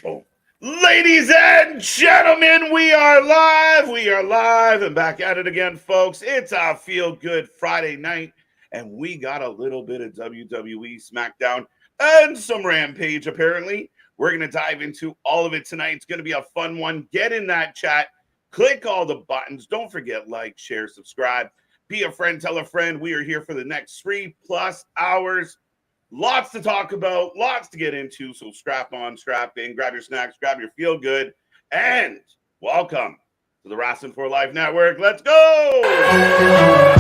Oh. Ladies and gentlemen, we are live. We are live and back at it again, folks. It's a feel-good Friday night, and we got a little bit of WWE Smackdown and some Rampage, apparently. We're going to dive into all of it tonight. It's going to be a fun one. Get in that chat. Click all the buttons. Don't forget, like, share, subscribe. Be a friend, tell a friend. We are here for the next 3+ hours. Lots to talk about, lots to get into. So strap on, strap in, grab your snacks, grab your feel good, and welcome to the Wrestling for Life Network. Let's go!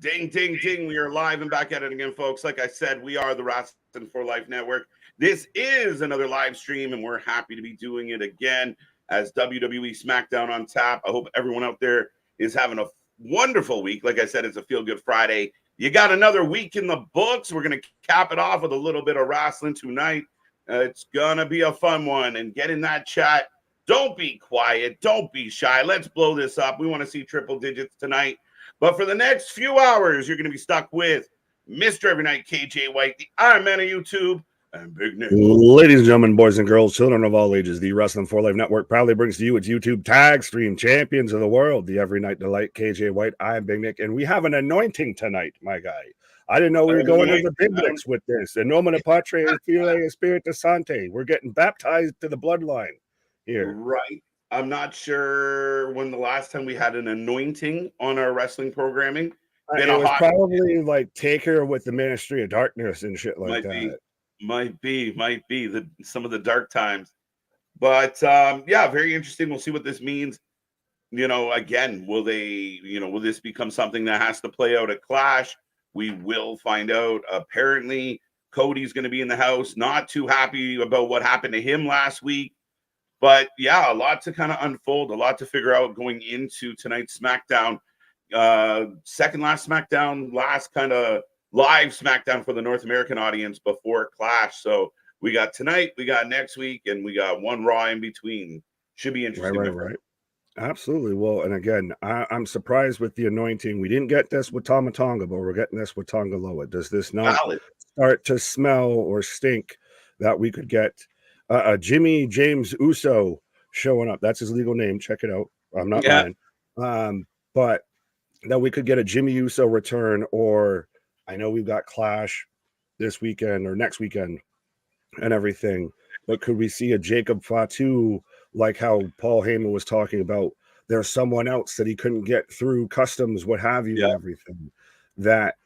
Ding, ding, ding. We are live and back at it again, folks. Like I said, we are the Wrestling for Life Network. This is another live stream, and we're happy to be doing it again as WWE Smackdown on tap. I hope everyone out there is having a wonderful week. Like I said, it's a feel-good Friday. You got another week in the books. We're going to cap it off with a little bit of wrestling tonight. It's going to be a fun one. And get in that chat. Don't be quiet. Don't be shy. Let's blow this up. We want to see triple digits tonight. But for the next few hours, you're going to be stuck with Mr. Every Night, KJ White, the Iron Man of YouTube, and Big Nick. Ladies and gentlemen, boys and girls, children of all ages, the Wrestling for Life Network proudly brings to you its YouTube tag stream champions of the world, the Every Night Delight, KJ White. I am Big Nick, and we have an anointing tonight, my guy. I didn't know we were going into the big licks with this. In nomine Patre, Filii Spiritus Sancti. We're getting baptized to the bloodline here. Right. I'm not sure when the last time we had an anointing on our wrestling programming. It was probably like Taker with the Ministry of Darkness and shit like that. Might be some of the dark times. But yeah, very interesting. We'll see what this means. You know, again, will this become something that has to play out at Clash? We will find out. Apparently, Cody's going to be in the house. Not too happy about what happened to him last week. But yeah, a lot to kind of unfold, a lot to figure out going into tonight's SmackDown. Second last SmackDown, last kind of live SmackDown for the North American audience before Clash. So we got tonight, we got next week, and we got one Raw in between. Should be interesting. Right. Absolutely. Well, and again, I'm surprised with the anointing. We didn't get this with Tama Tonga, but we're getting this with Tonga Loa. Does this not start to smell or stink that we could get Jimmy James Uso showing up? That's his legal name. Check it out. I'm not lying. But that we could get a Jimmy Uso return, or I know we've got Clash this weekend or next weekend and everything, but could we see a Jacob Fatu, like how Paul Heyman was talking about? There's someone else that he couldn't get through customs, what have you, and everything that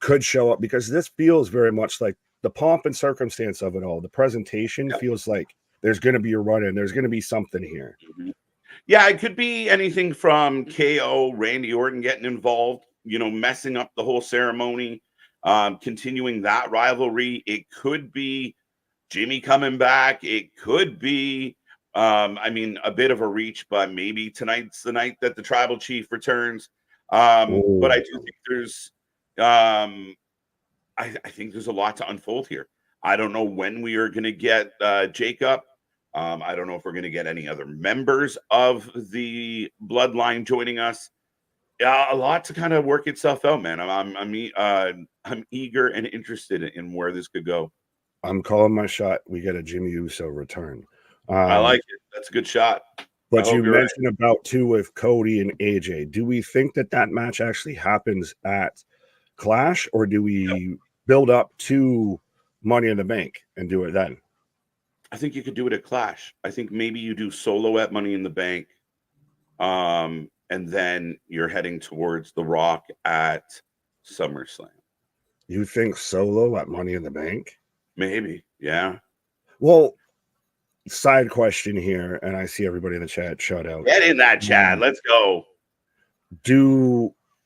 could show up, because this feels very much like the pomp and circumstance of it all. The presentation feels like there's going to be a run in. There's going to be something here. Yeah, it could be anything from KO, Randy Orton getting involved, messing up the whole ceremony, continuing that rivalry. It could be Jimmy coming back. It could be, a bit of a reach, but maybe tonight's the night that the Tribal Chief returns. But I do think there's I think there's a lot to unfold here. I don't know when we are going to get Jacob. I don't know if we're going to get any other members of the bloodline joining us. A lot to kind of work itself out, man. I'm eager and interested in where this could go. I'm calling my shot. We get a Jimmy Uso return. I like it. That's a good shot. But you mentioned about too with Cody and AJ. Do we think that match actually happens at Clash, or do we build up to Money in the Bank and do it then? I think you could do it at Clash. I think maybe you do Solo at Money in the Bank, and then you're heading towards The Rock at SummerSlam. You think Solo at Money in the Bank? Maybe, yeah. Well, side question here, and I see everybody in the chat shout out. Get in that chat. Let's go.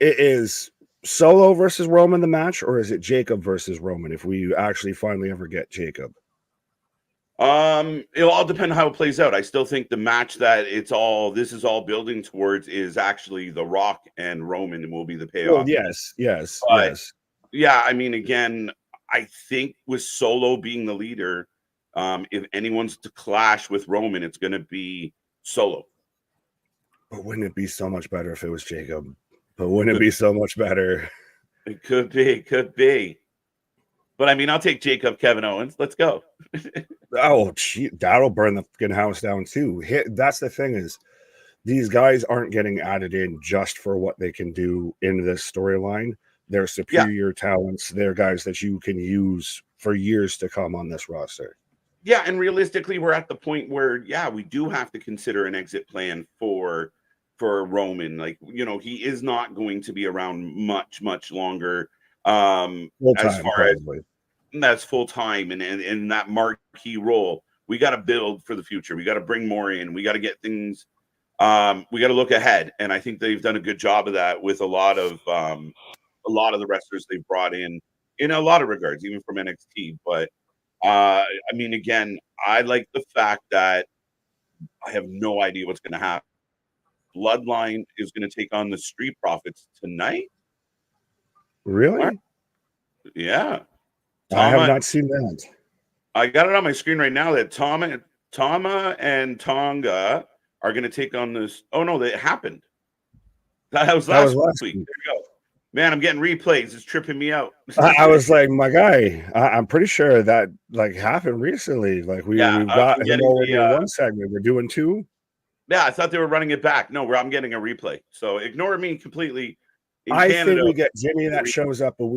Is Solo versus Roman the match, or is it Jacob versus Roman if we actually finally ever get Jacob? It'll all depend on how it plays out. I still think the match that this is all building towards is actually The Rock and Roman will be the Well, payoff. yes. Yeah, I mean, again, I think with Solo being the leader, if anyone's to clash with Roman, it's going to be Solo. But wouldn't it be so much better if it was Jacob? But wouldn't it be so much better? It could be. But I mean, I'll take Jacob, Kevin Owens. Let's go. Oh, gee, that'll burn the fucking house down too. That's the thing is, these guys aren't getting added in just for what they can do in this storyline. They're superior talents. They're guys that you can use for years to come on this roster. Yeah, and realistically, we're at the point where, we do have to consider an exit plan for Roman. Like, he is not going to be around much longer. As far as that's full time and in that marquee role, we got to build for the future. We got to bring more in. We got to get things. We got to look ahead, and I think they've done a good job of that with a lot of the wrestlers they've brought in a lot of regards, even from NXT. But I mean, again, I like the fact that I have no idea what's going to happen. Bloodline is going to take on the Street Profits tonight. Really? Yeah. I have not seen that. I got it on my screen right now that Tama and Tonga are going to take on this. Oh, no, that happened. That was last week. There you go. Man, I'm getting replays. It's tripping me out. I was like, my guy, I'm pretty sure that happened recently. Like we've got him already in one segment. We're doing two. Yeah, I thought they were running it back. No, I'm getting a replay. So ignore me completely. I think we get Jimmy that shows up, but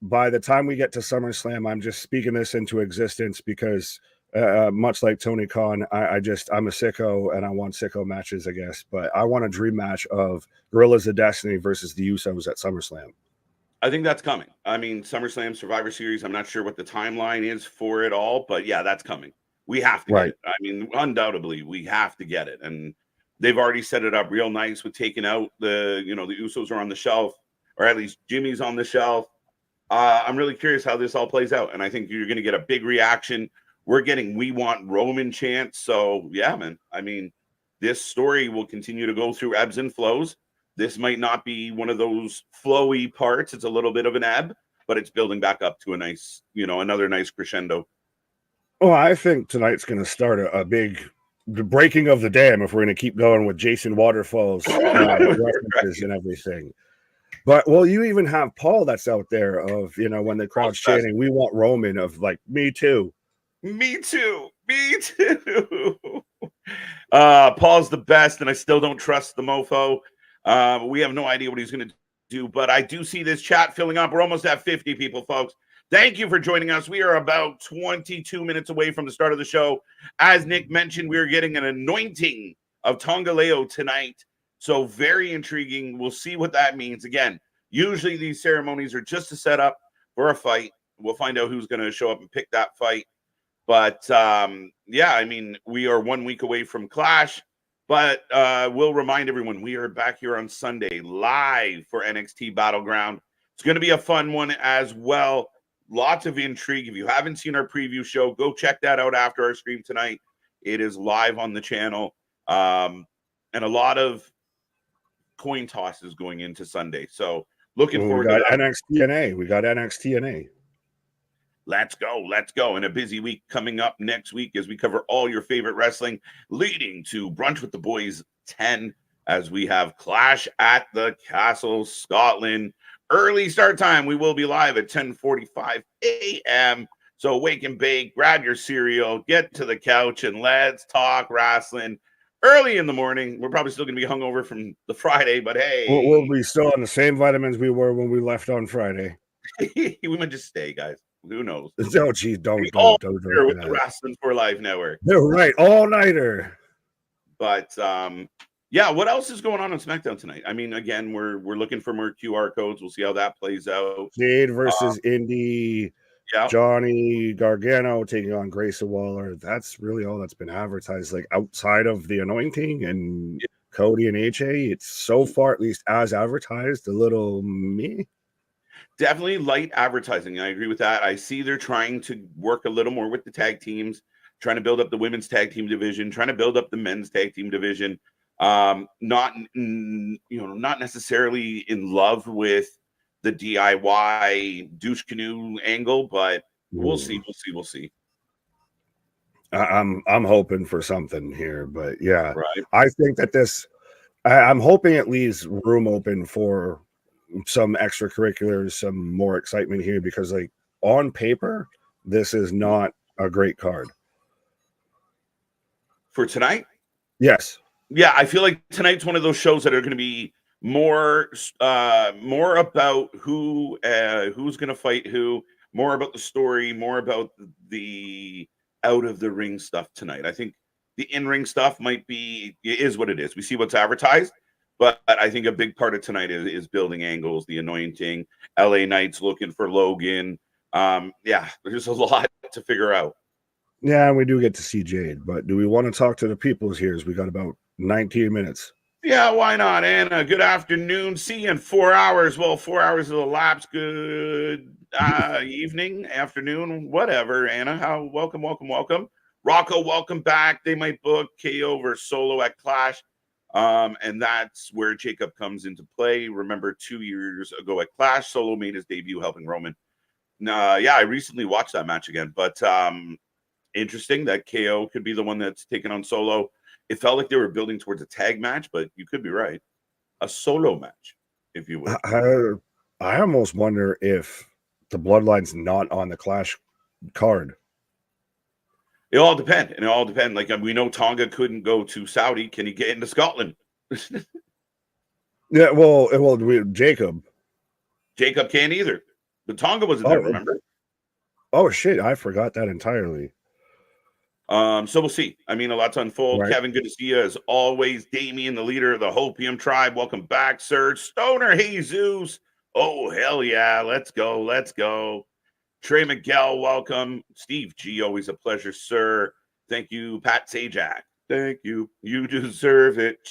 by the time we get to SummerSlam, I'm just speaking this into existence because much like Tony Khan, I'm a sicko and I want sicko matches, I guess. But I want a dream match of Gorillas of Destiny versus the Usos at SummerSlam. I think that's coming. I mean, SummerSlam, Survivor Series, I'm not sure what the timeline is for it all, but yeah, that's coming. We have to get it. I mean, undoubtedly, we have to get it. And they've already set it up real nice with taking out the Usos are on the shelf, or at least Jimmy's on the shelf. I'm really curious how this all plays out. And I think you're going to get a big reaction. We're getting "We Want Roman" chants. So yeah, man. I mean, this story will continue to go through ebbs and flows. This might not be one of those flowy parts. It's a little bit of an ebb, but it's building back up to a nice, another nice crescendo. Well, I think tonight's going to start a big breaking of the dam if we're going to keep going with Jason Waterfall's references and everything. But you even have Paul that's out there of when the crowd's chanting, "We want Roman," of like, me too. Paul's the best, and I still don't trust the mofo. We have no idea what he's going to do, but I do see this chat filling up. We're almost at 50 people, folks. Thank you for joining us. We are about 22 minutes away from the start of the show. As Nick mentioned, we are getting an anointing of Tongaleo tonight. So very intriguing. We'll see what that means. Again, usually these ceremonies are just a setup for a fight. We'll find out who's going to show up and pick that fight. But yeah, I mean, we are 1 week away from Clash. But we'll remind everyone, we are back here on Sunday live for NXT Battleground. It's going to be a fun one as well. Lots of intrigue. If you haven't seen our preview show, go check that out after our stream tonight. It is live on the channel. And a lot of coin tosses going into Sunday. So looking forward to that. NXT-NA. We got NXT-NA. Let's go. And a busy week coming up next week as we cover all your favorite wrestling, leading to Brunch with the Boys 10 as we have Clash at the Castle, Scotland. Early start time. We will be live at 10:45 a.m. So wake and bake, grab your cereal, get to the couch, and let's talk wrestling early in the morning. We're probably still going to be hungover from the Friday, but hey. We'll be still on the same vitamins we were when we left on Friday. We might just stay, guys. Who knows? Oh, geez, don't with the Wrestling for Life Network. They're right, all-nighter. But yeah, what else is going on SmackDown tonight? I mean, again, we're looking for more QR codes. We'll see how that plays out. Jade versus Indy. Yeah. Johnny Gargano taking on Grayson Waller. That's really all that's been advertised. Like outside of the anointing and Cody and AJ, it's so far, at least as advertised, a little meh. Definitely light advertising. I agree with that. I see they're trying to work a little more with the tag teams. trying to build up the women's tag team division, trying to build up the men's tag team division. Not necessarily in love with the DIY douche canoe angle, but we'll see. We'll see. I'm hoping for something here, but yeah, right. I think that I'm hoping it leaves room open for some extracurriculars, some more excitement here, because like on paper, this is not a great card for tonight. Yes. Yeah, I feel like tonight's one of those shows that are going to be more about who's going to fight who, more about the story, more about the out of the ring stuff tonight. I think the in-ring stuff is what it is. We see what's advertised, but I think a big part of tonight is building angles, the anointing, LA Knights looking for Logan. Yeah, there's a lot to figure out. Yeah, we do get to see Jade, but do we want to talk to the peoples here? As we got about 19 minutes. Yeah, why not, Anna? Good afternoon. See you in 4 hours. Well, 4 hours will elapse. Good evening, afternoon, whatever. Anna, welcome. Rocco, welcome back. They might book KO versus Solo at Clash. And that's where Jacob comes into play. Remember, 2 years ago at Clash, Solo made his debut helping Roman. Yeah, I recently watched that match again, but interesting that KO could be the one that's taken on Solo. It felt like they were building towards a tag match, but you could be right. A solo match, if you will. I almost wonder if the Bloodline's not on the Clash card. It all depends. Like we know Tonga couldn't go to Saudi. Can he get into Scotland? Yeah, well, Jacob can't either. But Tonga wasn't there, remember? Oh shit, I forgot that entirely. So we'll see. I mean, a lot to unfold. Right. Kevin, good to see you as always. Damien, the leader of the Hopium tribe. Welcome back, sir. Stoner Jesus. Oh, hell yeah. Let's go. Trey Miguel, welcome. Steve G, always a pleasure, sir. Thank you, Pat Sajak. Thank you. You deserve it.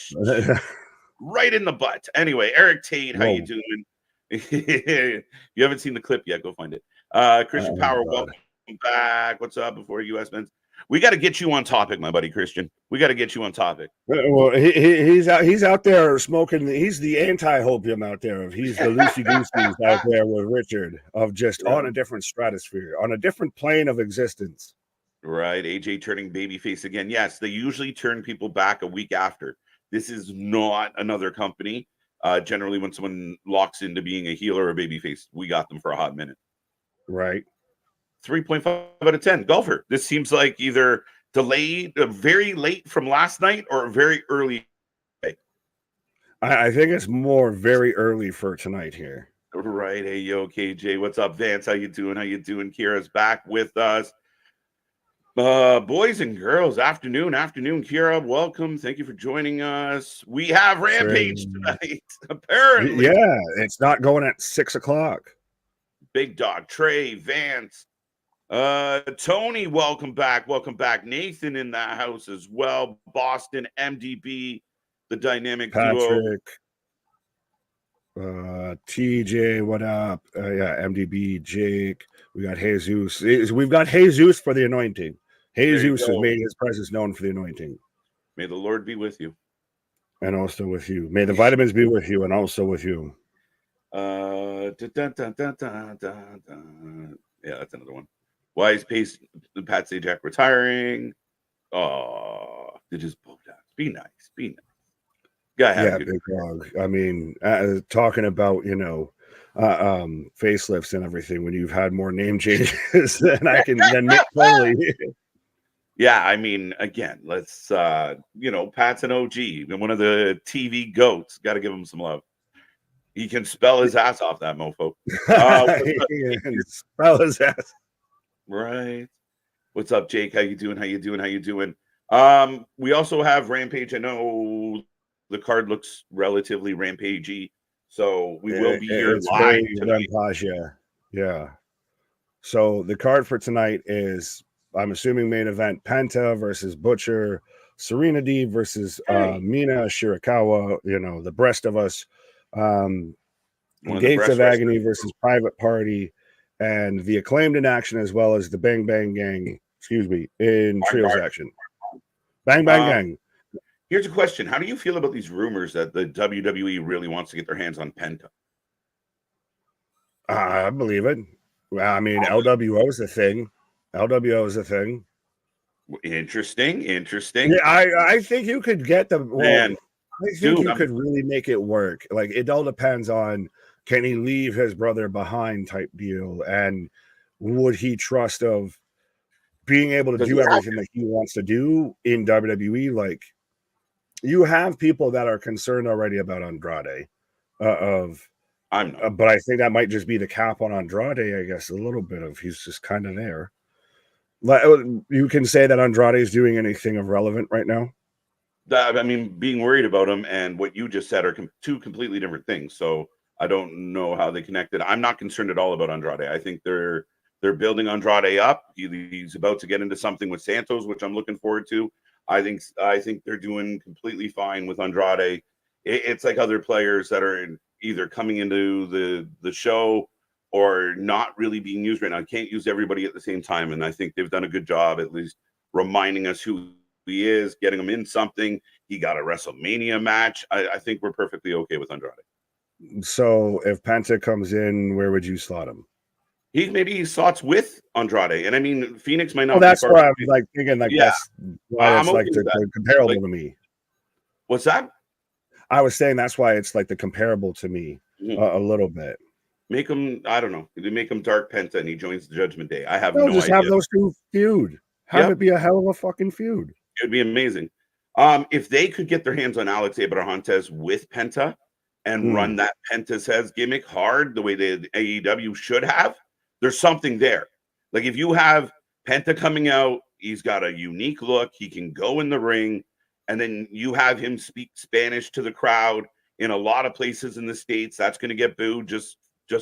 Right in the butt. Anyway, Eric Tate, how you doing? You haven't seen the clip yet. Go find it. Christian Power, welcome back. What's up before U.S. men's? We got to get you on topic, my buddy Christian. We got to get you on topic. Well, he's out there smoking. He's the anti-hopium out there. He's the loosey-goosey out there with Richard of just on a different stratosphere, on a different plane of existence. Right. AJ turning babyface again. Yes, they usually turn people back a week after. This is not another company. Generally, when someone locks into being a heel or a babyface, we got them for a hot minute. Right. 3.5 out of 10. Golfer. This seems like either delayed, very late from last night, or very early. I think it's more very early for tonight here. Right. Hey, yo, KJ. What's up, Vance? How you doing? Kira's back with us. Boys and girls, afternoon, Kira. Welcome. Thank you for joining us. We have Rampage tonight, apparently. Yeah, it's not going at 6 o'clock. Big Dog, Trey, Vance. Tony, welcome back. Nathan in the house as well. Boston, MDB, the dynamic Patrick, duo. TJ, what up? Yeah, MDB, Jake. We got Jesus. We've got Jesus for the anointing. Jesus has made his presence known for the anointing. May the Lord be with you. And also with you. May the vitamins be with you and also with you. Yeah, that's another one. Wise Pace, Pat Sajak retiring. Oh, they just both out. Be nice. Yeah, Big Dog. I mean, talking about, facelifts and everything when you've had more name changes than Mick Foley. Yeah, I mean, again, let's, Pat's an OG, one of the TV goats. Got to give him some love. He can spell his ass off, that mofo. He can spell his ass. Right. What's up, Jake? How you doing? We also have Rampage. I know the card looks relatively rampagey, so we will be here live tonight. Rampage, yeah. So the card for tonight is, I'm assuming, main event: Penta versus Butcher, Serena Deeb versus Mina Shirakawa. The breast of us. Gates of Agony versus Private Party, and the Acclaimed in action, as well as the Bang Bang Gang excuse me, in trios action. Bang, bang, gang. Here's a question. How do you feel about these rumors that the WWE really wants to get their hands on Penta? I believe it. I mean, LWO is a thing. LWO is a thing. Interesting. Yeah, I think you could get the Man, I think you could really make it work. Like, it all depends on, can he leave his brother behind type deal, and would he trust of being able to do everything that he wants to do in WWE? Like, you have people that are concerned already about Andrade. I'm not. But I think that might just be the cap on Andrade, I guess, a little bit of he's just kind of there. You can say that Andrade is doing anything of relevant right now. I mean, being worried about him and what you just said are two completely different things. So I don't know how they connected. I'm not concerned at all about Andrade. I think they're building Andrade up. He's about to get into something with Santos, which I'm looking forward to. I think they're doing completely fine with Andrade. It's like other players that are either coming into the show or not really being used right now. I can't use everybody at the same time, and I think they've done a good job at least reminding us who he is, getting him in something. He got a WrestleMania match. I think we're perfectly okay with Andrade. So if Penta comes in, where would you slot him? Maybe slots with Andrade, and I mean Phoenix might not. Well, that's where I'm like thinking, like, yeah, that's why it's like the comparable to me. What's that? I was saying that's why it's like the comparable to me a little bit. Make him, I don't know, they make him Dark Penta and he joins the Judgment Day. I have no just idea. Have those two feud. Have it be a hell of a fucking feud. It would be amazing. If they could get their hands on Alex Abrahantes with Penta and run that Penta says gimmick hard the way the AEW should have, there's something there. Like, if you have Penta coming out, he's got a unique look, he can go in the ring, and then you have him speak Spanish to the crowd in a lot of places in the States. That's going to get booed just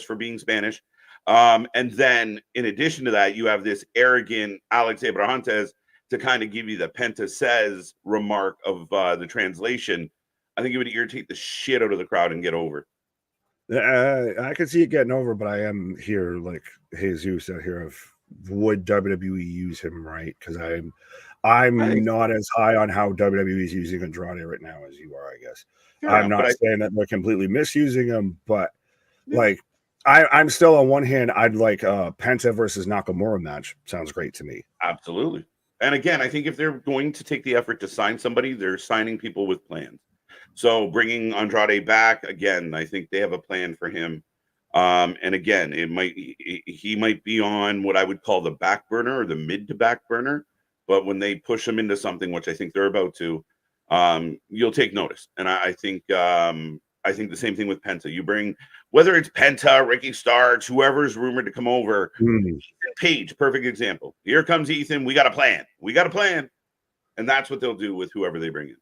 for being Spanish. And then in addition to that, you have this arrogant Alex Abrahantes to kind of give you the Penta says remark of the translation. I think it would irritate the shit out of the crowd and get over. I could see it getting over, but I am here like Jesus out here of would WWE use him right? Because I'm not as high on how WWE is using Andrade right now as you are, I guess. I'm not saying that they're completely misusing him, but like I'm still on one hand, I'd like Penta versus Nakamura match. Sounds great to me. Absolutely. And again, I think if they're going to take the effort to sign somebody, they're signing people with plans. So bringing Andrade back again, I think they have a plan for him. And again, he might be on what I would call the back burner or the mid to back burner. But when they push him into something, which I think they're about to, you'll take notice. And I think the same thing with Penta. You bring, whether it's Penta, Ricky Starks, whoever's rumored to come over, Ethan Page, perfect example. Here comes Ethan. We got a plan. And that's what they'll do with whoever they bring in.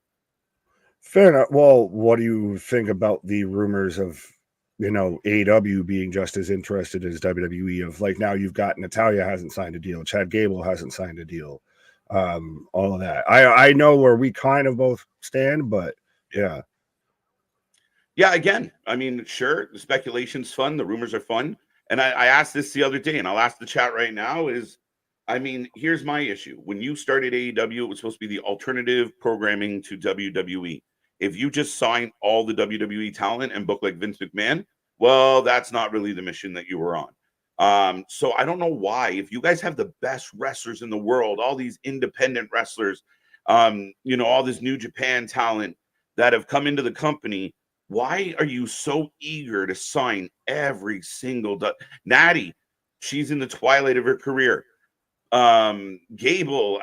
Fair enough. Well, what do you think about the rumors of, AEW being just as interested as WWE? Of like, now you've got Natalya hasn't signed a deal, Chad Gable hasn't signed a deal, all of that. I know where we kind of both stand, but yeah. Again, I mean, sure, the speculation's fun, the rumors are fun, and I asked this the other day, and I'll ask the chat right now. Here's my issue. When you started AEW, it was supposed to be the alternative programming to WWE. If you just sign all the WWE talent and book like Vince McMahon, well, that's not really the mission that you were on. So I don't know why. If you guys have the best wrestlers in the world, all these independent wrestlers, all this New Japan talent that have come into the company, why are you so eager to sign every single Natty? She's in the twilight of her career. Gable,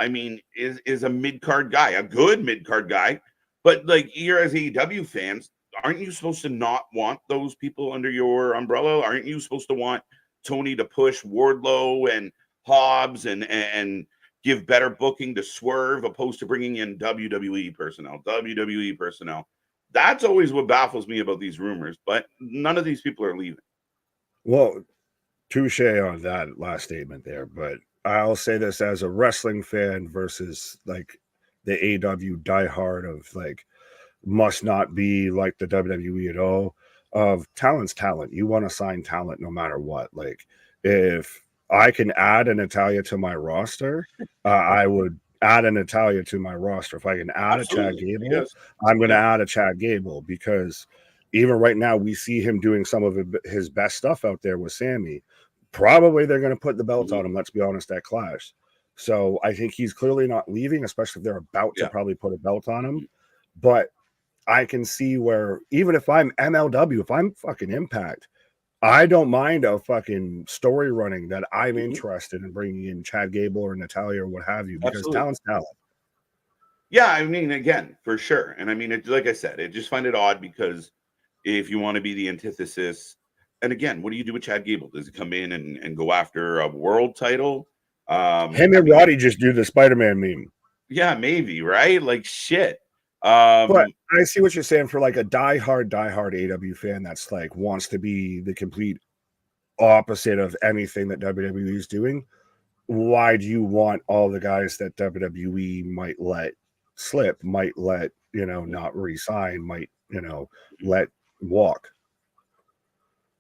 is a mid-card guy, a good mid-card guy. But like, you're as AEW fans, aren't you supposed to not want those people under your umbrella? Aren't you supposed to want Tony to push Wardlow and Hobbs and give better booking to Swerve, opposed to bringing in WWE personnel? That's always what baffles me about these rumors, but none of these people are leaving. Well, touche on that last statement there, but I'll say this as a wrestling fan versus like the AEW diehard of like must not be like the WWE at all. Of talent's talent. You want to sign talent no matter what. Like, if I can add an Natalia to my roster, I would add a Natalia to my roster. If I can add a Chad Gable, yes. I'm going to add a Chad Gable, because even right now we see him doing some of his best stuff out there with Sammy. Probably they're going to put the belt on him, let's be honest, at Clash. So I think he's clearly not leaving, especially if they're about to probably put a belt on him. But I can see where, even if I'm MLW, if I'm fucking Impact, I don't mind a fucking story running that I'm interested in bringing in Chad Gable or Natalia or what have you, because talent's talent. Yeah, I mean, again, for sure. And I mean, like I said, I just find it odd, because if you want to be the antithesis, and again, what do you do with Chad Gable? Does he come in and go after a world title? Him and Roddy just do the Spider-Man meme. Yeah, maybe, right? Like, shit. But I see what you're saying for like a diehard AW fan that's like wants to be the complete opposite of anything that WWE is doing. Why do you want all the guys that WWE might let slip, might let, not re-sign, might, let walk?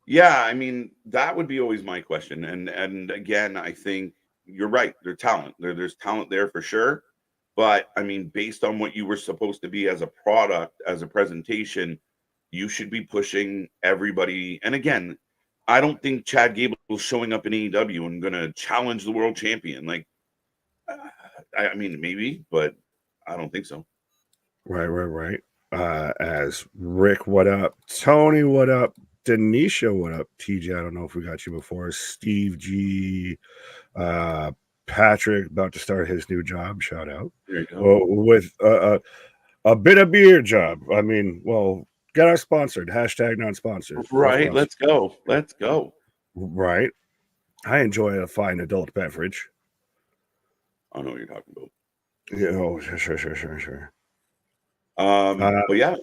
Yeah, I mean, that would be always my question. And again, I think you're right. There's talent. There's talent there for sure. But I mean, based on what you were supposed to be as a product, as a presentation, you should be pushing everybody. And again, I don't think Chad Gable is showing up in AEW and going to challenge the world champion. Like, I mean, maybe, but I don't think so. Right. As Rick, what up? Tony, what up? Denisha, what up? TJ, I don't know if we got you before. Steve G, Patrick, about to start his new job. Shout out. There you go. Well, with a bit of beer job. I mean, well, get us sponsored. Hashtag non-sponsored. Right. Let's go. Let's go. Right. I enjoy a fine adult beverage. I know what you're talking about. Sure. But yeah,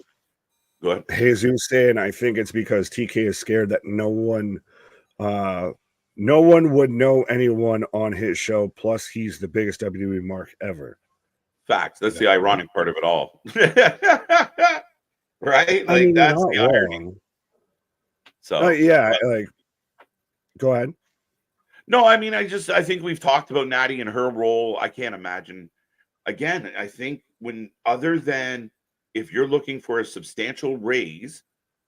go ahead. Jesus saying, I think it's because TK is scared that no one would know anyone on his show. Plus, he's the biggest WWE mark ever. Facts. That's the ironic part of it all. Right? Like, I mean, that's the irony. So yeah, like, go ahead. No, I mean, I think we've talked about Natty and her role. I can't imagine. Again, I think other than if you're looking for a substantial raise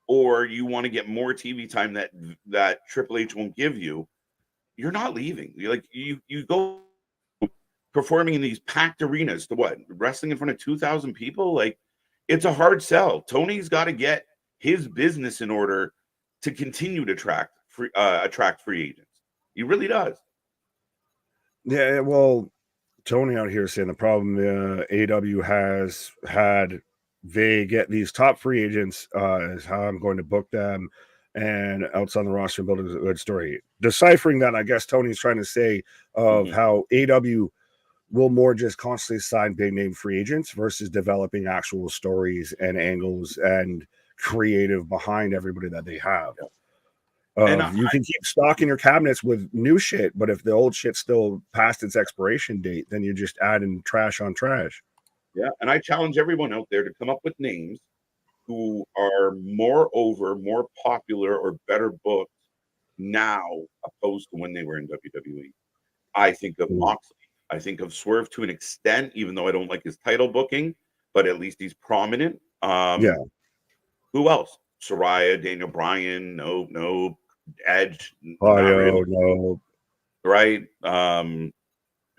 or you want to get more TV time that Triple H won't give you, you're not leaving. You go performing in these packed arenas to what? Wrestling in front of 2,000 people? Like, it's a hard sell. Tony's got to get his business in order to continue to attract free agents. He really does. Yeah, well, Tony out here saying the problem AW has had, they get these top free agents is how I'm going to book them, and outside the roster building a good story. Deciphering that, I guess Tony's trying to say of how AW will more just constantly sign big name free agents versus developing actual stories and angles and creative behind everybody that they have. You can keep stocking your cabinets with new shit, but if the old shit's still past its expiration date, then you're just adding trash on trash. Yeah, and I challenge everyone out there to come up with names who are more popular, or better booked now opposed to when they were in WWE. I think of Moxley. I think of Swerve to an extent, even though I don't like his title booking, but at least he's prominent. Who else? Soraya, Daniel Bryan, no. Edge, Audio, no. Right?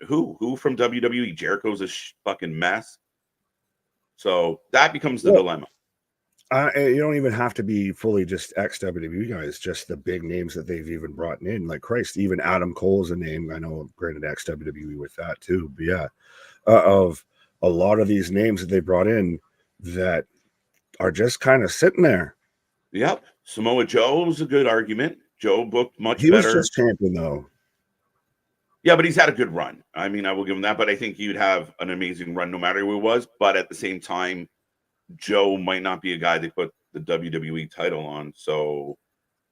Who from WWE? Jericho's a fucking mess. So that becomes the dilemma. You don't even have to be fully just ex-WWE guys, just the big names that they've even brought in. Like, Christ, even Adam Cole's a name. I know, granted, ex-WWE with that too. But yeah, of a lot of these names that they brought in that are just kind of sitting there. Yep. Samoa Joe's a good argument. Joe booked much better. He was just champion, though. Yeah, but he's had a good run. I mean, I will give him that. But I think you'd have an amazing run no matter who it was. But at the same time, Joe might not be a guy they put the WWE title on. So,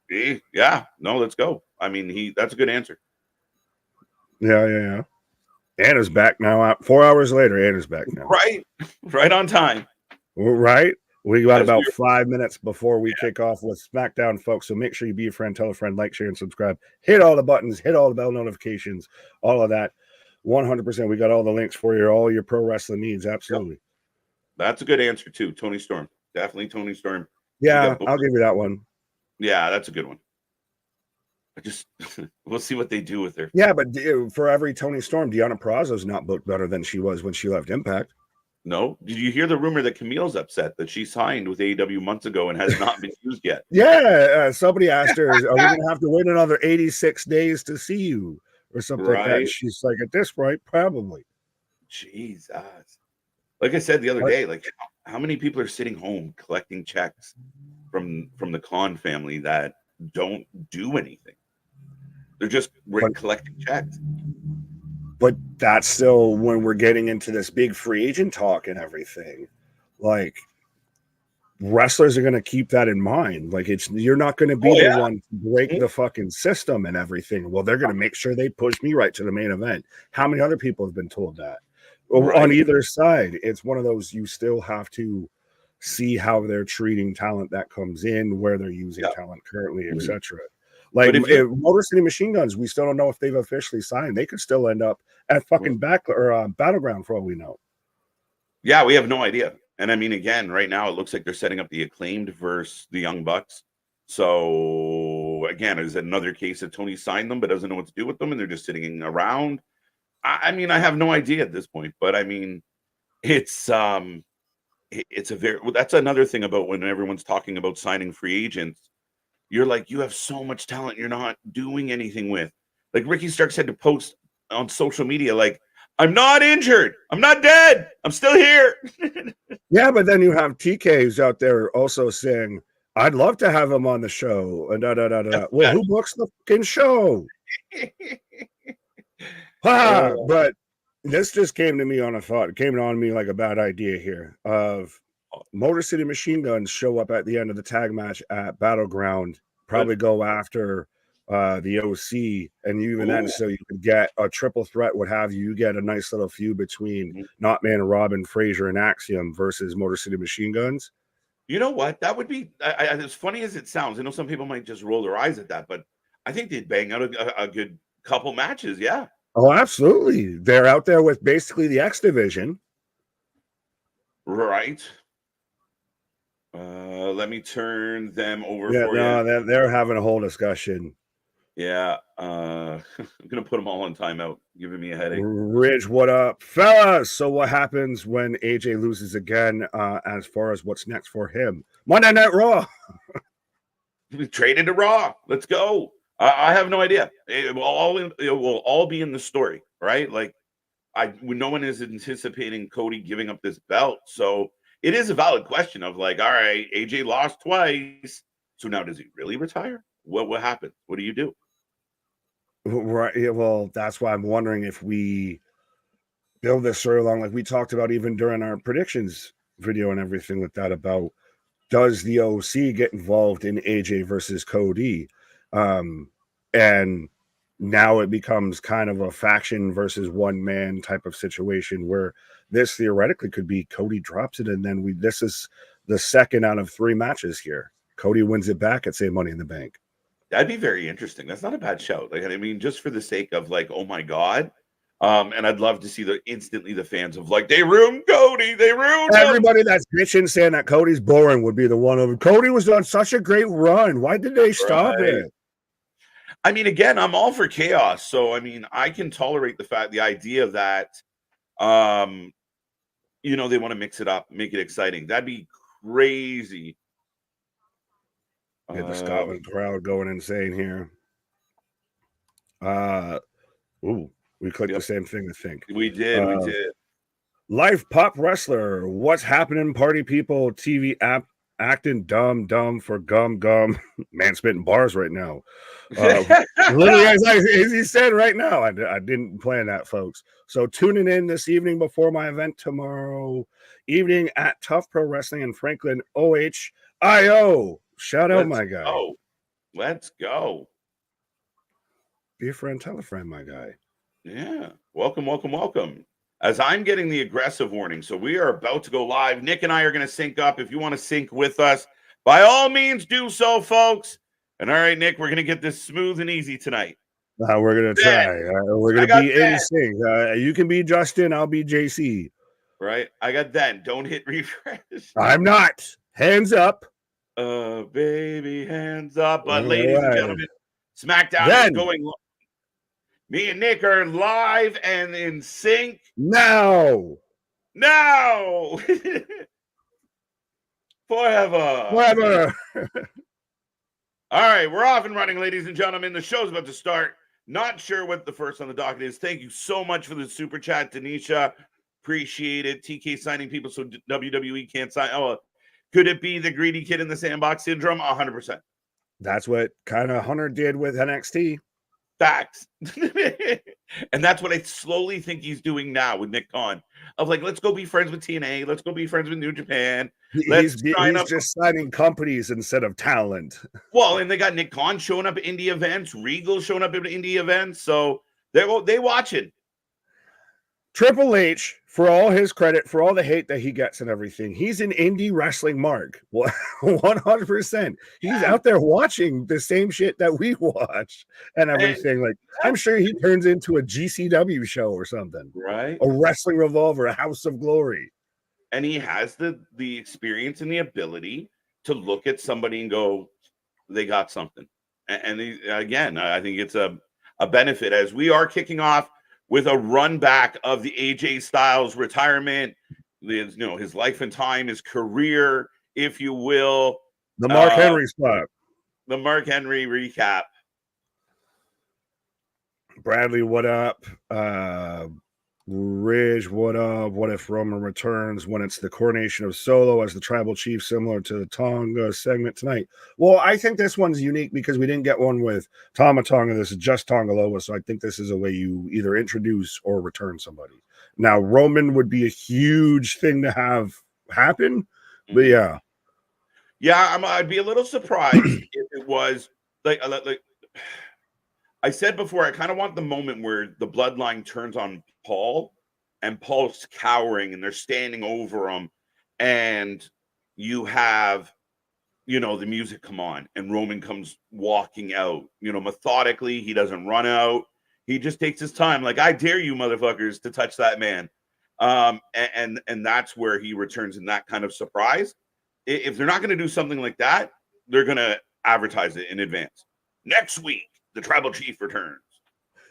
yeah, no, let's go. I mean, that's a good answer. Yeah. Anna's back now. 4 hours later, Anna's back now. Right on time. Right. We got about 5 minutes before we kick off with SmackDown, folks. So make sure you be a friend, tell a friend, like, share, and subscribe. Hit all the buttons, hit all the bell notifications, all of that. 100%. We got all the links for you, all your pro wrestling needs. Absolutely. Yep. That's a good answer too. Toni Storm. Definitely Toni Storm. Yeah, I'll give you that one. Yeah, that's a good one. We'll see what they do with her. Yeah, but for every Toni Storm, Deonna Purrazzo's not booked better than she was when she left Impact. No. Did you hear the rumor that Camille's upset that she signed with AEW months ago and has not been used yet? Yeah, somebody asked her, "Are we going to have to wait another 86 days to see you?" or something like that? And she's like, "At this point, probably." Jesus. Like I said the other day, like how many people are sitting home collecting checks from the Khan family that don't do anything? They're just collecting checks. But that's still when we're getting into this big free agent talk and everything. Like, wrestlers are going to keep that in mind. Like, you're not going to be the one to break the fucking system and everything. Well, they're going to make sure they push me right to the main event. How many other people have been told that? On either side, it's one of those, you still have to see how they're treating talent that comes in, where they're using talent currently, etc. Like, if Motor City Machine Guns, we still don't know if they've officially signed. They could still end up at fucking Battleground for all we know. Yeah, we have no idea. And I mean, again, right now it looks like they're setting up the Acclaimed versus the Young Bucks. So again, is it another case of Tony signed them but doesn't know what to do with them, and they're just sitting around? I mean, I have no idea at this point. But I mean, it's a very that's another thing about when everyone's talking about signing free agents. You're like, you have so much talent you're not doing anything with. Like Ricky Starks had to post on social media, like, I'm not injured. I'm not dead. I'm still here. Yeah, but then you have TK who's out there also saying, I'd love to have him on the show. And Well, who books the fucking show? But this just came to me on a thought. It came on me like a bad idea here of Motor City Machine Guns show up at the end of the tag match at Battleground, probably go after the OC, and even then, so you could get a triple threat, what have you. You get a nice little feud between Knotman, Robin, Frazier, and Axiom versus Motor City Machine Guns. You know what? That would be as funny as it sounds. I know some people might just roll their eyes at that, but I think they'd bang out a good couple matches. Yeah. Oh, absolutely. They're out there with basically the X division. Right. Let me turn them over for you. They're having a whole discussion. Yeah. I'm going to put them all on timeout, giving me a headache. Ridge, what up? Fellas, so what happens when AJ loses again as far as what's next for him? Monday Night Raw. We traded to Raw. Let's go. I have no idea. It will all be in the story, right? Like, no one is anticipating Cody giving up this belt. So it is a valid question of like, all right, AJ lost twice. So now does he really retire? What happens? What do you do? Right. Yeah, well, that's why I'm wondering if we build this storyline like we talked about even during our predictions video and everything like that about, does the OC get involved in AJ versus Cody? And now it becomes kind of a faction versus one man type of situation where this theoretically could be Cody drops it, and then this is the second out of 3 matches here. Cody wins it back at, say, Money in the Bank. That'd be very interesting. That's not a bad show. Like, I mean, just for the sake of like, oh my God. And I'd love to see the fans of like, they ruined Cody. They ruined everybody that's bitching saying that Cody's boring would be the one of Cody was on such a great run. Why did they stop it? I mean, again, I'm all for chaos. So, I mean, I can tolerate the idea that, they want to mix it up, make it exciting. That'd be crazy. Get the Scotland crowd going insane here. We clicked the same thing, I think. We did. Life Pop Wrestler. What's happening, party people? TV app acting dumb for gum. Man spitting bars right now. Literally, as he said right now. I didn't plan that, folks. So tuning in this evening before my event tomorrow evening at Tough Pro Wrestling in Franklin, OHIO. Shout out, my guy. Let's go. Be a friend, tell a friend, my guy. Yeah. Welcome. as I'm getting the aggressive warning. So we are about to go live. Nick and I are going to sync up. If you want to sync with us, by all means do so, folks. And all right, Nick, we're going to get this smooth and easy tonight. We're going to try. We're going to be in sync. You can be Justin. I'll be JC. Right? I got that. Don't hit refresh. I'm not. Hands up. Baby, hands up. But ladies and gentlemen, Smackdown is going live. Me and Nick are live and in sync. Now. Forever. All right, we're off and running, ladies and gentlemen. The show's about to start. Not sure what the first on the docket is. Thank you so much for the super chat, Denisha. Appreciate it. TK signing people so WWE can't sign. Oh, could it be the greedy kid in the sandbox syndrome? 100%. That's what kind of Hunter did with NXT. Facts. And that's what I slowly think he's doing now with Nick Khan. Of like, let's go be friends with TNA. Let's go be friends with New Japan. He's just signing companies instead of talent. Well, and they got Nick Khan showing up at indie events, Regal showing up at indie events. So they watching. Triple H, for all his credit, for all the hate that he gets and everything, he's an indie wrestling mark. 100%. He's out there watching the same shit that we watch and everything. Like, I'm sure he turns into a GCW show or something. Right. A Wrestling Revolver, a House of Glory. And he has the experience and the ability to look at somebody and go, they got something. And again, I think it's a benefit as we are kicking off with a run back of the AJ Styles retirement, his life and time, his career, if you will. The Mark Henry spot. The Mark Henry recap. Bradley, what up? Ridge, what up? What if Roman returns when it's the coronation of Solo as the tribal chief, similar to the Tonga segment tonight? Well, I think this one's unique because we didn't get one with Tama Tonga. This is just Tonga Loa, so I think this is a way you either introduce or return somebody. Now, Roman would be a huge thing to have happen, but yeah. Yeah, I'd be a little surprised if it was like I said before, I kind of want the moment where the bloodline turns on Paul and Paul's cowering and they're standing over him and you have, the music come on and Roman comes walking out, methodically. He doesn't run out. He just takes his time. Like, I dare you motherfuckers to touch that man. And that's where he returns in that kind of surprise. If they're not going to do something like that, they're going to advertise it in advance. Next week, the tribal chief returns.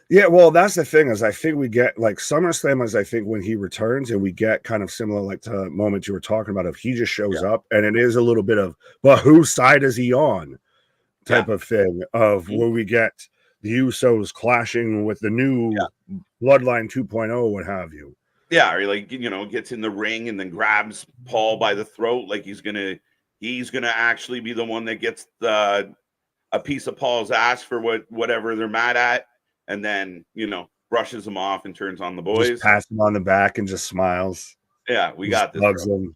Yeah, well, that's the thing is I think we get like SummerSlam is I think when he returns and we get kind of similar like to the moment you were talking about if he just shows up and it is a little bit of, but whose side is he on type of thing of where we get the Usos clashing with the new Bloodline 2.0, what have you. Yeah, or like, gets in the ring and then grabs Paul by the throat like he's gonna actually be the one that gets a piece of Paul's ass for whatever they're mad at, and then brushes him off and turns on the boys. Just pats him on the back and just smiles. Yeah, we got this. Hugs him.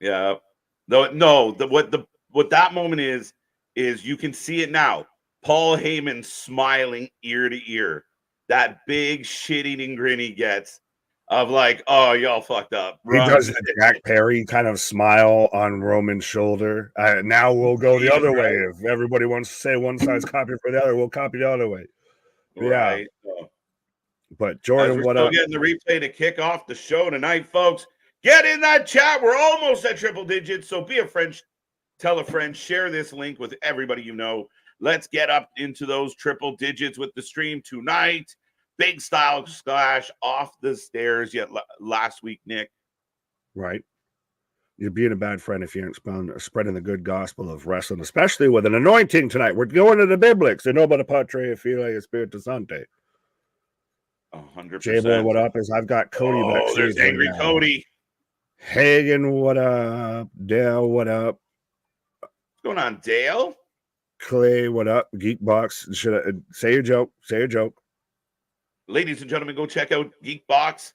Yeah. What that moment is you can see it now. Paul Heyman smiling ear to ear. That big shit-eating grin he gets of like, oh, y'all fucked up. He does the Jack Perry kind of smile on Roman's shoulder. Now we'll go the other way. If everybody wants to say one side's copying for the other, we'll copy the other way. Right. Yeah. But Jordan, what up? Getting the replay to kick off the show tonight, folks. Get in that chat. We're almost at triple digits. So be a friend, tell a friend, share this link with everybody you know. Let's get up into those triple digits with the stream tonight. Big style splash off the stairs yet last week, Nick. Right. You're being a bad friend if you aren't spreading the good gospel of wrestling, especially with an anointing tonight. We're going to the Biblics. They know about the Patre File Espiritu Santo. 100%. J-Boy, what up? Is I've got Cody backstage. Oh, there's angry Cody. Hagen, what up? Dale, what up? What's going on, Dale? Clay, what up? Geekbox, say your joke. Say your joke. Ladies and gentlemen, go check out Geekbox,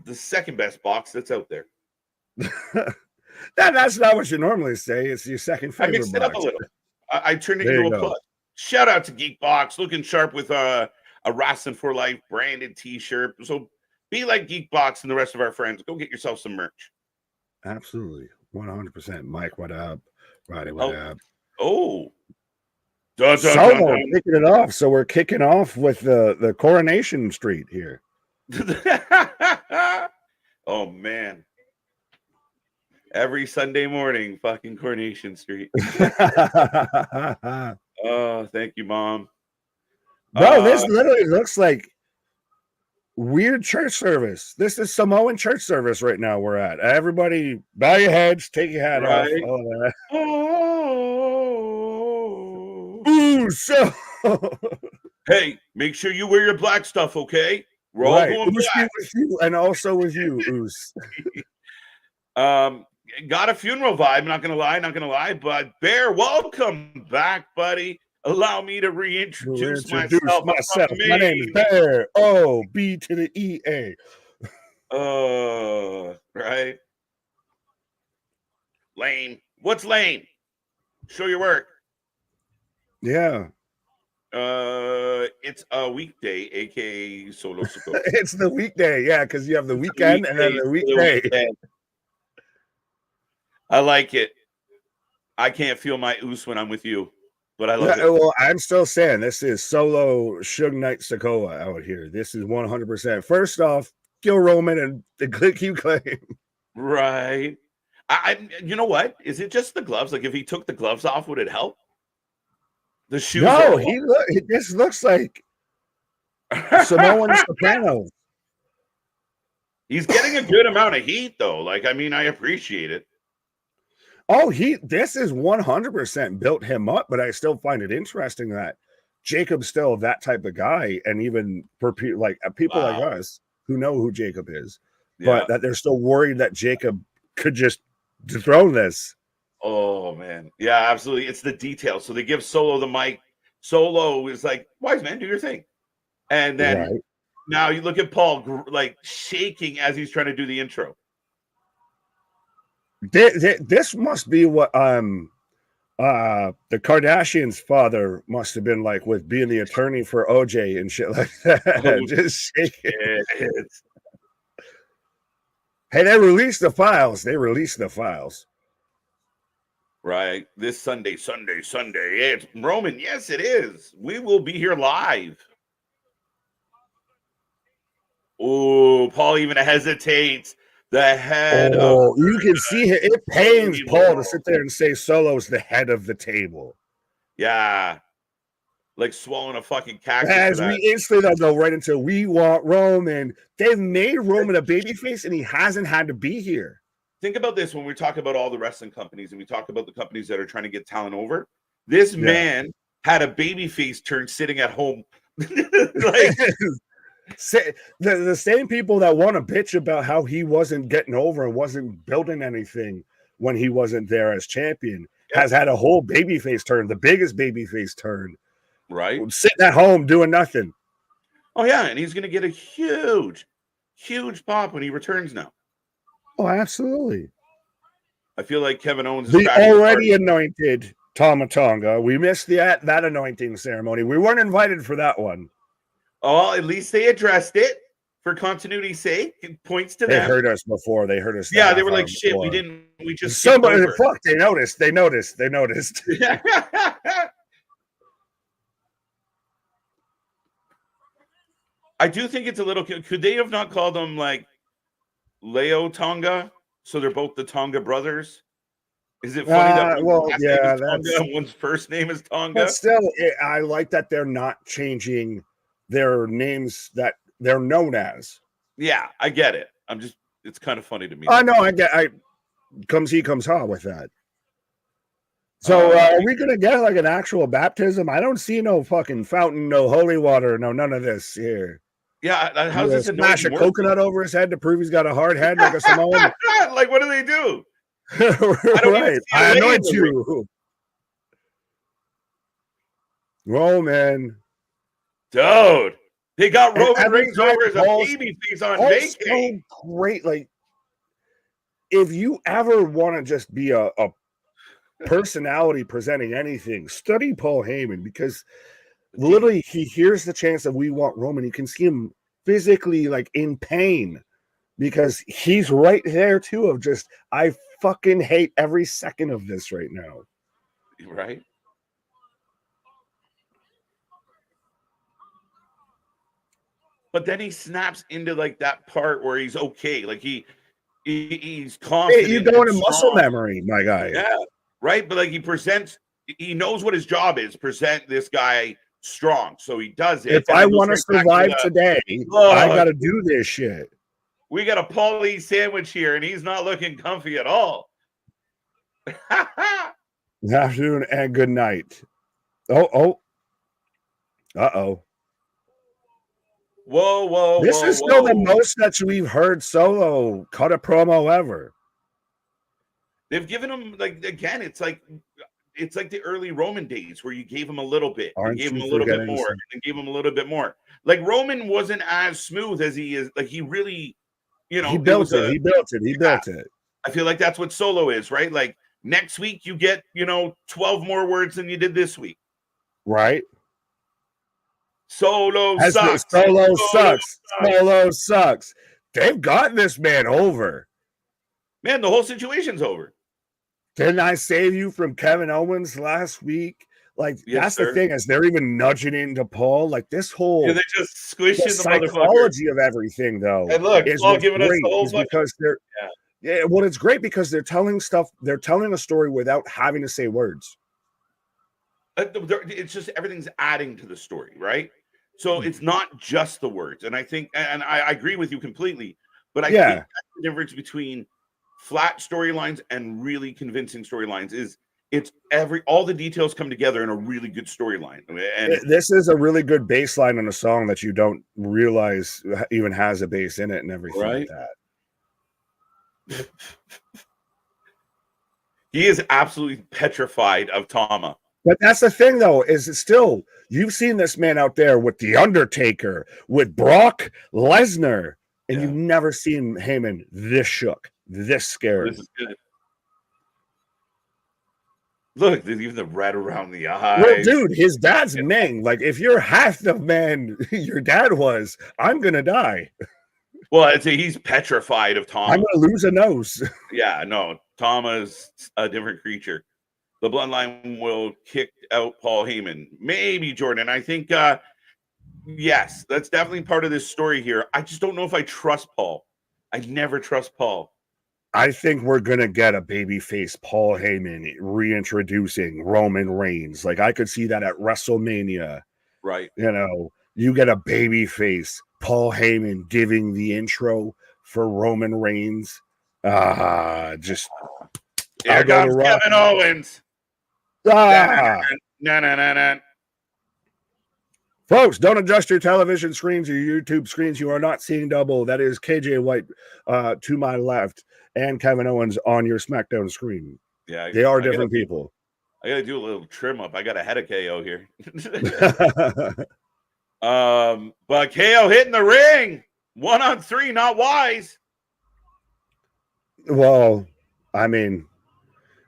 the second best box that's out there. That's not what you normally say. It's your second favorite. I mixed it up a little. I turned it into a plug. Shout out to Geekbox, looking sharp with a Wrestling for Life branded T-shirt. So Be like Geekbox and the rest of our friends. Go get yourself some merch. Absolutely. 100%. Mike, what up? Roddy, what up? Oh. Dun, dun, So dun, dun. kicking it off. So we're kicking off with the Coronation Street here. Oh, man. Every Sunday morning, fucking Coronation Street. Oh, thank you, Mom. Bro, this literally looks like weird church service. This is Samoan church service right now we're at. Everybody bow your heads, take your hat off. All that. Oh. Ooh, so hey, make sure you wear your black stuff, okay? We're all going black. With you and also with you, Oos. Got a funeral vibe, not gonna lie, but Bear, welcome back, buddy. Allow me to reintroduce myself. My name is Bear. Oh, B to the EA. Right. Lame. What's lame? Show your work. Yeah. It's a weekday, aka Solo Sokoa. It's the weekday, yeah, because you have the weekend and then the weekday. I like it. I can't feel my oos when I'm with you, but I love it. Well, I'm still saying this is Solo Suge Knight Sokoa out here. This is 100%. First off, kill Roman and the click you claim. Right. You know what? Is it just the gloves? Like if he took the gloves off, would it help? The shoes. No, this looks like Samoan Sopranos. He's getting a good amount of heat, though. Like, I mean, I appreciate it. Oh, this is 100% built him up, but I still find it interesting that Jacob's still that type of guy, and even for people like us who know who Jacob is, but that they're still worried that Jacob could just dethrone this. Oh man, yeah, absolutely. It's the details. So they give Solo the mic. Solo is like, "Wise man, do your thing," and then now you look at Paul like shaking as he's trying to do the intro. This must be what the Kardashians' father must have been like with being the attorney for OJ and shit like that. Oh, just shaking. Hey, they released the files. Right. This Sunday. It's Roman. Yes, it is. We will be here live. Oh, Paul even hesitates. The head of you can see it pains Paul to sit there and say Solo's the head of the table. Yeah. Like swallowing a fucking cactus. As we instantly go right into we want Roman. They've made Roman a babyface and he hasn't had to be here. Think about this when we talk about all the wrestling companies and we talk about the companies that are trying to get talent over. This man had a babyface turn sitting at home. Like the same people that want to bitch about how he wasn't getting over and wasn't building anything when he wasn't there as champion has had a whole babyface turn, the biggest babyface turn. Right. Sitting at home doing nothing. Oh, yeah. And he's going to get a huge pop when he returns now. Oh, absolutely. I feel like Kevin Owens is already anointed Tama Tonga. We missed that anointing ceremony. We weren't invited for that one. Oh, at least they addressed it for continuity's sake. It points to them. They heard us before. They heard us. Yeah, they were like, shit, we didn't. We just somebody. Fuck, they noticed. They noticed. I do think it's a little. Could they have not called them like Leo Tonga? So they're both the Tonga brothers. Is it funny that one's first name is Tonga? But still, I like that they're not changing their names that they're known as. Yeah, I get it. It's kind of funny to me. I know. Comes he, comes ha with that. So are we gonna get like an actual baptism? I don't see no fucking fountain, no holy water, no none of this here. Yeah, how's this? Smash a coconut over his head to prove he's got a hard head like a Samoan. Like, what do they do? I anoint you. Roman. Dude, they got Roman Reigns over as a baby face on vacay. So great. Like, if you ever want to just be a personality presenting anything, study Paul Heyman, because literally he hears the chance that we want Roman. You can see him physically like in pain because he's right there too of just, I fucking hate every second of this right now. Right. But then he snaps into like that part where he's okay. Like he's confident. Hey, you going in muscle memory, my guy. Yeah. Right. But like he knows what his job is, present this guy strong. So he does it. If I want to survive today, I got to do this shit. We got a Paulie sandwich here, and he's not looking comfy at all. Good afternoon and good night. Uh-oh. Whoa. This is still the most that we've heard Solo cut a promo ever. They've given him, like, again, it's like the early Roman days where you gave him a little bit, you gave him a little bit more, and gave him a little bit more. Like Roman wasn't as smooth as he is. Like he really, you know, he built it. I feel like that's what Solo is, right? Like next week you get, 12 more words than you did this week. Right. Solo sucks. Solo sucks. They've gotten this man over. Man, the whole situation's over. Didn't I save you from Kevin Owens last week? Like, that's the thing, as they're even nudging into Paul. Like, this whole they're just squishing the psychology of everything, though. And look, is Paul giving us the whole because they're well, it's great because they're telling a story without having to say words. It's just everything's adding to the story, right? So it's not just the words. And I think, and I agree with you completely, but I think that's the difference between flat storylines and really convincing storylines is all the details come together in a really good storyline. And this is a really good baseline on a song that you don't realize even has a bass in it and everything like that. He is absolutely petrified of Tama. But that's the thing, though, is it still, you've seen this man out there with The Undertaker, with Brock Lesnar, and you've never seen Heyman this shook, this scared. This is good. Look, there's even the red around the eyes. Well, dude, his dad's Meng. Like, if you're half the man your dad was, I'm going to die. Well, I'd say he's petrified of Tama. I'm going to lose a nose. Yeah, no, Tama's a different creature. The bloodline will kick out Paul Heyman. Maybe, Jordan. I think, yes, that's definitely part of this story here. I just don't know if I trust Paul. I never trust Paul. I think we're going to get a babyface Paul Heyman reintroducing Roman Reigns. Like, I could see that at WrestleMania. Right. You get a babyface Paul Heyman giving the intro for Roman Reigns. Just... Here comes Kevin Owens. Folks, don't adjust your television screens or your YouTube screens. You are not seeing double. That is KJ White to my left and Kevin Owens on your SmackDown screen. Yeah, they are different people. I got to do a little trim up. I got a head of KO here. But KO hitting the ring 1-on-3, not wise. Well, I mean,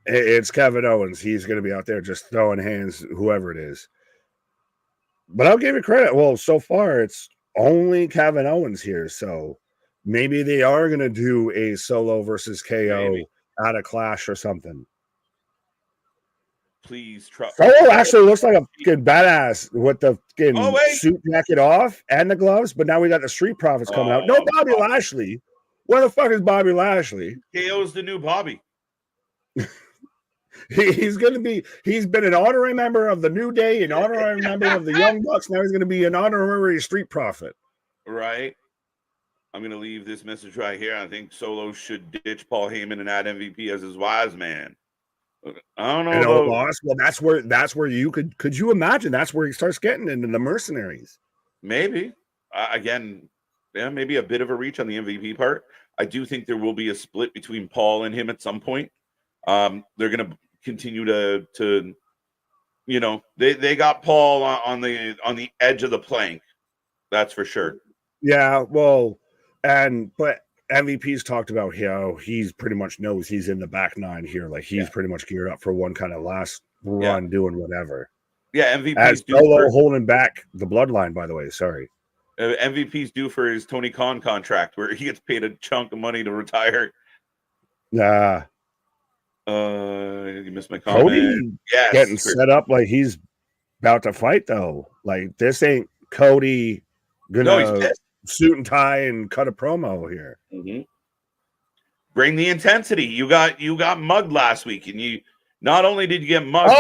it's Kevin Owens. He's going to be out there just throwing hands, whoever it is. But I'll give you credit. Well, so far, it's only Kevin Owens here. So maybe they are going to do a Solo versus KO at a Clash or something. Please try. Solo actually looks like a fucking badass with the fucking suit jacket off and the gloves. But now we got the Street Profits coming out. No Bobby Lashley. Where the fuck is Bobby Lashley? KO's the new Bobby. He's been an honorary member of the New Day, an honorary member of the Young Bucks. Now he's going to be an honorary Street Profit. Right. I'm going to leave this message right here. I think Solo should ditch Paul Heyman and add MVP as his wise man. I don't know. Boss. Well, that's where you could you imagine that's where he starts getting into the mercenaries. Maybe. Again, maybe a bit of a reach on the MVP part. I do think there will be a split between Paul and him at some point. They're going to continue to they got Paul on the edge of the plank. That's for sure. Yeah, well, but MVP's talked about how he's pretty much knows he's in the back nine here. Like he's pretty much geared up for one kind of last run doing whatever. Yeah, MVP as Solo holding back the bloodline, by the way. Sorry. MVP's due for his Tony Khan contract, where he gets paid a chunk of money to retire. Nah. You missed my comment. Cody getting set up like he's about to fight, though. Like, this ain't Cody gonna suit and tie and cut a promo here. Mm-hmm. Bring the intensity. You got mugged last week, and you not only did you get mugged.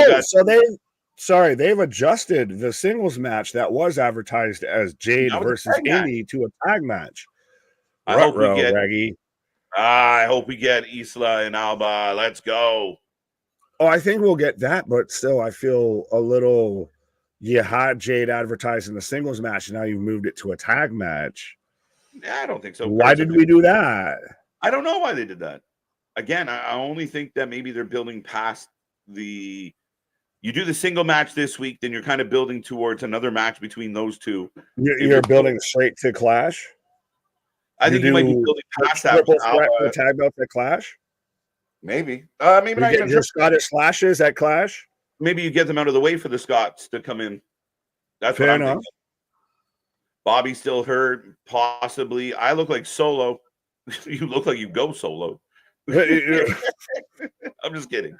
They've adjusted the singles match that was advertised as Jade versus Indy to a tag match. I hope we get Isla and Alba. Let's go. Oh, I think we'll get that, but still, I feel a little. You had Jade advertised in the singles match, and now you've moved it to a tag match. Yeah, I don't think so. Why did we do that? I don't know why they did that. Again, I only think that maybe they're building past the. You do the single match this week, then you're kind of building towards another match between those two. You're building straight to Clash? I think you might be building past that. Triple threat for tag belt at Clash? Maybe. Maybe not even your Scottish Slashes at Clash? Maybe you get them out of the way for the Scots to come in. That's fair what I'm enough. thinking. Bobby's still hurt, possibly. I look like Solo. You look like you go solo. I'm just kidding.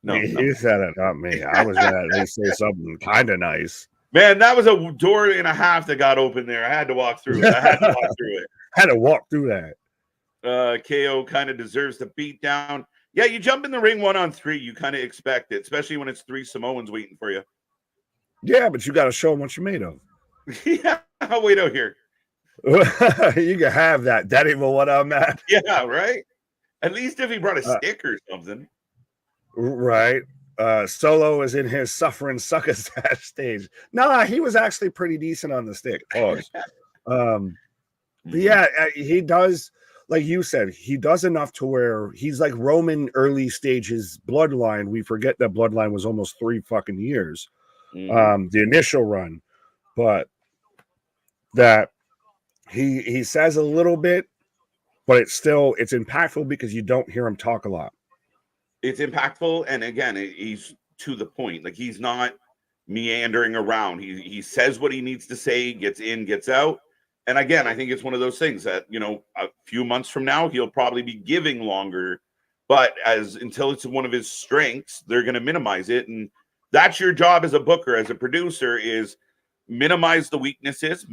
No, you said it, not me. I was gonna at least say something kind of nice. Man, that was a door and a half that got open there. I had to walk through it. Had to walk through that. KO kind of deserves the beat down. Yeah, you jump in the ring 1-on-3, you kind of expect it, especially when it's 3 Samoans waiting for you. Yeah, but you got to show them what you're made of. Yeah, I'll wait out here. You can have that. That ain't what I'm at. Yeah, right? At least if he brought a stick or something. Right. Solo is in his suffering succotash stage. Nah, he was actually pretty decent on the stick. Pause. Yeah, he does, like you said, he does enough to where he's like Roman early stages Bloodline. We forget that Bloodline was almost 3 fucking years. The initial run. But that he says a little bit, but it's impactful because you don't hear him talk a lot. It's impactful, and again, he's to the point. Like, he's not meandering around. He says what he needs to say, gets in, gets out. And again, I think it's one of those things that, a few months from now, he'll probably be giving longer. But until it's one of his strengths, they're going to minimize it. And that's your job as a booker, as a producer, is minimize the weaknesses,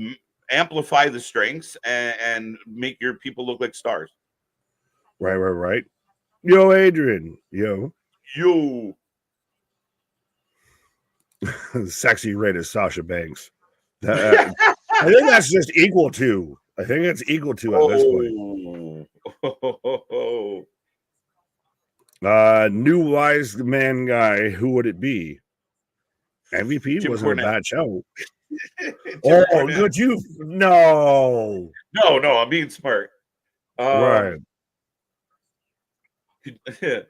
amplify the strengths, and make your people look like stars. Right. Yo, Adrian. Yo. Sexy rated Sasha Banks. I think that's just equal to. I think it's equal to at this point. New wise man guy. Who would it be? MVP Jim wasn't Cornette. a bad show. Good. No. I'm being smart. Right. I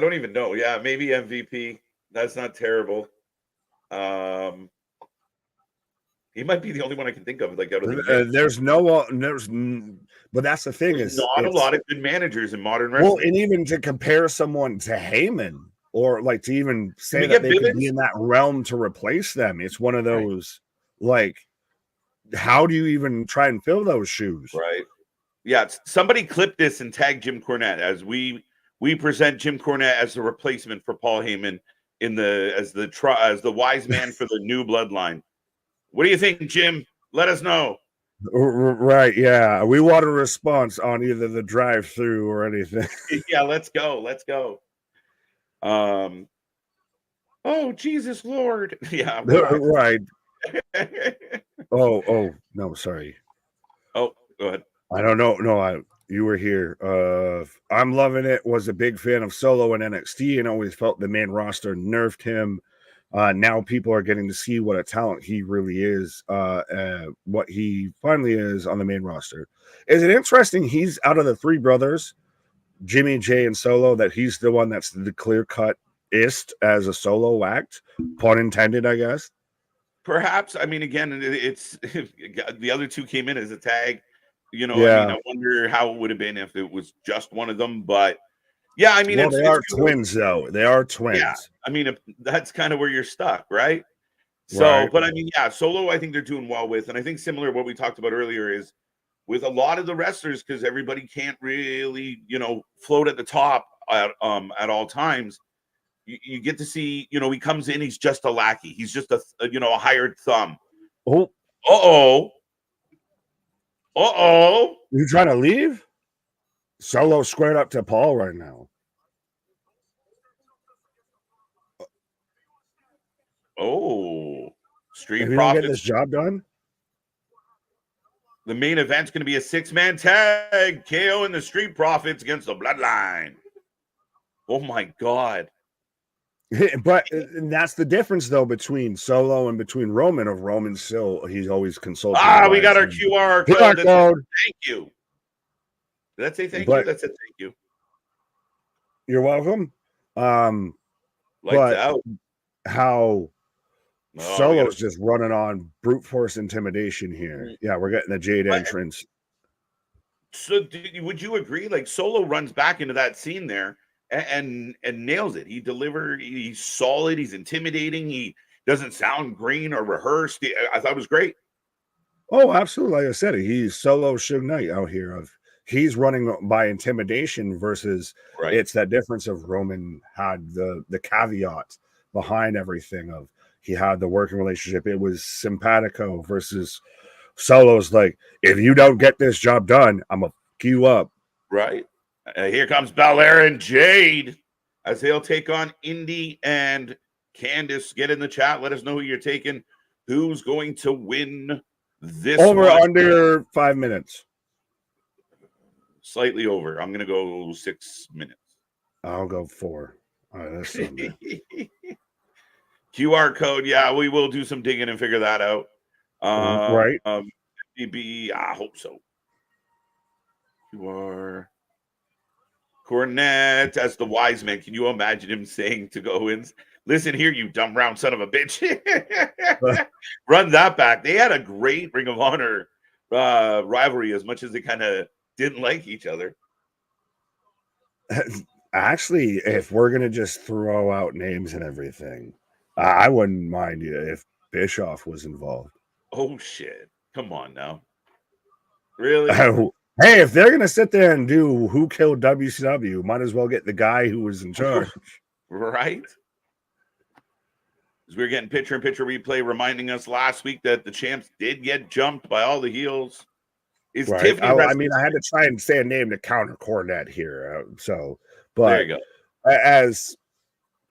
don't even know. Yeah, maybe MVP. That's not terrible. He might be the only one I can think of. Like, out of the but that's the thing. There's not a lot of good managers in modern wrestling. Well, and even to compare someone to Heyman, or like to even say that they could be in that realm to replace them, it's one of those like, how do you even try and fill those shoes? Right. Yeah. Somebody clip this and tag Jim Cornette as we present Jim Cornette as the replacement for Paul Heyman as the wise man for the new bloodline. What do you think, Jim? Let us know. Right. Yeah. We want a response on either the drive-through or anything. Yeah. Let's go. Oh, Jesus Lord. Yeah. Right. Oh, no, sorry. Oh, go ahead. I don't know. No, you were here. I'm loving it. Was a big fan of Solo in NXT and always felt the main roster nerfed him. Now people are getting to see what a talent he really is, what he finally is on the main roster. Is it interesting? He's out of the 3 brothers, Jimmy, Jay, and Solo, that he's the one that's the clear-cut-ist as a solo act, pun intended, I guess. Perhaps. I mean, again, it's the other 2 came in as a tag. I wonder how it would have been if it was just one of them. But yeah, I mean, they are twins, though. They are twins. Yeah, I mean, that's kind of where you're stuck, right? So, but I mean, yeah, Solo, I think they're doing well with, and I think similar to what we talked about earlier is with a lot of the wrestlers, because everybody can't really, float at the top at all times. You get to see, he comes in, he's just a lackey. He's just a hired thumb. Oh, you trying to leave? Solo squared up to Paul right now. Oh, Street if you Profits. Don't get this job done. The main event's going to be a 6-man tag. KO and the Street Profits against the Bloodline. Oh my God. But that's the difference, though, between Solo and between Roman. Of Roman, still he's always consulting. We got our QR code. Thank you. Did that say thank you? That said thank you. You're welcome. Lights out. How Solo's just running on brute force intimidation here. Yeah, we're getting the Jade entrance. So would you agree? Like Solo runs back into that scene there and nails it. He's solid, he's intimidating, he doesn't sound green or rehearsed. I thought it was great. Oh, absolutely. Like I said, he's Solo Suge Knight out here. He's running by intimidation versus it's that difference of Roman had the caveat behind everything of he had the working relationship. It was simpatico versus Solo's like, if you don't get this job done, I'm gonna fuck you up. Right. Here comes Belair and Jade as they'll take on Indy and Candice. Get in the chat. Let us know who you're taking. Who's going to win this under 5 minutes? Slightly over. I'm going to go 6 minutes. I'll go 4. All right, that's something. QR code. Yeah, we will do some digging and figure that out. Right. FDB, I hope so. QR. Cornette as the wise man. Can you imagine him saying to Owens, listen here, you dumb round son of a bitch. Run that back. They had a great Ring of Honor rivalry, as much as they kind of didn't like each other. Actually, if we're going to just throw out names and everything, I wouldn't mind if Bischoff was involved. Oh, shit. Come on now. Really? Hey, if they're going to sit there and do who killed WCW, might as well get the guy who was in charge. Right? As we're getting picture-in-picture replay reminding us last week that the champs did get jumped by all the heels. Is right. I mean, I had to try and say a name to counter Cornette here. But there you go. As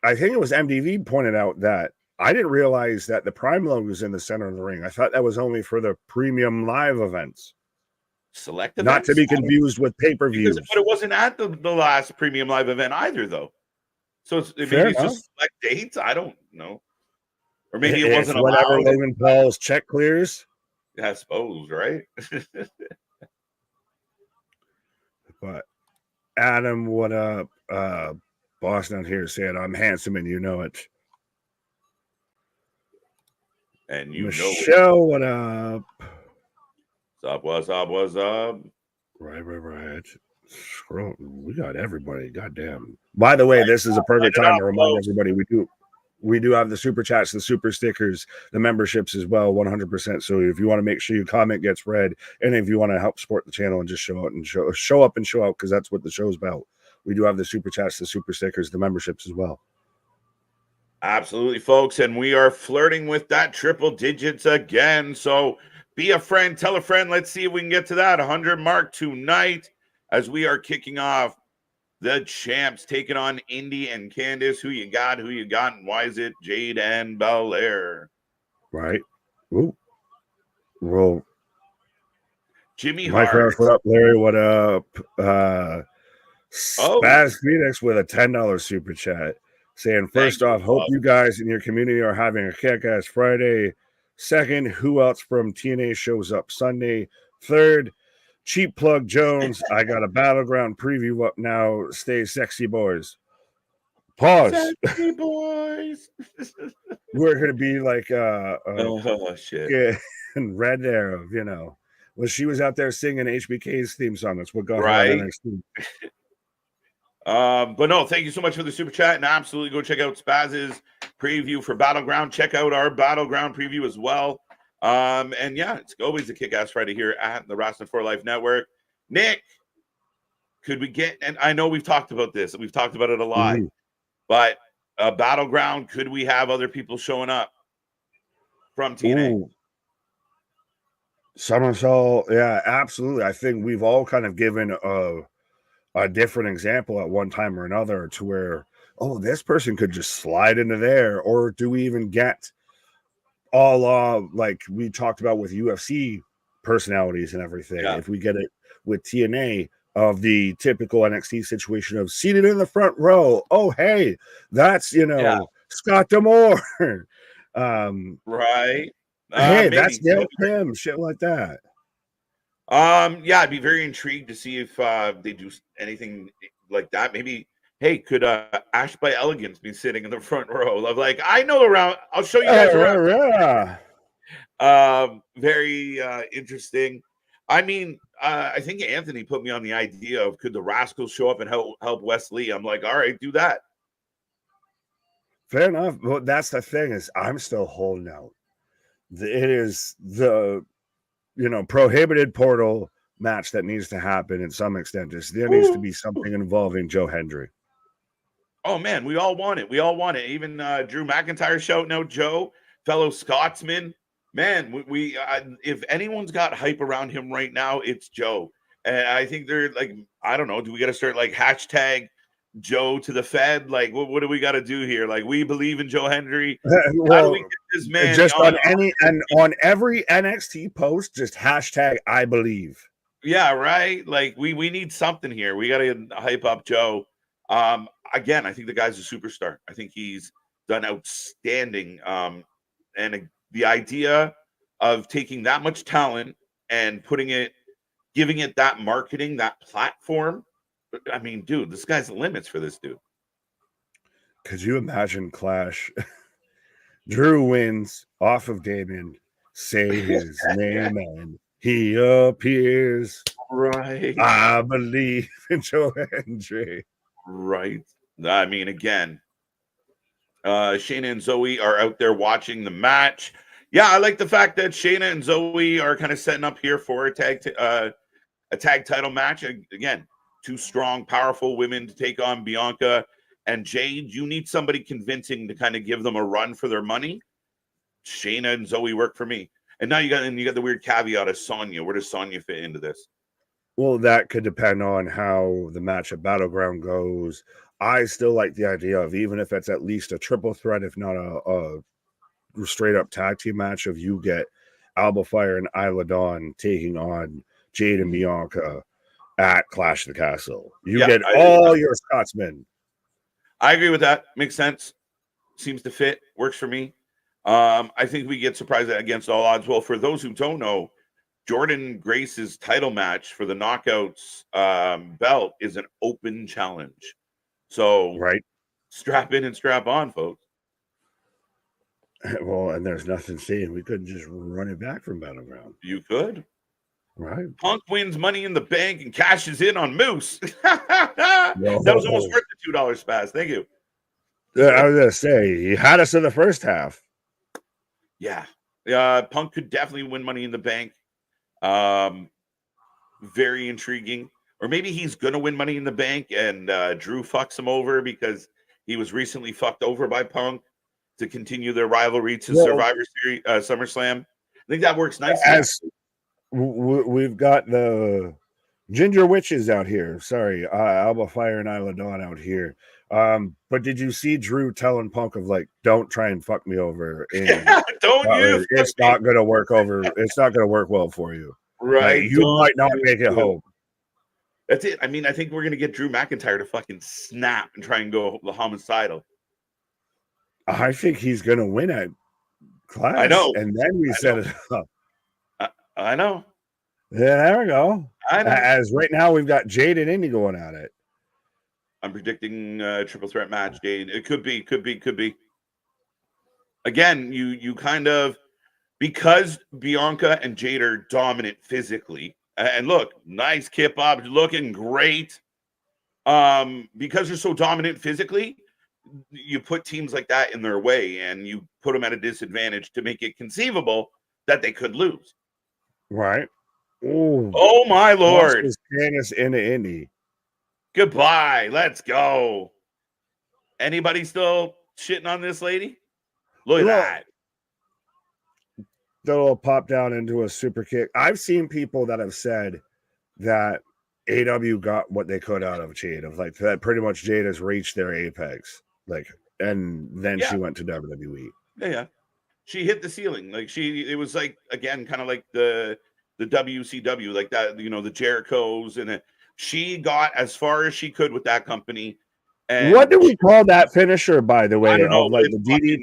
I think it was MDV pointed out that I didn't realize that the Prime logo was in the center of the ring. I thought that was only for the premium live events. Select events? Not to be confused with pay-per-views. But it wasn't at the last premium live event either, though. So maybe it's just select dates. I don't know. Or maybe it wasn't whenever Logan Paul's check clears. Yeah, I suppose, right? But Adam, what up? Boss down here said, I'm handsome and you know it. And you Michelle, what up? What's up? Right. Scroll. We got everybody. Goddamn. By the way, this is a perfect time to remind everybody we do have the super chats, the super stickers, the memberships as well, 100%. So if you want to make sure your comment gets read, and if you want to help support the channel and just show up and show out, because that's what the show's about. We do have the super chats, the super stickers, the memberships as well. Absolutely, folks. And we are flirting with that triple digits again. So be a friend, tell a friend. Let's see if we can get to that 100 mark tonight as we are kicking off the champs taking on Indy and Candice. Who you got, and why is it Jade and Belair? Right. Ooh. Well, Jimmy Mike Hart. What up, Larry? What up? Spaz Phoenix with a $10 super chat saying, first off, hope you guys in your community are having a kick-ass Friday. Second, who else from TNA shows up Sunday? Third, Cheap Plug Jones. I got a Battleground preview up now. Stay sexy, boys. Pause. Sexy boys. We're going to be like shit. And red there of, when she was out there singing HBK's theme song. That's what got her on NXT. But no, thank you so much for the super chat, and absolutely go check out Spaz's preview for Battleground. Check out our Battleground preview as well. And yeah, it's always a kick-ass Friday here at the Wrestling for Life Network. Nick, could we get, and I know we've talked about this, we've talked about it a lot, but Battleground, could we have other people showing up from TNA? Somersault, yeah, absolutely. I think we've all kind of given a different example at one time or another to where, oh, this person could just slide into there, or do we even get all like we talked about with UFC personalities and everything? Yeah. If we get it with TNA of the typical NXT situation of seated in the front row, oh hey, that's Scott D'Amore. Right. Hey, maybe. that's Gail Kim, shit like that. Yeah, I'd be very intrigued to see if they do anything like that. Maybe, hey, could Ash by Elegance be sitting in the front row? Of like, I know around. I'll show you guys around. Yeah. Very interesting. I mean, I think Anthony put me on the idea of could the Rascals show up and help Wesley? I'm like, all right, do that. Fair enough. Well, that's the thing is I'm still holding out. It is the prohibited portal match that needs to happen in some extent. There needs to be something involving Joe Hendry. Oh man, we all want it. We all want it. Even Drew McIntyre shouting out Joe, fellow Scotsman. Man, we if anyone's got hype around him right now, it's Joe. And I think they're like, I don't know. Do we got to start like hashtag Joe to the Fed? Like, what do we got to do here? Like, we believe in Joe Hendry. Well, how do we get this man just on every NXT post, just hashtag I believe. Yeah, right. Like we need something here. We got to hype up Joe. Again, I think the guy's a superstar. I think he's done outstanding. And the idea of taking that much talent and giving it that marketing, that platform. I mean, dude, the sky's the limits for this dude. Could you imagine Clash? Drew wins off of Damien. Say his name and he appears. Right. I believe in Joe Hendry. Right. I mean, again, Shayna and Zoe are out there watching the match. Yeah, I like the fact that Shayna and Zoe are kind of setting up here for a tag title match. Again, two strong, powerful women to take on Bianca and Jade. You need somebody convincing to kind of give them a run for their money. Shayna and Zoe work for me. And now you got the weird caveat of Sonya. Where does Sonya fit into this? Well, that could depend on how the match at Battleground goes. I still like the idea of, even if it's at least a triple threat, if not a straight up tag team match, of you get Alba Fire and Isla Dawn taking on Jade and Bianca at Clash of the Castle. You get all your Scotsmen. I agree with that. Makes sense. Seems to fit. Works for me. I think we get surprised against all odds. Well, for those who don't know, Jordan Grace's title match for the Knockouts belt is an open challenge. So strap in and strap on, folks. Well, and there's nothing saying we couldn't just run it back from Battleground. You could. Right. Punk wins Money in the Bank and cashes in on Moose. That was almost worth the $2 spaz. Thank you. Yeah, I was going to say, he had us in the first half. Yeah. Punk could definitely win Money in the Bank. Very intriguing. Or maybe he's going to win Money in the Bank and Drew fucks him over because he was recently fucked over by Punk to continue their rivalry to Survivor Series, SummerSlam. I think that works nicely. As we've got the Ginger Witches out here. Sorry, Alba Fire and Isla Dawn out here. But did you see Drew telling Punk of like, don't try and fuck me over? It's not going to work over. It's not going to work well for you. Right. You might not make it home. That's it. I mean, I think we're going to get Drew McIntyre to fucking snap and try and go the homicidal. I think he's going to win at Clash. I know. And then we set it up. I know. Yeah, there we go. I know. As right now, we've got Jade and Indy going at it. I'm predicting a triple threat match, Jade. It could be. Again, you kind of, because Bianca and Jade are dominant physically, and look, nice Kip Bob, looking great. Because they're so dominant physically, you put teams like that in their way and you put them at a disadvantage to make it conceivable that they could lose. Right. Ooh. Oh my Lord. Candace into Indy. Goodbye. Let's go. Anybody still shitting on this lady? Look at that. The little pop down into a super kick. I've seen people that have said that AW got what they could out of Jade, of like that pretty much Jade has reached their apex. Like, and then she went to WWE. Yeah. She hit the ceiling. Like it was like, again, kind of like the WCW, like that, you know, the Jerichos, and she got as far as she could with that company. And what do we call that finisher, by the way? I don't know, like the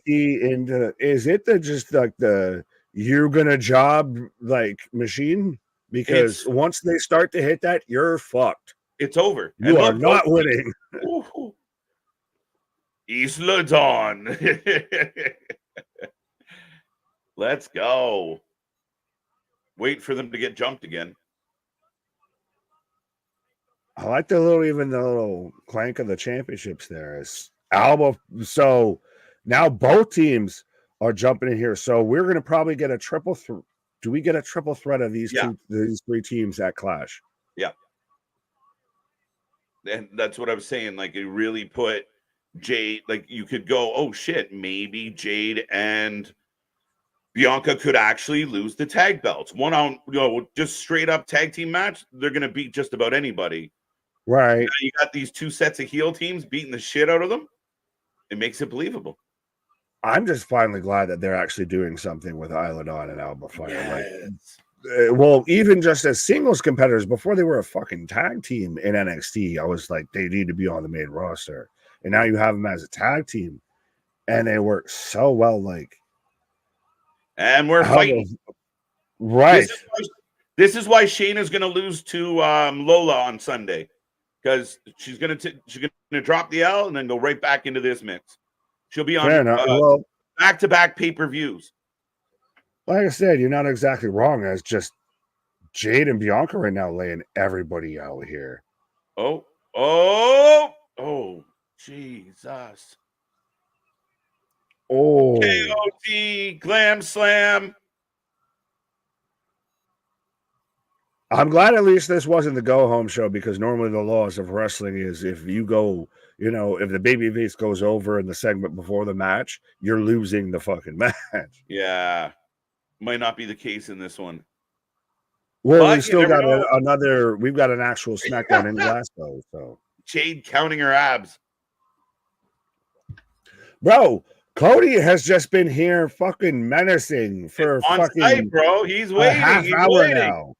DDT into, is it just like the you're gonna job like machine? Because once they start to hit that, you're fucked. It's over. You are not winning. Isla Dawn. Let's go. Wait for them to get jumped again. I like the little clank of the championships there. It's Alba. So now both teams are jumping in here. So we're going to probably get a triple threat. Do we get a triple threat of these these three teams at Clash? Yeah. And that's what I was saying. Like, it really put Jade, like, you could go, oh shit, maybe Jade and Bianca could actually lose the tag belts. One on, just straight up tag team match. They're going to beat just about anybody. Right. Now you got these two sets of heel teams beating the shit out of them. It makes it believable. I'm just finally glad that they're actually doing something with Isla Dawn and Alba Fire. Yes. Like, well, even just as singles competitors, before they were a fucking tag team in NXT, I was like, they need to be on the main roster. And now you have them as a tag team, and they work so well. Like, and we're fighting. Right. This is why Shayna's going to lose to Lola on Sunday, because she's going to drop the L and then go right back into this mix. She'll be on back-to-back pay-per-views. Like I said, you're not exactly wrong. It's just Jade and Bianca right now laying everybody out here. Oh, Jesus. Oh. KOT, Glam Slam. I'm glad at least this wasn't the go-home show, because normally the laws of wrestling is if you go, if the babyface goes over in the segment before the match, you're losing the fucking match. Yeah. Might not be the case in this one. Well, we've still got we've got an actual SmackDown in Glasgow. So Jade counting her abs. Bro, Cody has just been here fucking menacing for fucking site, bro. He's waiting. Half hour now.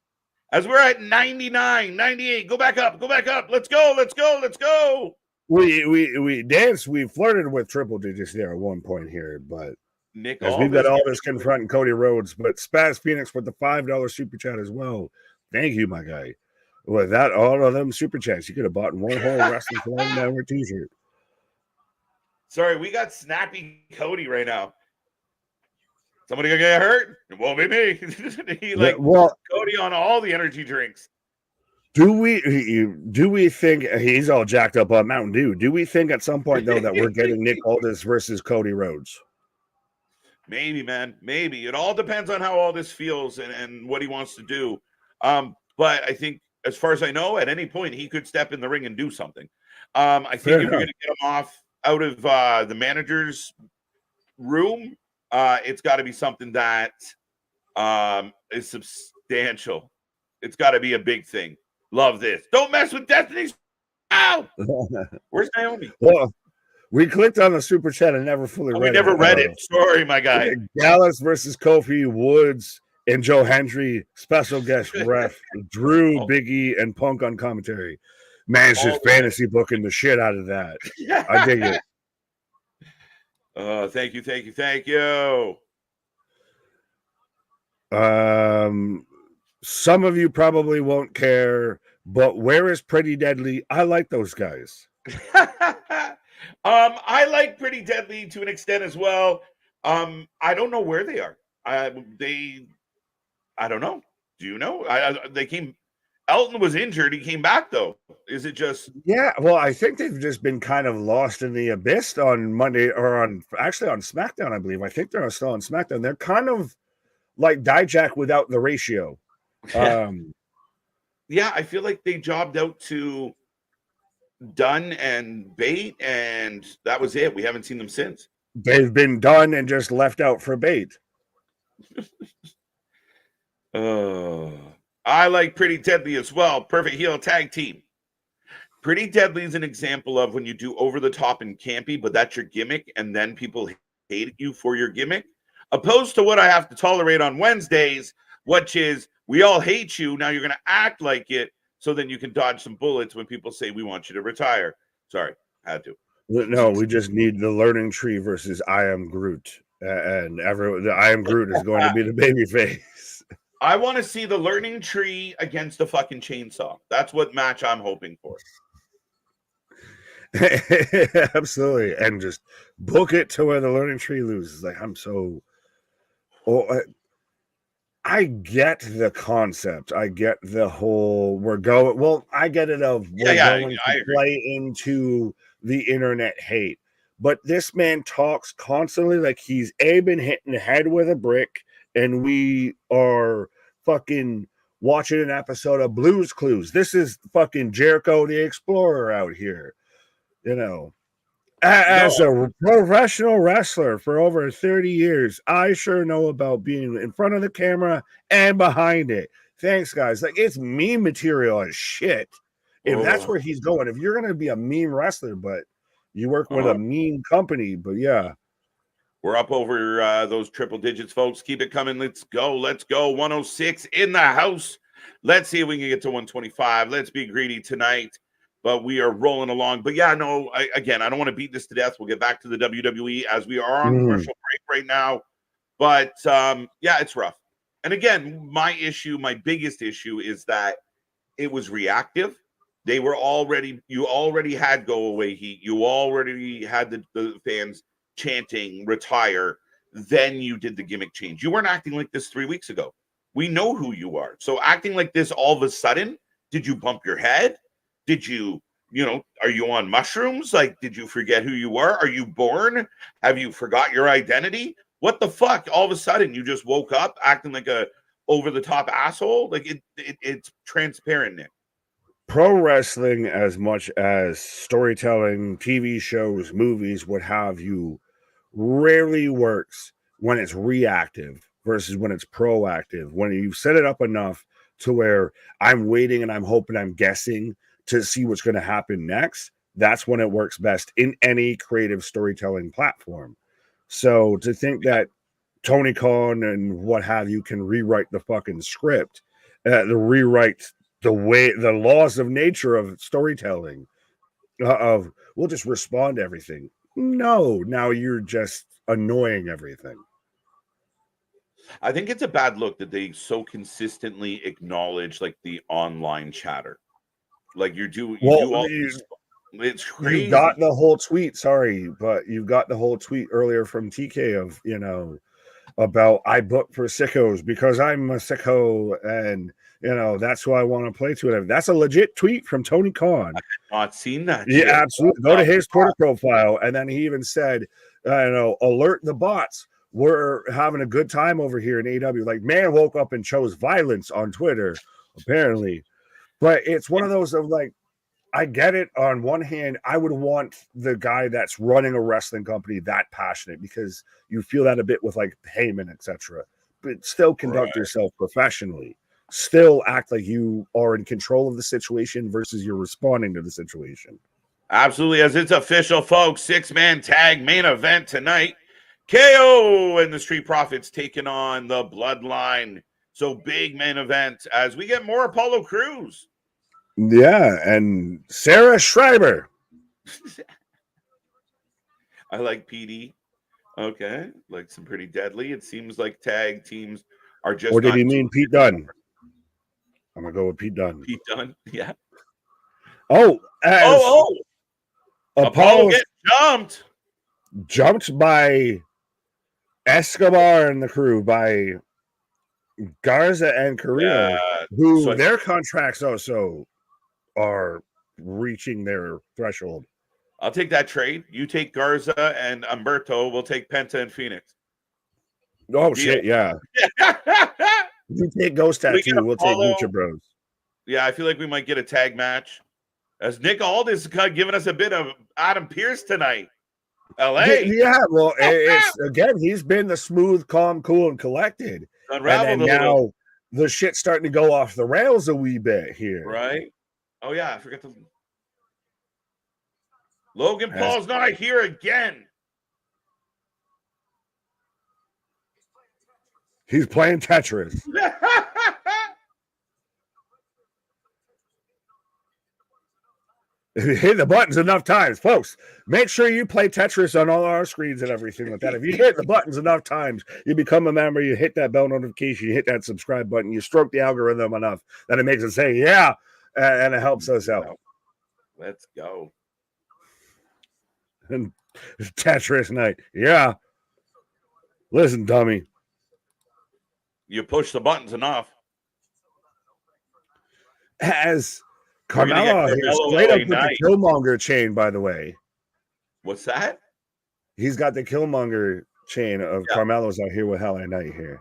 As we're at 99, 98. Go back up. Let's go. We danced, we flirted with triple digits there at one point here, but Nick, as we've got all this confronting Cody Rhodes, but Spaz Phoenix with the $5 super chat as well. Thank you, my guy. With that, all of them super chats, you could have bought one whole Wrestling Flame Network t-shirt. Sorry, we got snappy Cody right now. Somebody gonna get hurt? It won't be me. Cody on all the energy drinks. Do we think he's all jacked up on Mountain Dew? Do we think at some point though that we're getting Nick Aldis versus Cody Rhodes? Maybe, man. Maybe. It all depends on how all this feels and what he wants to do. But I think, as far as I know, at any point he could step in the ring and do something. I think if you're going to get him out of the manager's room, it's got to be something that is substantial. It's got to be a big thing. Love this. Don't mess with Destiny's. Ow! Where's Naomi? Well, we clicked on the super chat and never fully read it. We never read it. Sorry, my guy. Dallas versus Kofi, Woods, and Joe Hendry. Special guest ref Drew, Big E, and Punk on commentary. Man's just fantasy booking the shit out of that. I dig it. Thank you. Some of you probably won't care, but where is Pretty Deadly? I like those guys. I like Pretty Deadly to an extent as well. I don't know where they are. I don't know. Do you know? They came Elton was injured. He came back though. Is it just? Yeah, well, I think they've just been kind of lost in the abyss on Monday, or on SmackDown, I believe. I think they're still on SmackDown. They're kind of like Dijak without the ratio. Yeah, I feel like they jobbed out to Dunn and Bate, and that was it. We haven't seen them since. They've been done and just left out for Bate. I like Pretty Deadly as well. Perfect heel tag team. Pretty Deadly is an example of when you do over the top and campy, but that's your gimmick, and then people hate you for your gimmick. Opposed to what I have to tolerate on Wednesdays, which is we all hate you. Now you're going to act like it so then you can dodge some bullets when people say we want you to retire. Sorry, had to. No, we just need the learning tree versus I Am Groot. And the I Am Groot is going to be the baby face. I want to see the learning tree against the fucking chainsaw. That's what match I'm hoping for. Absolutely. And just book it to where the learning tree loses. Like, I'm so... I get the concept. I get the whole I get it of we're going to play into the internet hate. But this man talks constantly like he's been hitting the head with a brick, and we are fucking watching an episode of Blue's Clues. This is fucking Jericho the Explorer out here. You know, as a professional wrestler for over 30 years, I sure know about being in front of the camera and behind it. Thanks, guys. Like, it's meme material as shit. If that's where he's going, if you're going to be a meme wrestler, but you work with a meme company, but yeah. We're up over those triple digits, folks. Keep it coming. Let's go. 106 in the house. Let's see if we can get to 125. Let's be greedy tonight. But we are rolling along. But yeah, no, I don't want to beat this to death. We'll get back to the WWE as we are on commercial break right now. But yeah, it's rough. And again, my biggest issue is that it was reactive. You already had go away heat. You already had the fans chanting retire. Then you did the gimmick change. You weren't acting like this 3 weeks ago. We know who you are. So acting like this all of a sudden, did you bump your head? Did you, are you on mushrooms? Like, did you forget who you were? Are you born? Have you forgot your identity? What the fuck? All of a sudden, you just woke up acting like a over-the-top asshole? Like, it's transparent, Nick. Pro wrestling, as much as storytelling, TV shows, movies, what have you, rarely works when it's reactive versus when it's proactive. When you set it up enough to where I'm waiting and I'm hoping, I'm guessing to see what's going to happen next, that's when it works best in any creative storytelling platform. So to think that Tony Khan and what have you can rewrite the fucking script, rewrite the laws of nature of storytelling, we'll just respond to everything. No, now you're just annoying everything. I think it's a bad look that they so consistently acknowledge like the online chatter. Like it's crazy. You got the whole tweet. Sorry, but you got the whole tweet earlier from TK of about I booked for sickos because I'm a sicko, and that's who I want to play to. That's a legit tweet from Tony Khan. I have not seen that. Yeah, absolutely. Go to his Twitter profile, and then he even said, alert the bots. We're having a good time over here in AW. Like, man woke up and chose violence on Twitter, apparently. But it's one of those of like, I get it. On one hand, I would want the guy that's running a wrestling company that passionate, because you feel that a bit with like Heyman, etc. But still conduct yourself professionally. Still act like you are in control of the situation versus you're responding to the situation. Absolutely. As it's official, folks, 6-man tag main event tonight. KO and the Street Profits taking on the Bloodline. So big main event as we get more Apollo Crews. Yeah, and Sarah Schreiber. I like PD. Okay, like some Pretty Deadly. It seems like tag teams are just. Or did he mean Pete Dunne? I'm gonna go with Pete Dunne. Pete Dunne, yeah. Apollo gets jumped by Escobar and the crew, by Garza and Carrillo, who so their contracts also are reaching their threshold. I'll take that trade. You take Garza and Humberto. We'll take Penta and Phoenix. Oh, shit, yeah. You take Ghost Tattoo, we'll take Lucha Bros. Yeah, I feel like we might get a tag match. As Nick Aldis giving us a bit of Adam Pearce tonight. LA. Yeah, well, it's again, he's been the smooth, calm, cool, and collected. Unraveled and now the shit's starting to go off the rails a wee bit here. Right? Oh, yeah, I forgot to. Logan Paul's not here again. He's playing Tetris. If you hit the buttons enough times, folks, make sure you play Tetris on all our screens and everything like that. If you hit the buttons enough times, you become a member, you hit that bell notification, you hit that subscribe button, you stroke the algorithm enough that it makes it say, yeah, and it helps us out. Let's go. And Tetris night. Yeah. Listen, dummy. You push the buttons enough. As Carmelo here, straight up with the Killmonger chain, by the way. What's that? He's got the Killmonger chain of Carmelo's out here with LA Knight here.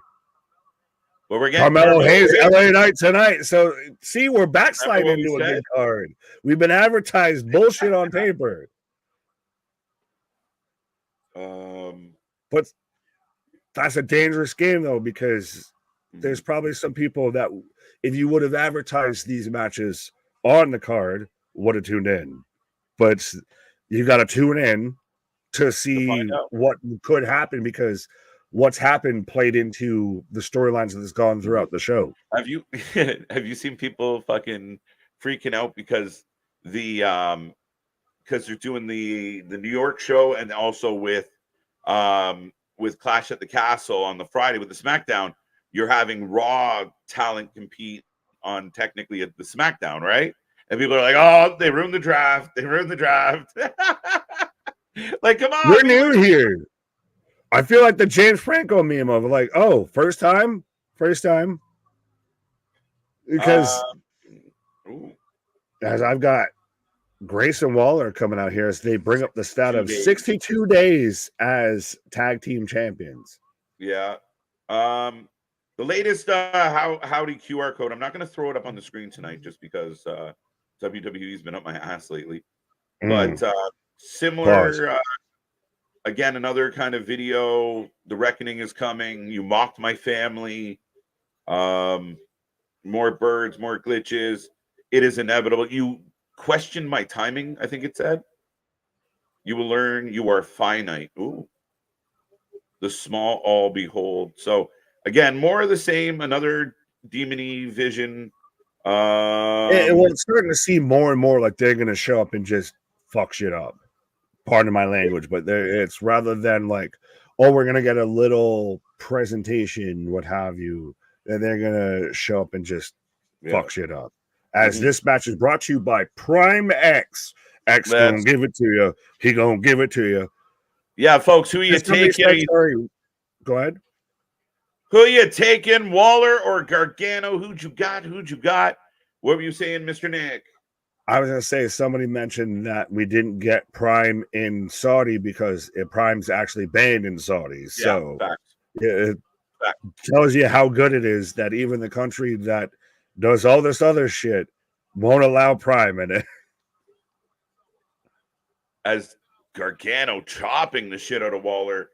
Well, we're getting Carmelo Hayes, LA Knight tonight. So, see, we're backsliding into a good card. We've been advertised bullshit on paper. But that's a dangerous game, though, because there's probably some people that, if you would have advertised these matches on the card, would have tuned in. But you got to tune in to see what could happen, because what's happened played into the storylines that has gone throughout the show. Have you seen people fucking freaking out because because they're doing the New York show, and also with Clash at the Castle on the Friday with the SmackDown, you're having Raw talent compete on technically at the SmackDown, right? And people are like, oh, they ruined the draft. They ruined the draft. Like, come on. We're new here. I feel like the James Franco meme of like, oh, first time. Because as I've got Grayson Waller coming out here as they bring up the stat of 62 days as tag team champions. Yeah. The latest howdy QR code. I'm not going to throw it up on the screen tonight just because WWE's been up my ass lately. But similar, again, another kind of video. The reckoning is coming. You mocked my family. More birds, more glitches. It is inevitable. You questioned my timing, I think it said. You will learn you are finite. Ooh. The small all behold. So, again, more of the same. Another demon-y vision. We're starting to see more and more like they're going to show up and just fuck shit up. Pardon my language, but it's rather than like, oh, we're going to get a little presentation, what have you, and they're going to show up and just fuck shit up. As this match is brought to you by Prime X. X going to give it to you. He going to give it to you. Yeah, folks, who you taking? Go ahead. Who you taking, Waller or Gargano? Who'd you got? What were you saying, Mr. Nick? I was going to say, somebody mentioned that we didn't get Prime in Saudi because Prime's actually banned in Saudi. So it tells you how good it is that even the country that does all this other shit won't allow Prime in it. As Gargano chopping the shit out of Waller.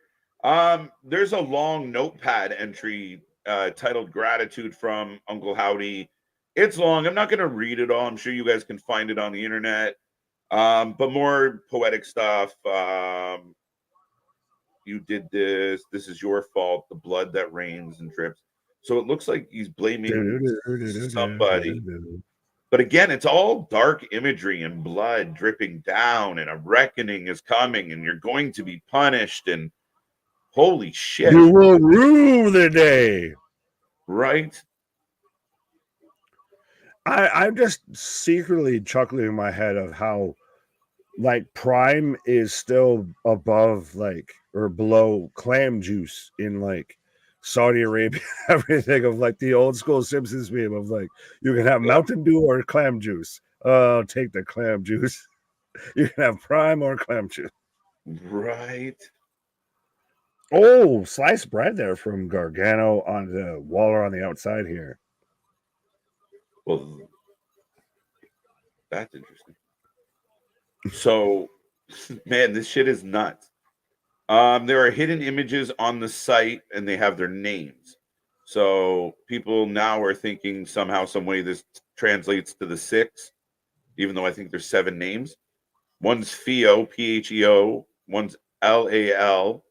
There's a long notepad entry titled Gratitude from Uncle Howdy. It's long. I'm not going to read it all. I'm sure you guys can find it on the internet. But more poetic stuff. You did this. This is your fault. The blood that rains and drips. So it looks like he's blaming somebody. But again, it's all dark imagery and blood dripping down, and a reckoning is coming, and you're going to be punished. And holy shit. You will rue the day. Right? I'm just secretly chuckling in my head of how, like, Prime is still above, like, or below Clam Juice in, like, Saudi Arabia, everything of like the old school Simpsons meme of like, you can have Mountain Dew or clam juice. Oh, take the clam juice. You can have prime or clam juice. Right. Oh, sliced bread there from Gargano on the Waller on the outside here. Well, that's interesting. So, man, this shit is nuts. There are hidden images on the site, and they have their names. So people now are thinking somehow, some way, this translates to the 6, even though I think there's 7 names. One's Pheo, Pheo. One's Lal,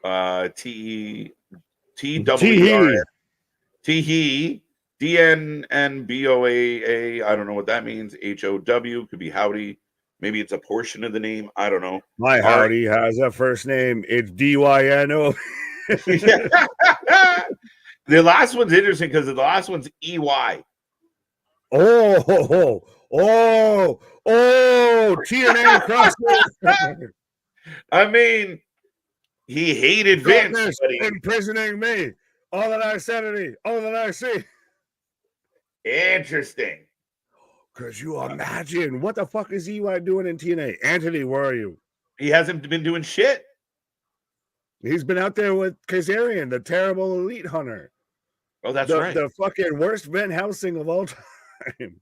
Twer, Tehe, Dnnboaa. I don't know what that means. How could be howdy. Maybe it's a portion of the name. I don't know. My howdy has a first name. It's Dyno. The last one's interesting because the last one's EY. Oh, TNA crossover. I mean, he hated Vince. Imprisoning me. All that I said, all that I see. Interesting. Could you imagine what the fuck is EY doing in TNA? Anthony, where are you? He hasn't been doing shit. He's been out there with Kazarian, the terrible elite hunter. Oh, that's right. The fucking worst Van Helsing of all time.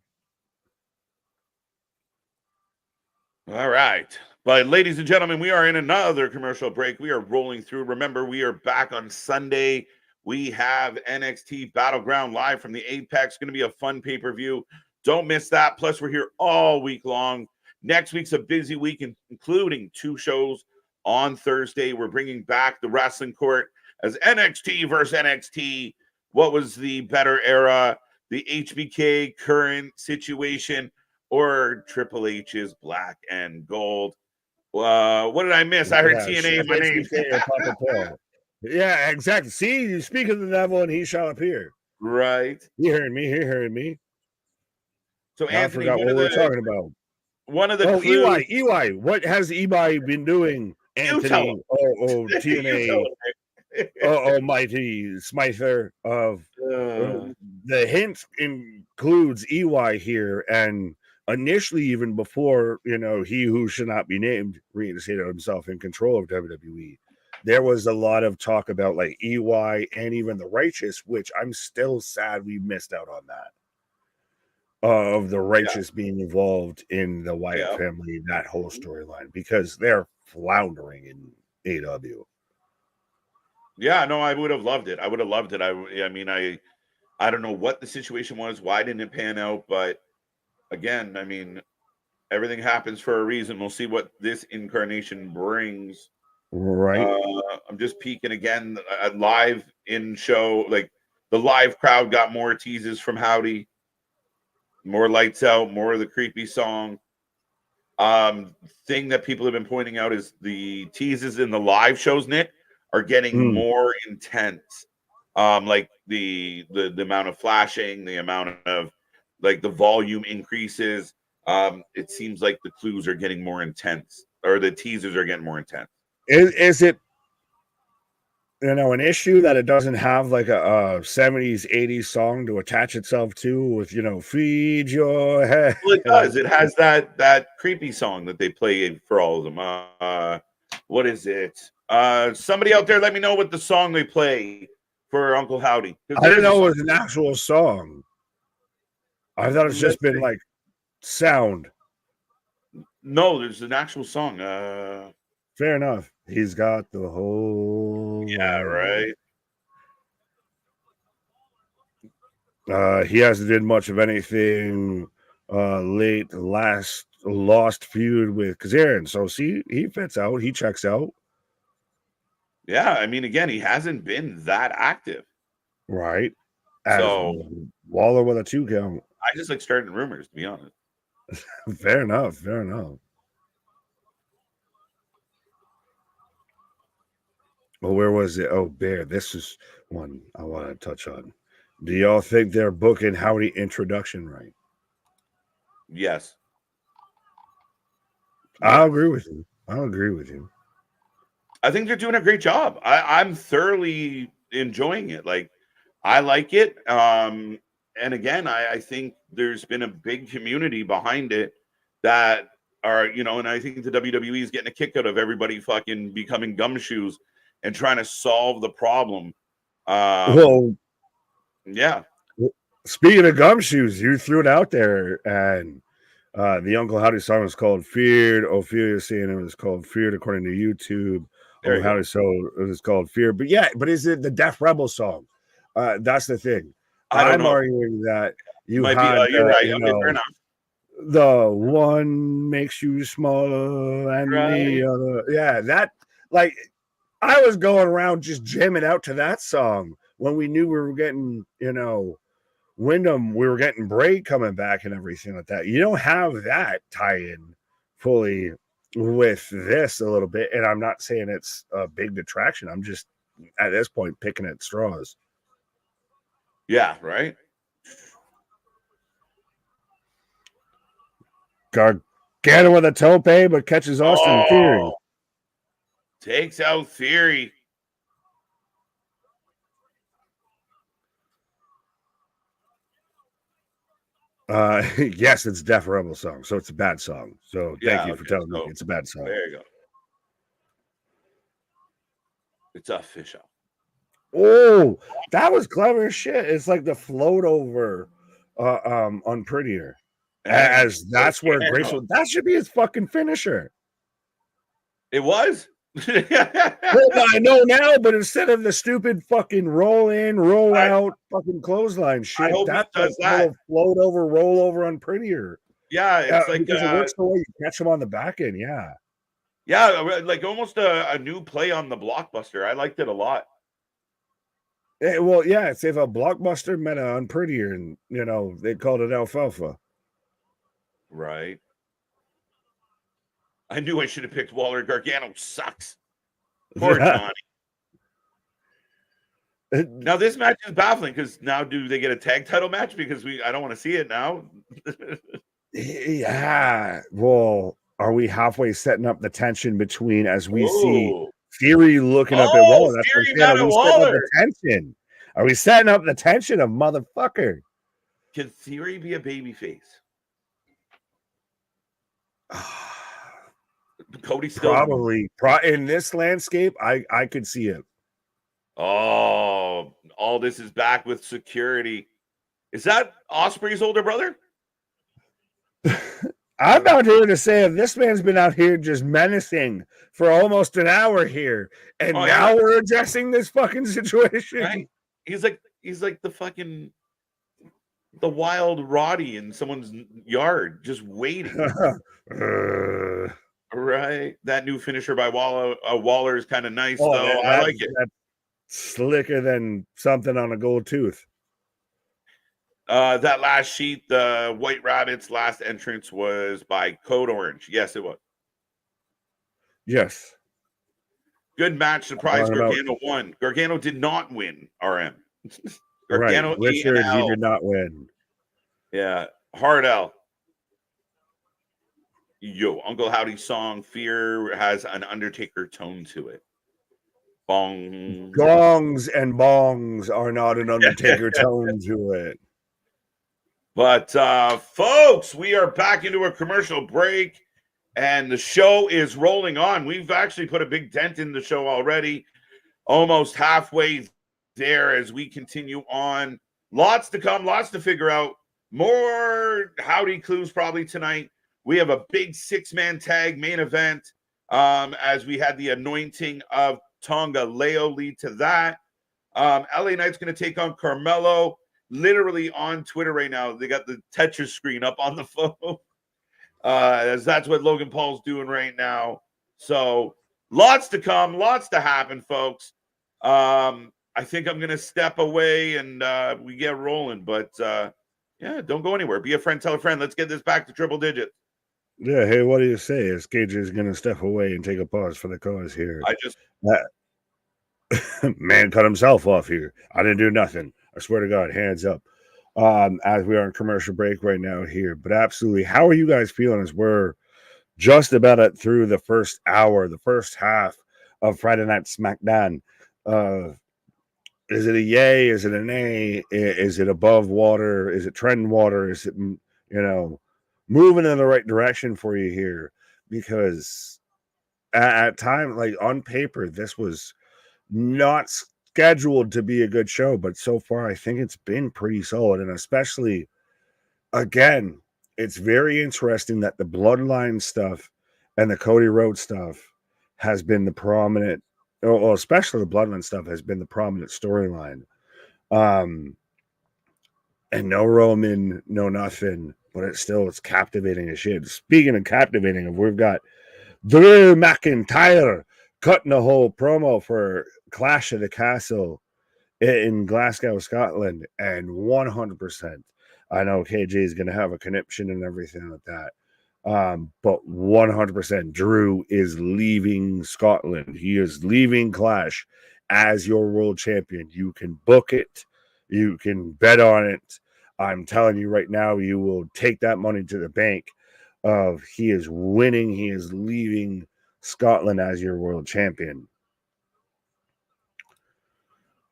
All right. But ladies and gentlemen, we are in another commercial break. We are rolling through. Remember, we are back on Sunday. We have NXT Battleground live from the Apex. It's going to be a fun pay-per-view. Don't miss that. Plus, we're here all week long. Next week's a busy week, including 2 shows on Thursday. We're bringing back the Wrestling Court as NXT versus NXT. What was the better era? The HBK current situation or Triple H's Black and Gold? What did I miss? I heard TNA in my name. Yeah, exactly. See, you speak of the devil and he shall appear. Right. He heard me. So Anthony, I forgot what we're talking about. One of the clues. EY. What has EY been doing, Anthony? TNA. Almighty Smither of the hint includes EY here, and initially, even before he who should not be named reinstated himself in control of WWE, there was a lot of talk about like EY and even the Righteous, which I'm still sad we missed out on that. Of the Righteous being involved in the Wyatt family, that whole storyline, because they're floundering in AW. Yeah, no, I would have loved it. I mean, I don't know what the situation was. Why didn't it pan out? But again, I mean, everything happens for a reason. We'll see what this incarnation brings. Right. I'm just peeking again. Live in show, like the live crowd got more teases from Howdy. More lights out, more of the creepy song. Thing that people have been pointing out is the teases in the live shows, Nick, are getting more intense. Like the amount of flashing, the amount of like the volume increases. It seems like the clues are getting more intense, or the teasers are getting more intense. Is it an issue that it doesn't have like a 70s 80s song to attach itself to with feed your head? Well, it does. It has that creepy song that they play for all of them. What is it? Somebody out there, let me know what the song they play for Uncle Howdy. I didn't know it was an actual song. I thought it's just been like sound. No, there's an actual song. Fair enough. He's got the whole. Yeah, right. He hasn't did much of anything late lost feud with Kazarian. So see, he fits out. He checks out. Yeah, I mean, again, he hasn't been that active. Right. So Waller with a 2 count. I just like starting rumors, to be honest. Fair enough. Well, where was it? Oh, Bear. This is one I want to touch on. Do y'all think they're booking Howdy introduction right? Yes. I'll agree with you. I think they're doing a great job. I'm thoroughly enjoying it. Like, I like it. And again, I think there's been a big community behind it that are, and I think the WWE is getting a kick out of everybody fucking becoming gumshoes and trying to solve the problem. Well, yeah. Speaking of gumshoes, you threw it out there, and the Uncle Howdy song was called Feared. Ophelia saying it was called Feared according to YouTube. Uncle Howdy song it was called Feared. But is it the Deaf Rebel song? That's the thing. I'm arguing that you might had, be. You're right. Okay, fair enough. The one makes you smaller and the other. Yeah, that, like, I was going around just jamming out to that song when we knew we were getting, Wyndham, we were getting Braid coming back and everything like that. You don't have that tie-in fully with this a little bit, and I'm not saying it's a big detraction. I'm just, at this point, picking at straws. Yeah, right? Gargano with a tope, but catches Austin Theory. Takes out Theory. Yes, it's Def Rebel song, so it's a bad song. So thank you for telling me it's a bad song. There you go. It's official. Oh, that was clever shit. It's like the float over on Prettier. As that's where Graceful, that should be his fucking finisher. It was? Well, I know now, but instead of the stupid fucking roll in, roll out, fucking clothesline shit, that's that float over, roll over on Prettier. Yeah, it's like because it works the way you catch him on the back end. Yeah, like almost a new play on the Blockbuster. I liked it a lot. Well, yeah, it's if a Blockbuster meta on Prettier, and they called it Alfalfa. Right. I knew I should have picked Waller. Gargano sucks. Poor Johnny. Now this match is baffling because now do they get a tag title match? Because I don't want to see it now. Yeah. Well, are we halfway setting up the tension between as we see Theory looking up at Waller? That's Theory got at Waller. Tension. Are we setting up the tension of motherfucker? Can Theory be a babyface? Cody still probably in this landscape. I could see it. Oh, all this is back with security. Is that Osprey's older brother? I'm out here to say this man's been out here just menacing for almost an hour here, and now we're addressing this fucking situation. Right? He's like the wild Roddy in someone's yard, just waiting. Right, that new finisher by Waller is kind of nice, though. I like it. That's slicker than something on a gold tooth. That last sheet, the White Rabbit's last entrance was by Code Orange. Yes, it was. Yes. Good match. Surprise. Gargano won. Gargano did not win. RM. Gargano, right. Richard, he did not win. Yeah. Hard L. Yo, Uncle Howdy's song Fear has an Undertaker tone to it. Bong. Gongs and bongs are not an Undertaker tone to it. But folks, we are back into a commercial break and the show is rolling on. We've actually put a big dent in the show already. Almost halfway there as we continue on. Lots to come, lots to figure out. More Howdy clues probably tonight. We have a big 6-man tag main event as we had the anointing of Tonga Leo lead to that. LA Knight's going to take on Carmelo. Literally on Twitter right now, they got the Tetris screen up on the phone. As that's what Logan Paul's doing right now. So lots to come, lots to happen, folks. I think I'm going to step away and we get rolling. But yeah, don't go anywhere. Be a friend, tell a friend. Let's get this back to triple digits. Yeah, hey, what do you say? As KJ is going to step away and take a pause for the cause here. Man cut himself off here. I didn't do nothing. I swear to God, hands up. As we are in commercial break right now here. But absolutely, how are you guys feeling as we're just about through the first hour, the first half of Friday Night Smackdown. Is it a yay? Is it a nay? Is it above water? Is it trending water? Is it, moving in the right direction for you here? Because at time, like on paper, this was not scheduled to be a good show, but so far I think it's been pretty solid. And especially, again, it's very interesting that the Bloodline stuff and the Cody Rhodes stuff has been the prominent, well, especially the Bloodline stuff has been the prominent storyline. And no Roman, no nothing, but it's captivating as shit. Speaking of captivating, we've got Drew McIntyre cutting a whole promo for Clash of the Castle in Glasgow, Scotland, and 100%. I know KJ is going to have a conniption and everything like that. But 100% Drew is leaving Scotland. He is leaving Clash as your world champion. You can book it. You can bet on it. I'm telling you right now, you will take that money to the bank of he is winning. He is leaving Scotland as your world champion.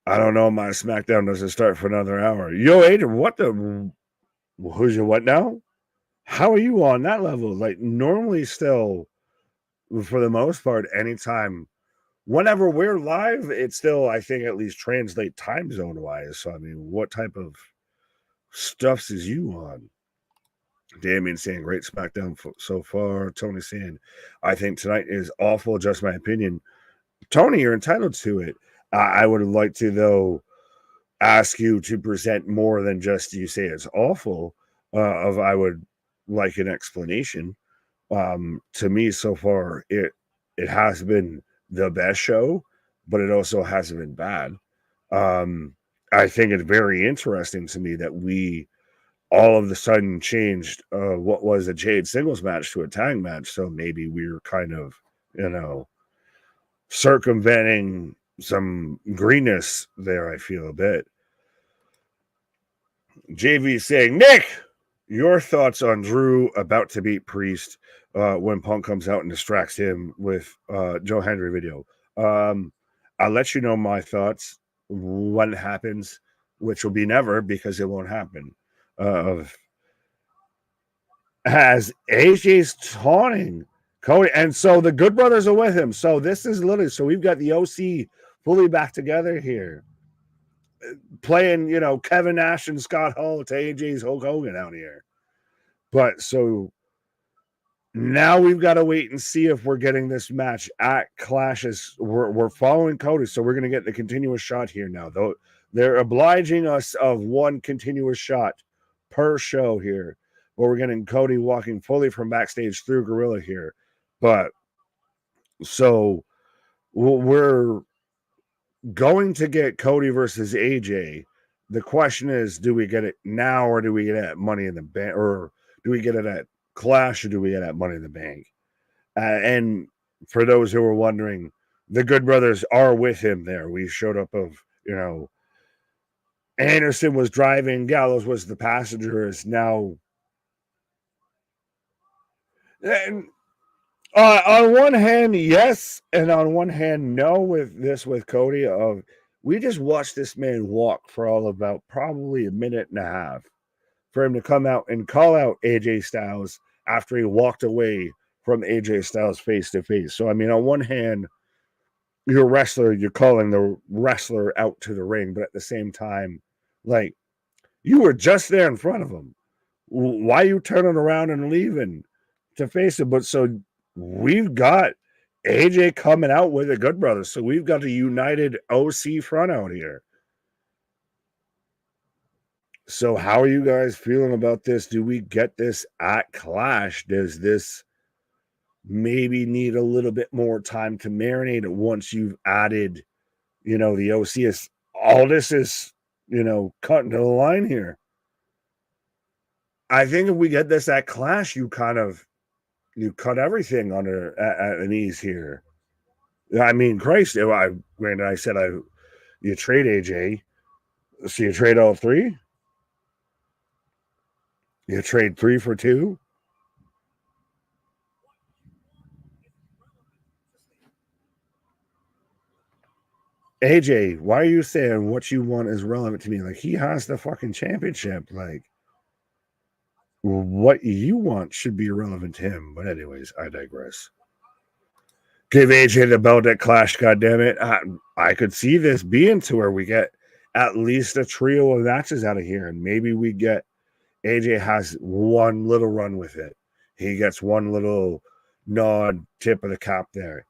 I don't know. My SmackDown doesn't start for another hour. Yo, Adrian, who's your what now? How are you on that level? Like normally still, for the most part, anytime, whenever we're live, it's still, I think, at least translate time zone wise. So, I mean, what type of stuffs is you on? Damien saying, great SmackDown so far. Tony saying, I think tonight is awful, just my opinion. Tony, you're entitled to it. I would like to, though, ask you to present more than just you say it's awful. I would like an explanation. To me, so far, it has been the best show, but it also hasn't been bad. I think it's very interesting to me that we all of a sudden changed what was a Jade singles match to a tag match. So maybe we're kind of, circumventing some greenness there, I feel a bit. JV saying, Nick, your thoughts on Drew about to beat Priest when Punk comes out and distracts him with Joe Hendry video. I'll let you know my thoughts when it happens, which will be never because it won't happen. As AJ's taunting Cody, and so the Good Brothers are with him. So this is literally, so we've got the OC fully back together here, playing, Kevin Nash and Scott Hall to AJ's Hulk Hogan out here. But so now we've got to wait and see if we're getting this match at Clashes. We're following Cody, so we're going to get the continuous shot here now. Though they're obliging us of one continuous shot per show here, but we're getting Cody walking fully from backstage through Gorilla here. But so we're going to get Cody versus AJ. The question is, do we get it now or do we get it at Money in the Bank, or do we get it at Clash, or do we get it at Money in the Bank? And for those who were wondering, the Good Brothers are with him there. We showed up of, Anderson was driving, Gallows was the passenger, is now. And on one hand, yes, and on one hand, no. With Cody, we just watched this man walk for all about probably a minute and a half for him to come out and call out AJ Styles after he walked away from AJ Styles face to face. So, I mean, on one hand, you're a wrestler, you're calling the wrestler out to the ring, but at the same time, like, you were just there in front of him. Why are you turning around and leaving to face him? But so we've got AJ coming out with the Good Brothers. So we've got a united OC front out here. So how are you guys feeling about this? Do we get this at Clash? Does this maybe need a little bit more time to marinate it once you've added, the OC? All this is, cutting to the line here. I think if we get this at Clash, you cut everything under at an ease here. I mean, Christ, I said you trade AJ, so you trade all three? You trade 3 for 2? AJ, why are you saying what you want is relevant to me? Like, he has the fucking championship. Like, what you want should be irrelevant to him. But anyways, I digress. Give AJ the belt at Clash, goddammit. I could see this being to where we get at least a trio of matches out of here, and maybe we get AJ has one little run with it. He gets one little nod, tip of the cap there.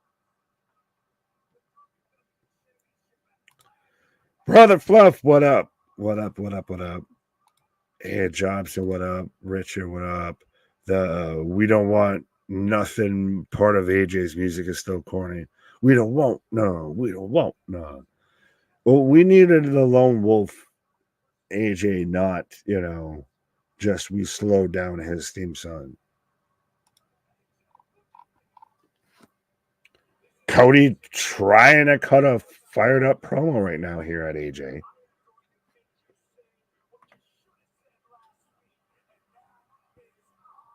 Brother Fluff, what up? What up? What up? What up? Hey, Jobson, what up? Richard, what up? The we don't want nothing part of AJ's music is still corny. We don't want no. We don't want no. Well, we needed the lone wolf AJ, not, just we slowed down his theme song. Cody trying to cut a fired up promo right now here at AJ.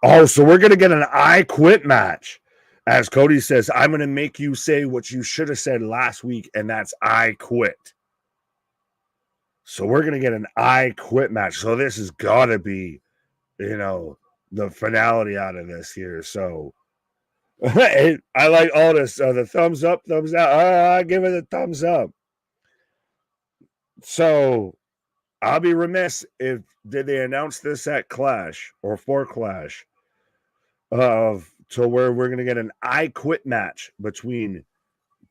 Oh, so we're going to get an I Quit match. As Cody says, I'm going to make you say what you should have said last week, and that's I quit. So we're going to get an I Quit match. So this has got to be, the finality out of this here. So I like all this. The thumbs up, thumbs out. I give it a thumbs up. So I'll be remiss if did they announce this at Clash or for Clash to where we're going to get an I Quit match between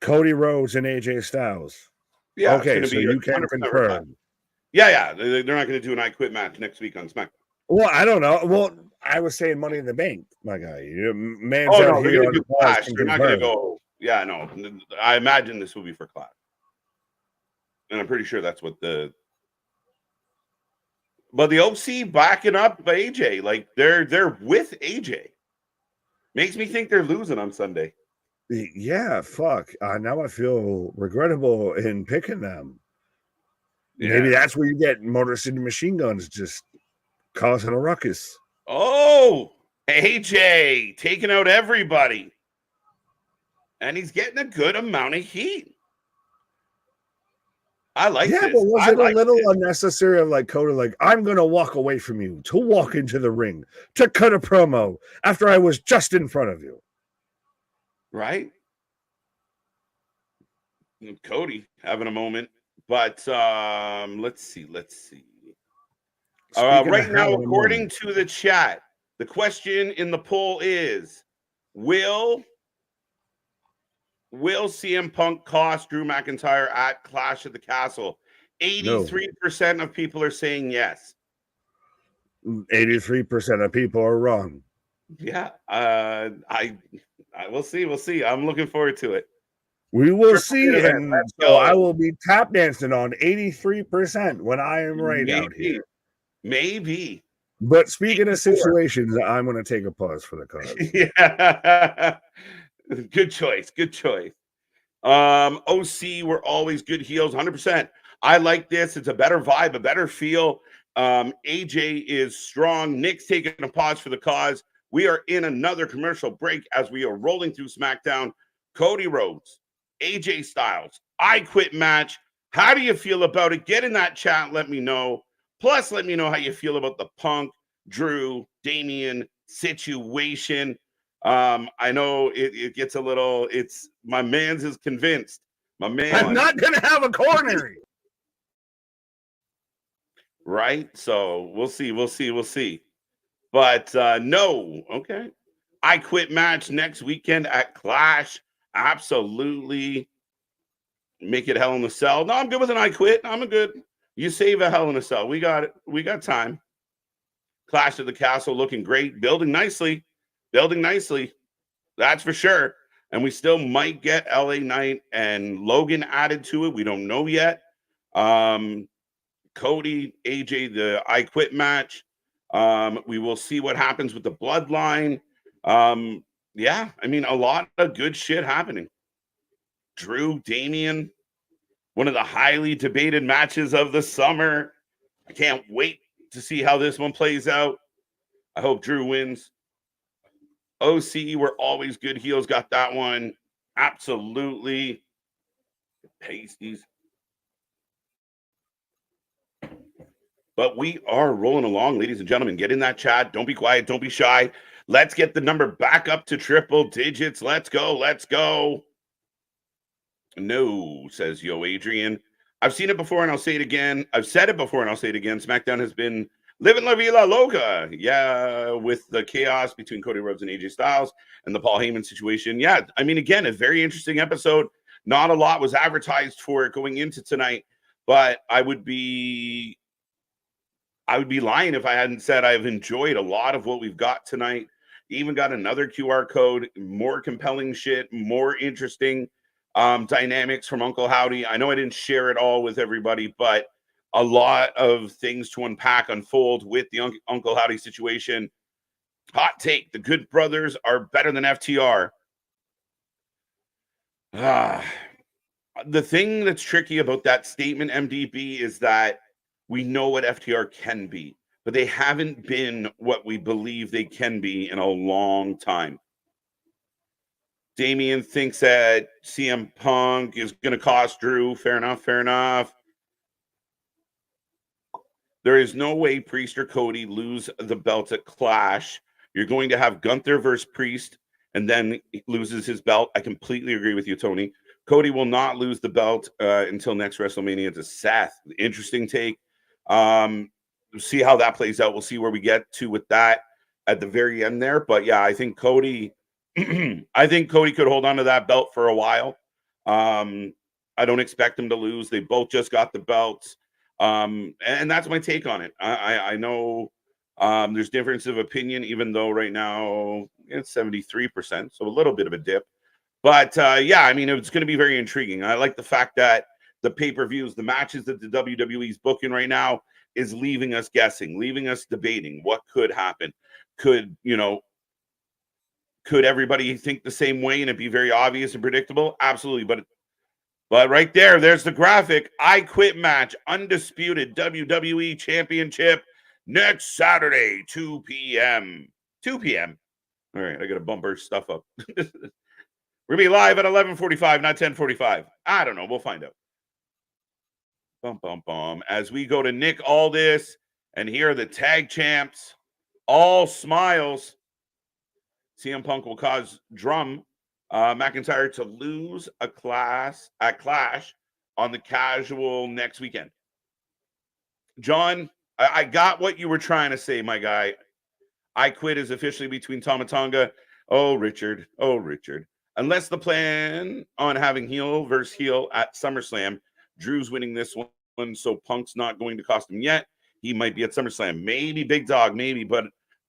Cody Rhodes and AJ Styles. Yeah, okay, so you can confirm. Yeah, they're not going to do an I Quit match next week on SmackDown. Well, I don't know. Well, I was saying Money in the Bank, my guy. Man's oh, out no, here they're on do the Clash. They're not going to go. Yeah, no. I imagine this will be for Clash. And I'm pretty sure that's what But the OC backing up AJ. Like, they're with AJ. Makes me think they're losing on Sunday. Yeah, fuck. Now I feel regrettable in picking them. Yeah. Maybe that's where you get Motor City Machine Guns just causing a ruckus. Oh, AJ taking out everybody. And he's getting a good amount of heat. I like this. Yeah, but was it a little unnecessary of like Cody, like, I'm going to walk away from you to walk into the ring to cut a promo after I was just in front of you? Right? Cody having a moment. But let's see. Right now, according to the chat, the question in the poll is, will CM Punk cost Drew McIntyre at Clash at the Castle? 83% of people are saying yes. 83% of people are wrong. Yeah, I we'll see. I'm looking forward to it. We will see, and so I will be tap dancing on 83% when I am right out here. Maybe. But speaking of situations, I'm going to take a pause for the cause. Yeah. Good choice. OC were always good heels, 100%. I like this. It's a better vibe, a better feel. AJ is strong. Nick's taking a pause for the cause. We are in another commercial break as we are rolling through SmackDown. Cody Rhodes, AJ Styles, I Quit match. How do you feel about it? Get in that chat. Let me know. Plus, let me know how you feel about the Punk, Drew, Damian situation. I know it gets a little, it's my man's is convinced. My man. I'm not going to have a coronary. Right? So we'll see. But no, okay. I Quit match next weekend at Clash. Absolutely. Make it Hell in a Cell. No, I'm good with an I Quit. I'm good. You save a Hell in a Cell. We got it. We got time. Clash at the Castle looking great. Building nicely. That's for sure. And we still might get LA Knight and Logan added to it. We don't know yet. Cody, AJ, the I Quit match. We will see what happens with the Bloodline. Yeah, I mean, a lot of good shit happening. Drew, Damian, one of the highly debated matches of the summer. I can't wait to see how this one plays out. I hope Drew wins. OC were always good heels. Got that one. Absolutely. Pasties. But we are rolling along, ladies and gentlemen. Get in that chat. Don't be quiet. Don't be shy. Let's get the number back up to triple digits. Let's go. Let's go. No, says Yo Adrian. I've seen it before and I'll say it again. I've said it before and I'll say it again. SmackDown has been living La Vida Loca. Yeah, with the chaos between Cody Rhodes and AJ Styles and the Paul Heyman situation. Yeah, I mean, again, a very interesting episode. Not a lot was advertised for it going into tonight, but I would be lying if I hadn't said I've enjoyed a lot of what we've got tonight. Even got another QR code, more compelling shit, more interesting dynamics from Uncle Howdy. I know I didn't share it all with everybody, but a lot of things to unpack, unfold with the Uncle Howdy situation. Hot take: the Good Brothers are better than FTR. The thing that's tricky about that statement, MDB, is that we know what FTR can be, but they haven't been what we believe they can be in a long time. Damian thinks that CM Punk is going to cost Drew. Fair enough, fair enough. There is no way Priest or Cody lose the belt at Clash. You're going to have Gunther versus Priest, and then he loses his belt. I completely agree with you, Tony. Cody will not lose the belt until next WrestleMania to Seth. Interesting take. See how that plays out. We'll see where we get to with that at the very end there. But yeah, I think Cody could hold on to that belt for a while. I don't expect him to lose. They both just got the belts. And that's my take on it. I know there's difference of opinion, even though right now it's 73%, so a little bit of a dip. But yeah, I mean, it's going to be very intriguing. I like the fact that the pay-per-views, the matches that the WWE is booking right now is leaving us guessing, leaving us debating what could happen. Could everybody think the same way and it be very obvious and predictable? Absolutely. But right there's the graphic. I Quit match, undisputed WWE Championship next Saturday, 2 p.m. 2 p.m. All right, I got to bump our stuff up. We're going to be live at 11:45, not 10:45. I don't know. We'll find out. Bum, bum, bum. As we go to Nick Aldis, and here are the tag champs. All smiles. CM Punk will cause McIntyre to lose a Clash on the casual next weekend. John, I got what you were trying to say, my guy. I Quit is officially between Tama Tonga. Oh, Richard. Unless the plan on having heel versus heel at SummerSlam, Drew's winning this one, so Punk's not going to cost him yet. He might be at SummerSlam. Maybe Big Dog, maybe. But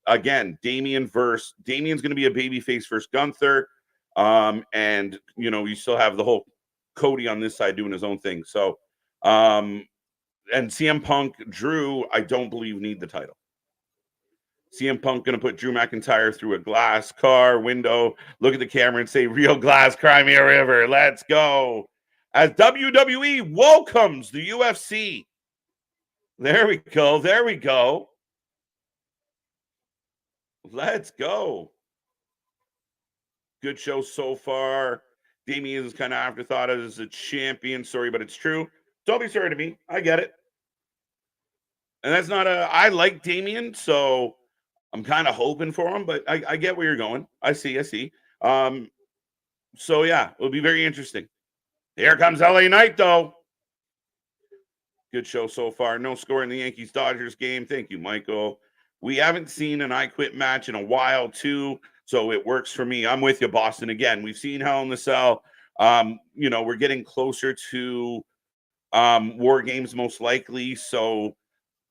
again, Damian's going to be a babyface versus Gunther. And, you still have the whole Cody on this side doing his own thing. So, and CM Punk, Drew, I don't believe need the title. CM Punk going to put Drew McIntyre through a glass car window, look at the camera and say, real glass, cry me a river. Let's go. As WWE welcomes the UFC. There we go. Let's go. Good show so far. Damian is kind of afterthought as a champion. Sorry, but it's true. Don't be sorry to me. I get it. And that's not I like Damian, so I'm kind of hoping for him, but I get where you're going. I see. So yeah, it'll be very interesting. Here comes LA Knight, though. Good show so far. No score in the Yankees-Dodgers game. Thank you, Michael. We haven't seen an I Quit match in a while, too, so it works for me. I'm with you, Boston. Again, we've seen Hell in the Cell. We're getting closer to War Games, most likely, so,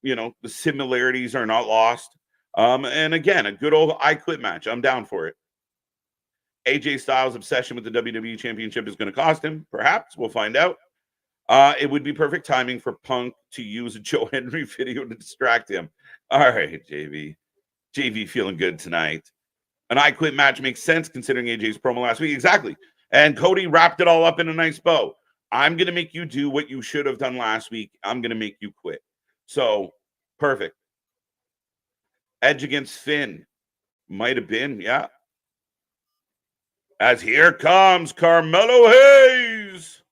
the similarities are not lost. And again, a good old I Quit match. I'm down for it. AJ Styles' obsession with the WWE Championship is going to cost him. Perhaps. We'll find out. It would be perfect timing for Punk to use a Joe Henry video to distract him. All right, JV. JV feeling good tonight. An I Quit match makes sense considering AJ's promo last week. Exactly. And Cody wrapped it all up in a nice bow. I'm going to make you do what you should have done last week. I'm going to make you quit. So, perfect. Edge against Finn. Might have been, yeah. As here comes Carmelo Hayes.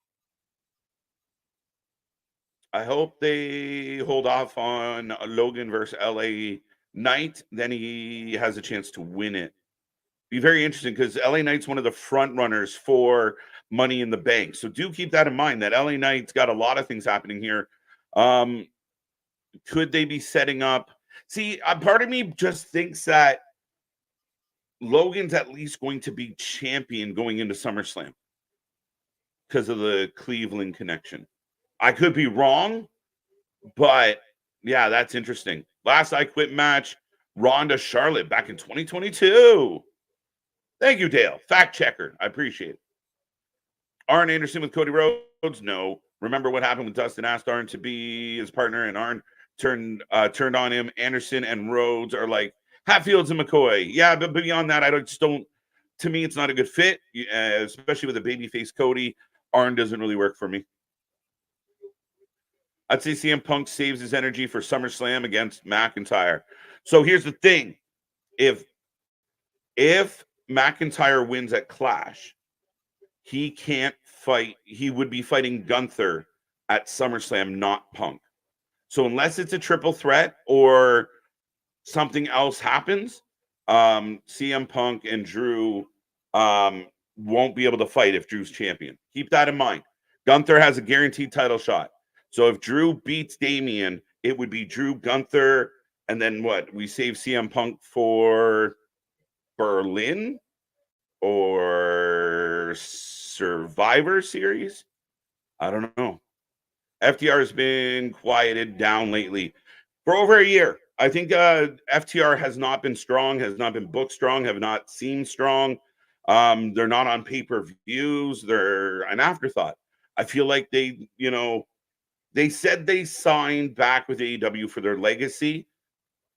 I hope they hold off on Logan versus LA Knight. Then he has a chance to win it. Be very interesting because LA Knight's one of the front runners for Money in the Bank. So do keep that in mind that LA Knight's got a lot of things happening here. Could they be setting up? See, part of me just thinks that Logan's at least going to be champion going into SummerSlam because of the Cleveland connection. I could be wrong, but yeah, that's interesting. Last I Quit match, Ronda Charlotte back in 2022. Thank you, Dale. Fact checker. I appreciate it. Arn Anderson with Cody Rhodes? No. Remember what happened when Dustin asked Arn to be his partner, and Arn turned on him. Anderson and Rhodes are like Hatfields and McCoy. Yeah, but beyond that, I just don't. To me, it's not a good fit, especially with a babyface Cody. Arn doesn't really work for me. I'd say CM Punk saves his energy for SummerSlam against McIntyre. So here's the thing: if McIntyre wins at Clash, he can't fight. He would be fighting Gunther at SummerSlam, not Punk. So unless it's a triple threat or something else happens, CM Punk and Drew won't be able to fight if Drew's champion. Keep that in mind. Gunther has a guaranteed title shot. So if Drew beats Damian, it would be Drew, Gunther, and then what? We save CM Punk for Berlin or Survivor Series? I don't know. FTR has been quieted down lately for over a year. I think FTR has not been strong, has not been booked strong, have not seemed strong. They're not on pay-per-views. They're an afterthought. I feel like they said they signed back with AEW for their legacy,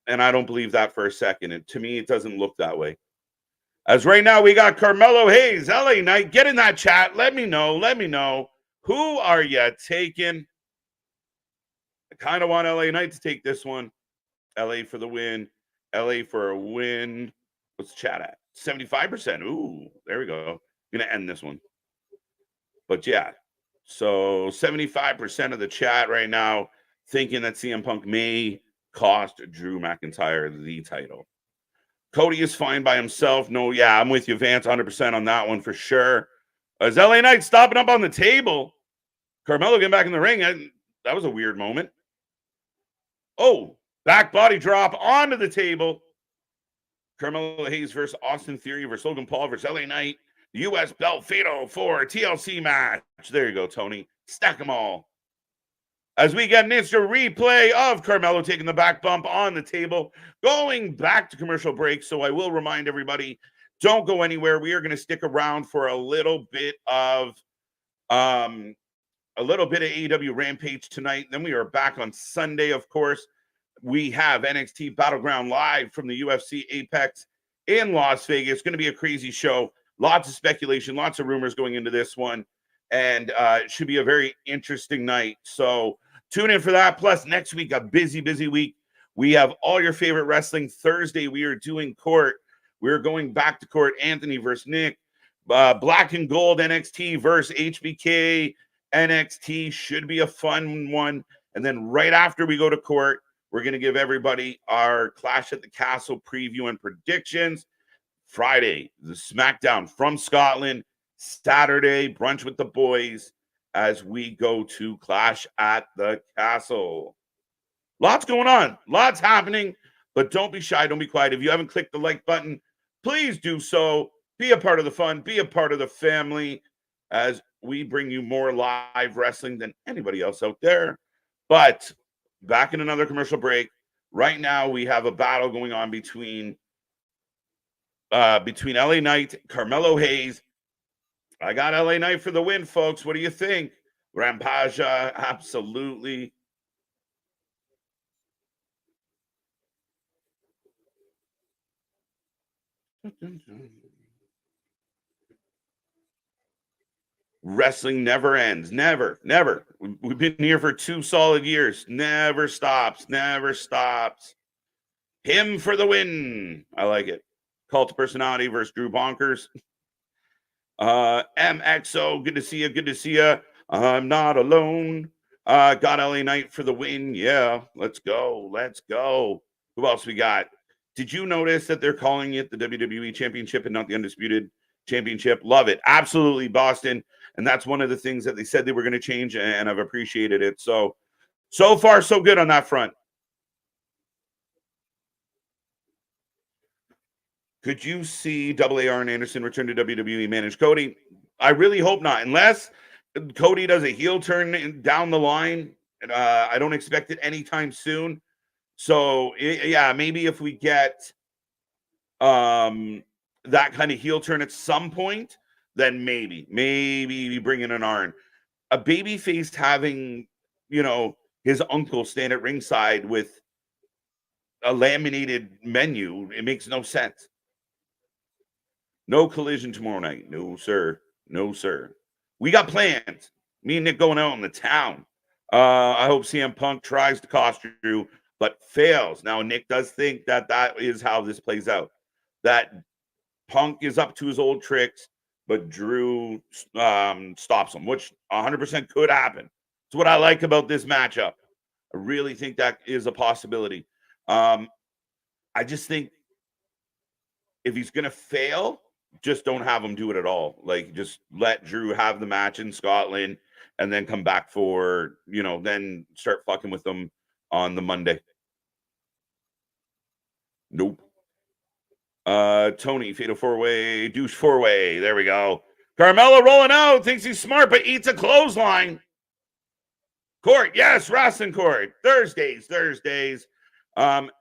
and I don't believe that for a second. And to me, it doesn't look that way. As right now, we got Carmelo Hayes, LA Knight. Get in that chat. Let me know. Who are you taking? I kind of want LA Knight to take this one. LA for the win. LA for a win. What's the chat at? 75%. Ooh, there we go. I'm going to end this one. But yeah, so 75% of the chat right now thinking that CM Punk may cost Drew McIntyre the title. Cody is fine by himself. No, yeah, I'm with you, Vance, 100% on that one for sure. As LA Knight stopping up on the table, Carmelo getting back in the ring. That was a weird moment. Oh, back body drop onto the table. Carmelo Hayes versus Austin Theory versus Logan Paul versus LA Knight. The U.S. belt fatal for TLC match. There you go, Tony. Stack them all. As we get an instant replay of Carmelo taking the back bump on the table, going back to commercial break. So I will remind everybody, don't go anywhere. We are going to stick around for a little bit of AEW Rampage tonight. Then we are back on Sunday, of course. We have NXT Battleground live from the UFC Apex in Las Vegas. It's going to be a crazy show. Lots of speculation, lots of rumors going into this one. And it should be a very interesting night. So tune in for that. Plus, next week, a busy week. We have all your favorite wrestling. Thursday, we are doing Court. We're going back to Court. Anthony versus Nick. Black and Gold NXT versus HBK NXT should be a fun one. And then right after we go to Court, we're going to give everybody our Clash at the Castle preview and predictions. Friday, the Smackdown from Scotland. Saturday, brunch with the boys as we go to Clash at the Castle. Lots going on. Lots happening. But don't be shy. Don't be quiet. If you haven't clicked the like button, please do so. Be a part of the fun. Be a part of the family as we bring you more live wrestling than anybody else out there. But back in another commercial break. Right now, we have a battle going on between LA Knight, Carmelo Hayes. I got LA Knight for the win, folks. What do you think? Rampage, absolutely. Wrestling never ends. Never. We've been here for 2 solid years. Never stops. Him for the win. I like it. Cult of Personality versus Drew Bonkers. MXO, good to see you. I'm not alone. Got LA Knight for the win. Yeah, let's go. Let's go. Who else we got? Did you notice that they're calling it the WWE Championship and not the Undisputed Championship? Love it. Absolutely, Boston. And that's one of the things that they said they were going to change, and I've appreciated it. So far, so good on that front. Could you see Double A Arn Anderson return to WWE manage Cody? I really hope not, unless Cody does a heel turn down the line. I don't expect it anytime soon. So yeah, maybe if we get that kind of heel turn at some point, then maybe we bring in an Arn. A babyface having, his uncle stand at ringside with a laminated menu, it makes no sense. No Collision tomorrow night. No, sir. No, sir. We got plans. Me and Nick going out in the town. I hope CM Punk tries to cost Drew, but fails. Now, Nick does think that is how this plays out. That Punk is up to his old tricks, but Drew stops him, which 100% could happen. It's what I like about this matchup. I really think that is a possibility. I just think if he's going to fail, just don't have him do it at all. Like, just let Drew have the match in Scotland and then come back for, then start fucking with them on the Monday. Nope. Tony, Fatal 4-way, douche 4-way. There we go. Carmelo rolling out, thinks he's smart, but eats a clothesline. Court, yes, wrestling court. Thursdays.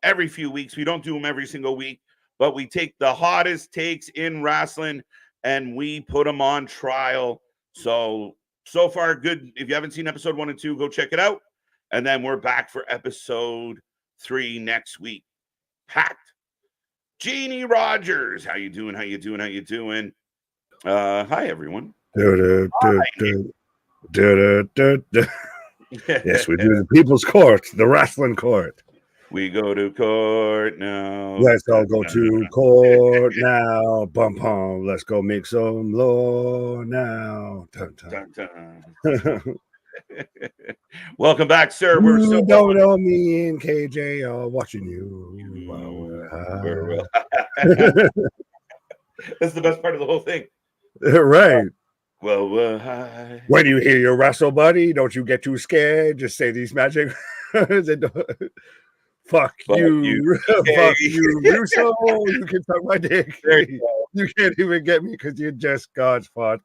Every few weeks. We don't do them every single week, but we take the hottest takes in wrestling and we put them on trial. So far, good. If you haven't seen episode 1 and 2, go check it out. And then we're back for episode 3 next week. Packed. Jeannie Rogers, how you doing? Hi, everyone. Yes, we do the People's Court, the wrestling court. We go to court now. Let's all go to court now. Bum bum. Let's go make some law now. Dun, dun. Welcome back, sir. We're so don't know me and KJ are watching you. That's the best part of the whole thing. Right. Well, when you hear your wrestle buddy, don't you get too scared. Just say these magic words. Fuck you. Fuck you, Russo. You can suck my dick. You can't even get me because you just got fought.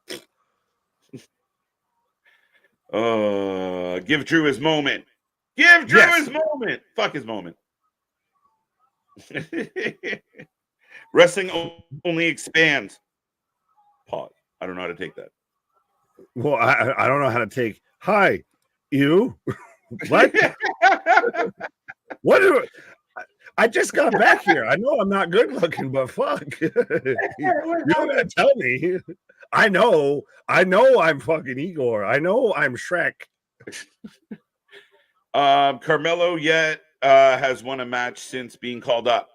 Give Drew his moment. Give Drew his moment. Fuck his moment. Wrestling only expands. Pause. I don't know how to take that. Well, I don't know how to take. Hi, you. What? What? I just got back here. I know I'm not good looking, but fuck. You're gonna tell me. I know I'm fucking Igor. I know I'm Shrek. Carmelo has won a match since being called up.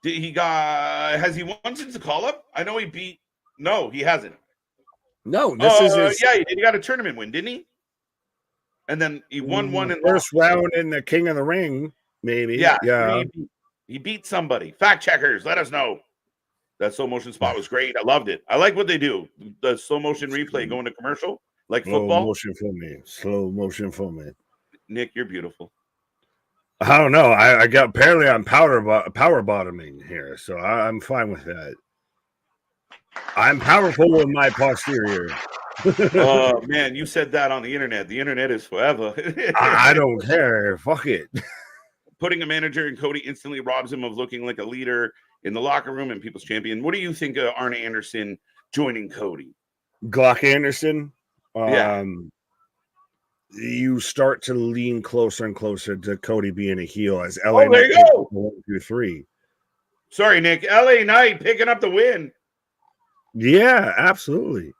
Has he won since the call up? I know he beat. No, he hasn't. No, this is his. Yeah, he got a tournament win, didn't he? And then he won one in first round in the King of the Ring, maybe. Yeah. He beat somebody. Fact checkers, let us know. That slow motion spot was great. I loved it. I like what they do. The slow motion replay going to commercial, like football. Slow motion for me. Nick, you're beautiful. I don't know. I got apparently I'm power bottoming here, so I'm fine with that. I'm powerful with my posterior. Oh man, you said that on the internet. The internet is forever. I don't care. Fuck it. Putting a manager in Cody instantly robs him of looking like a leader in the locker room and people's champion. What do you think of Arn Anderson joining Cody? Glock Anderson. You start to lean closer and closer to Cody being a heel as LA. Oh, there you go. 1, 2, 3. Sorry, Nick. LA Knight picking up the win. Yeah, absolutely.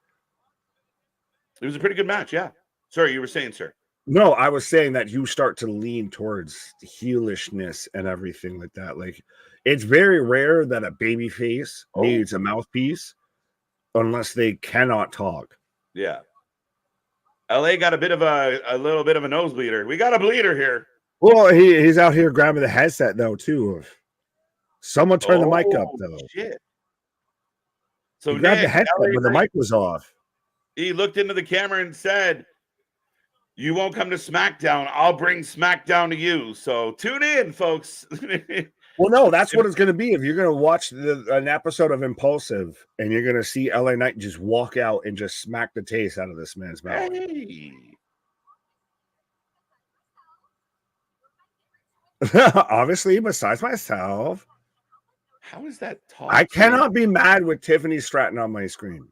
It was a pretty good match. Yeah. Sorry, you were saying, sir. No, I was saying that you start to lean towards heelishness and everything like that. Like, it's very rare that a babyface needs a mouthpiece unless they cannot talk. Yeah. LA got a little bit of a nosebleeder. We got a bleeder here. Well, he's out here grabbing the headset though too. Someone turned the mic up though. Shit. So he grabbed Nick, the headset, but the mic was off. He looked into the camera and said, "You won't come to SmackDown. I'll bring SmackDown to you." So tune in, folks. Well, no, that's what it's going to be. If you're going to watch an episode of Impulsive and you're going to see LA Knight just walk out and just smack the taste out of this man's mouth. Hey. Obviously, besides myself. How is that talk? I cannot be mad with Tiffany Stratton on my screen.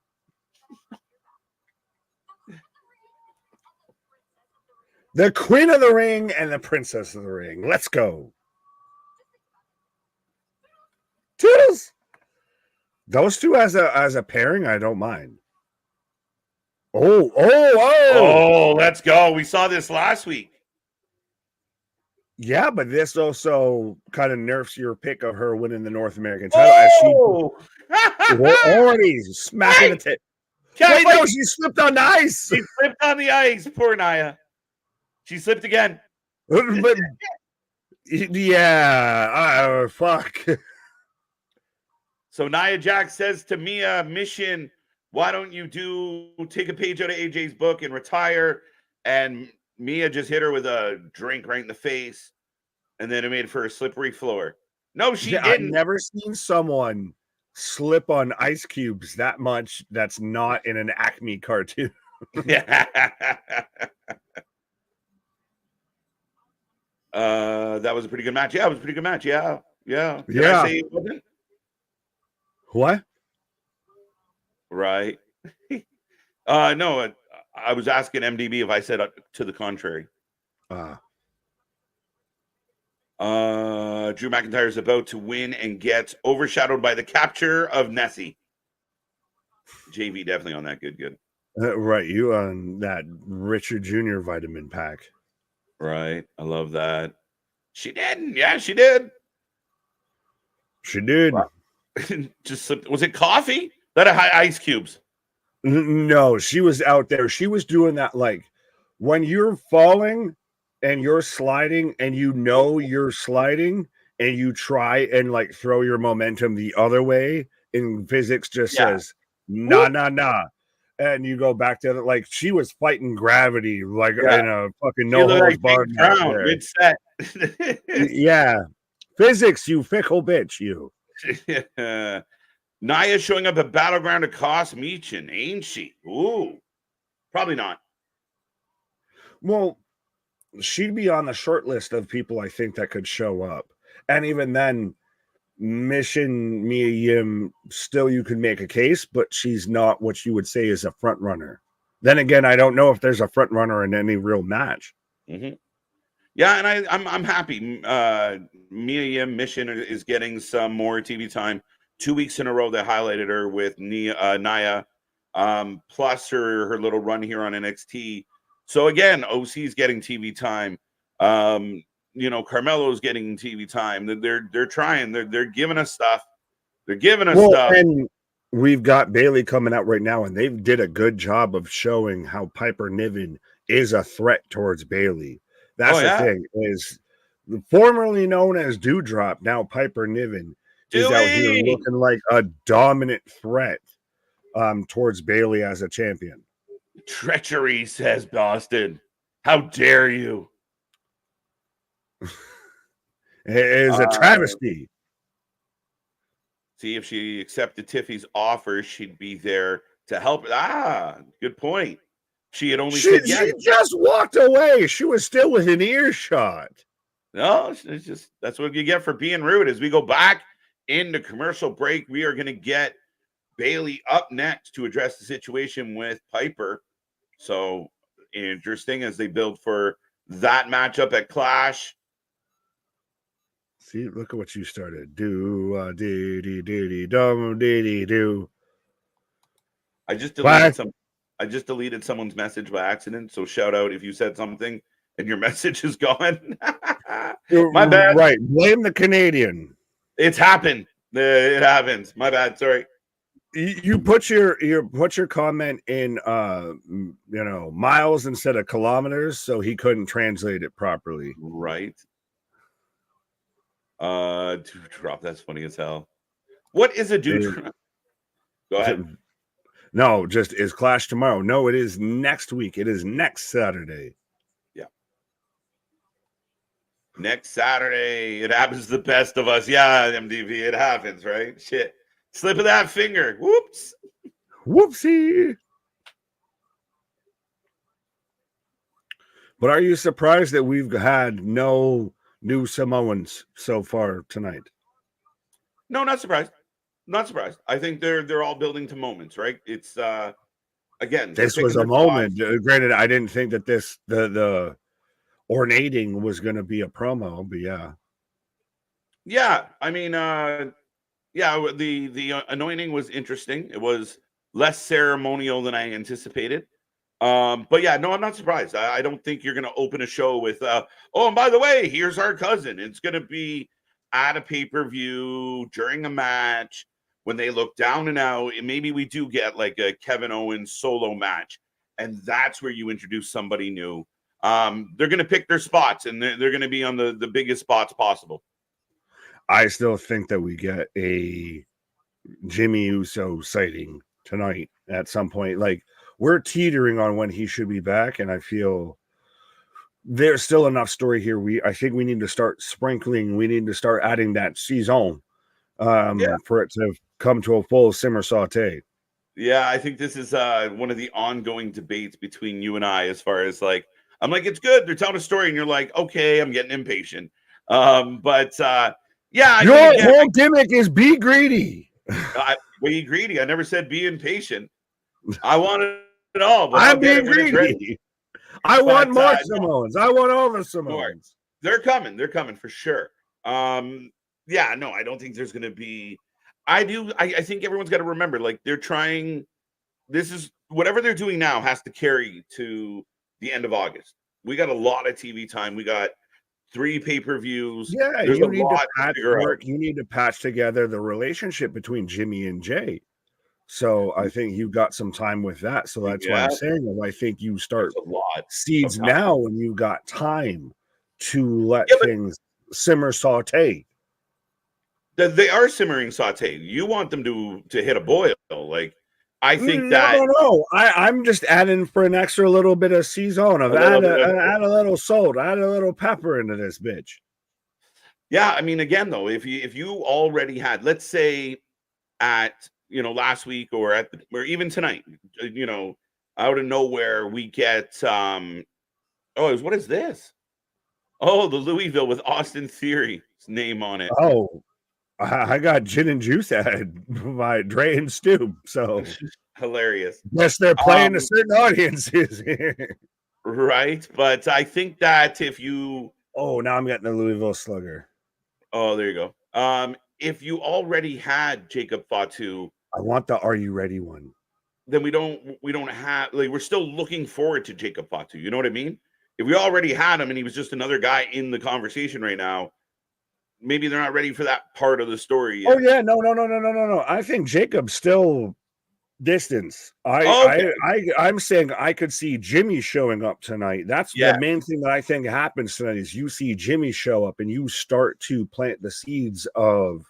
The Queen of the Ring and the Princess of the Ring. Let's go. Toodles. Those two as a pairing, I don't mind. Oh, let's go. We saw this last week. Yeah, but this also kind of nerfs your pick of her winning the North American title. We're already smacking the tip. Wait, no, she slipped on the ice. She slipped on the ice. Poor Nia. She slipped again. But, yeah, fuck. So Nia Jax says to Mia, Mission, why don't you take a page out of AJ's book and retire? And Mia just hit her with a drink right in the face, and then it made for a slippery floor. No, she didn't. I've never seen someone slip on ice cubes that much that's not in an Acme cartoon. That was a pretty good match. Yeah, it was a pretty good match. Yeah. Did I say it wasn't? What? Right. No, I was asking MDB if I said to the contrary. Drew McIntyre is about to win and gets overshadowed by the capture of Nessie. JV definitely on that. Good. Right, you on that Richard Jr. vitamin pack. Right, I love that. She didn't. Yeah, she did. She did. Just slipped. Was it coffee? That ice cubes? No, she was out there. She was doing that like when you're falling and you're sliding and you know you're sliding and you try and like throw your momentum the other way, and physics just says nah. And you go back to it, like she was fighting gravity like in a fucking no holds barred. Good set. Yeah. Physics, you fickle bitch, you. Nia showing up at Battleground to cost Meechin, ain't she? Ooh, probably not. Well, she'd be on the short list of people I think that could show up. And even then, Mission Mia Yim, still you could make a case, but she's not what you would say is a front runner. Then again, I don't know if there's a front runner in any real match. Mm-hmm. Yeah, and I'm happy. Mia Yim Mission is getting some more TV time. 2 weeks in a row they highlighted her with Nia, plus her little run here on NXT. So again, OC's getting TV time. Carmelo's getting TV time. They're trying. They're giving us stuff. They're giving us stuff. And we've got Bayley coming out right now, and they did a good job of showing how Piper Niven is a threat towards Bayley. That's the thing, is formerly known as Dewdrop, now Piper Niven is out here looking like a dominant threat towards Bayley as a champion. Treachery, says Boston. How dare you? It is a travesty. See, if she accepted Tiffy's offer, she'd be there to help. Good point. She had only said yes. She just walked away. She was still within earshot. No, it's just that's what you get for being rude. As we go back into commercial break, we are going to get Bayley up next to address the situation with Piper. So interesting as they build for that matchup at Clash. See, look at what you started. Do. I just deleted I just deleted someone's message by accident. So shout out if you said something and your message is gone. My bad. Right. Blame the Canadian. It's happened. It happens. My bad. Sorry. You put your comment in miles instead of kilometers, so he couldn't translate it properly. Right. Dewdrop. That's funny as hell. What is a dewdrop? Go ahead. No, just is Clash tomorrow. No, it is next week. It is next Saturday. Yeah. Next Saturday. It happens to the best of us. Yeah, MDV. It happens, right? Shit. Slip of that finger. Whoops. Whoopsie. But are you surprised that we've had no new Samoans so far tonight? No, not surprised. Not surprised. I think they're all building to moments, right? It's again, this was a moment. Granted, I didn't think that the ornating was going to be a promo, but yeah. Yeah, I mean, the anointing was interesting. It was less ceremonial than I anticipated. But yeah, no, I'm not surprised. I don't think you're going to open a show with, oh, and by the way, here's our cousin. It's going to be at a pay-per-view during a match when they look down and out. And maybe we do get like a Kevin Owens solo match, and that's where you introduce somebody new. They're going to pick their spots, and they're going to be on the biggest spots possible. I still think that we get a Jimmy Uso sighting tonight at some point. Like, we're teetering on when he should be back, and I feel there's still enough story here. I think we need to start sprinkling. We need to start adding that season for it to come to a full simmer saute. Yeah, I think this is one of the ongoing debates between you and I, as far as like, I'm like, it's good. They're telling a story, and you're like, okay, I'm getting impatient. Yeah, your whole gimmick is be greedy. Be greedy. I never said be impatient. I want it all, but I'm being greedy. I want more Samoans. I want all the Samoans. They're coming. They're coming for sure. Yeah, no, I don't think there's going to be. I think everyone's got to remember, like, they're trying. This is whatever they're doing now has to carry to the end of August. We got a lot of TV time. We got 3 pay-per-views. Yeah, you need to patch work. You need to patch together the relationship between Jimmy and Jay. So I think you got some time with that. So that's why I'm saying, I think you start seeds now when you got time to let things simmer saute. They are simmering saute. You want them to hit a boil. Like, I think that no. I'm just adding for an extra little bit of season of add a little salt, add a little pepper into this bitch. Yeah, I mean, again though, if you already had, let's say, at last week or or even tonight, out of nowhere we get what is this? Oh, the Louisville with Austin Theory's name on it. Oh, I got gin and juice added by Dre and Stu. So hilarious. Yes, they're playing to certain audiences here. Right. But I think that if you now I'm getting the Louisville Slugger. Oh, there you go. If you already had Jacob Fatu, I want the Are You Ready one. Then we don't have, like, we're still looking forward to Jacob Fatu. You know what I mean? If we already had him and he was just another guy in the conversation right now, maybe they're not ready for that part of the story yet. Oh yeah, no. I think Jacob's still distance. I'm saying I could see Jimmy showing up tonight. That's the main thing that I think happens tonight is you see Jimmy show up and you start to plant the seeds of.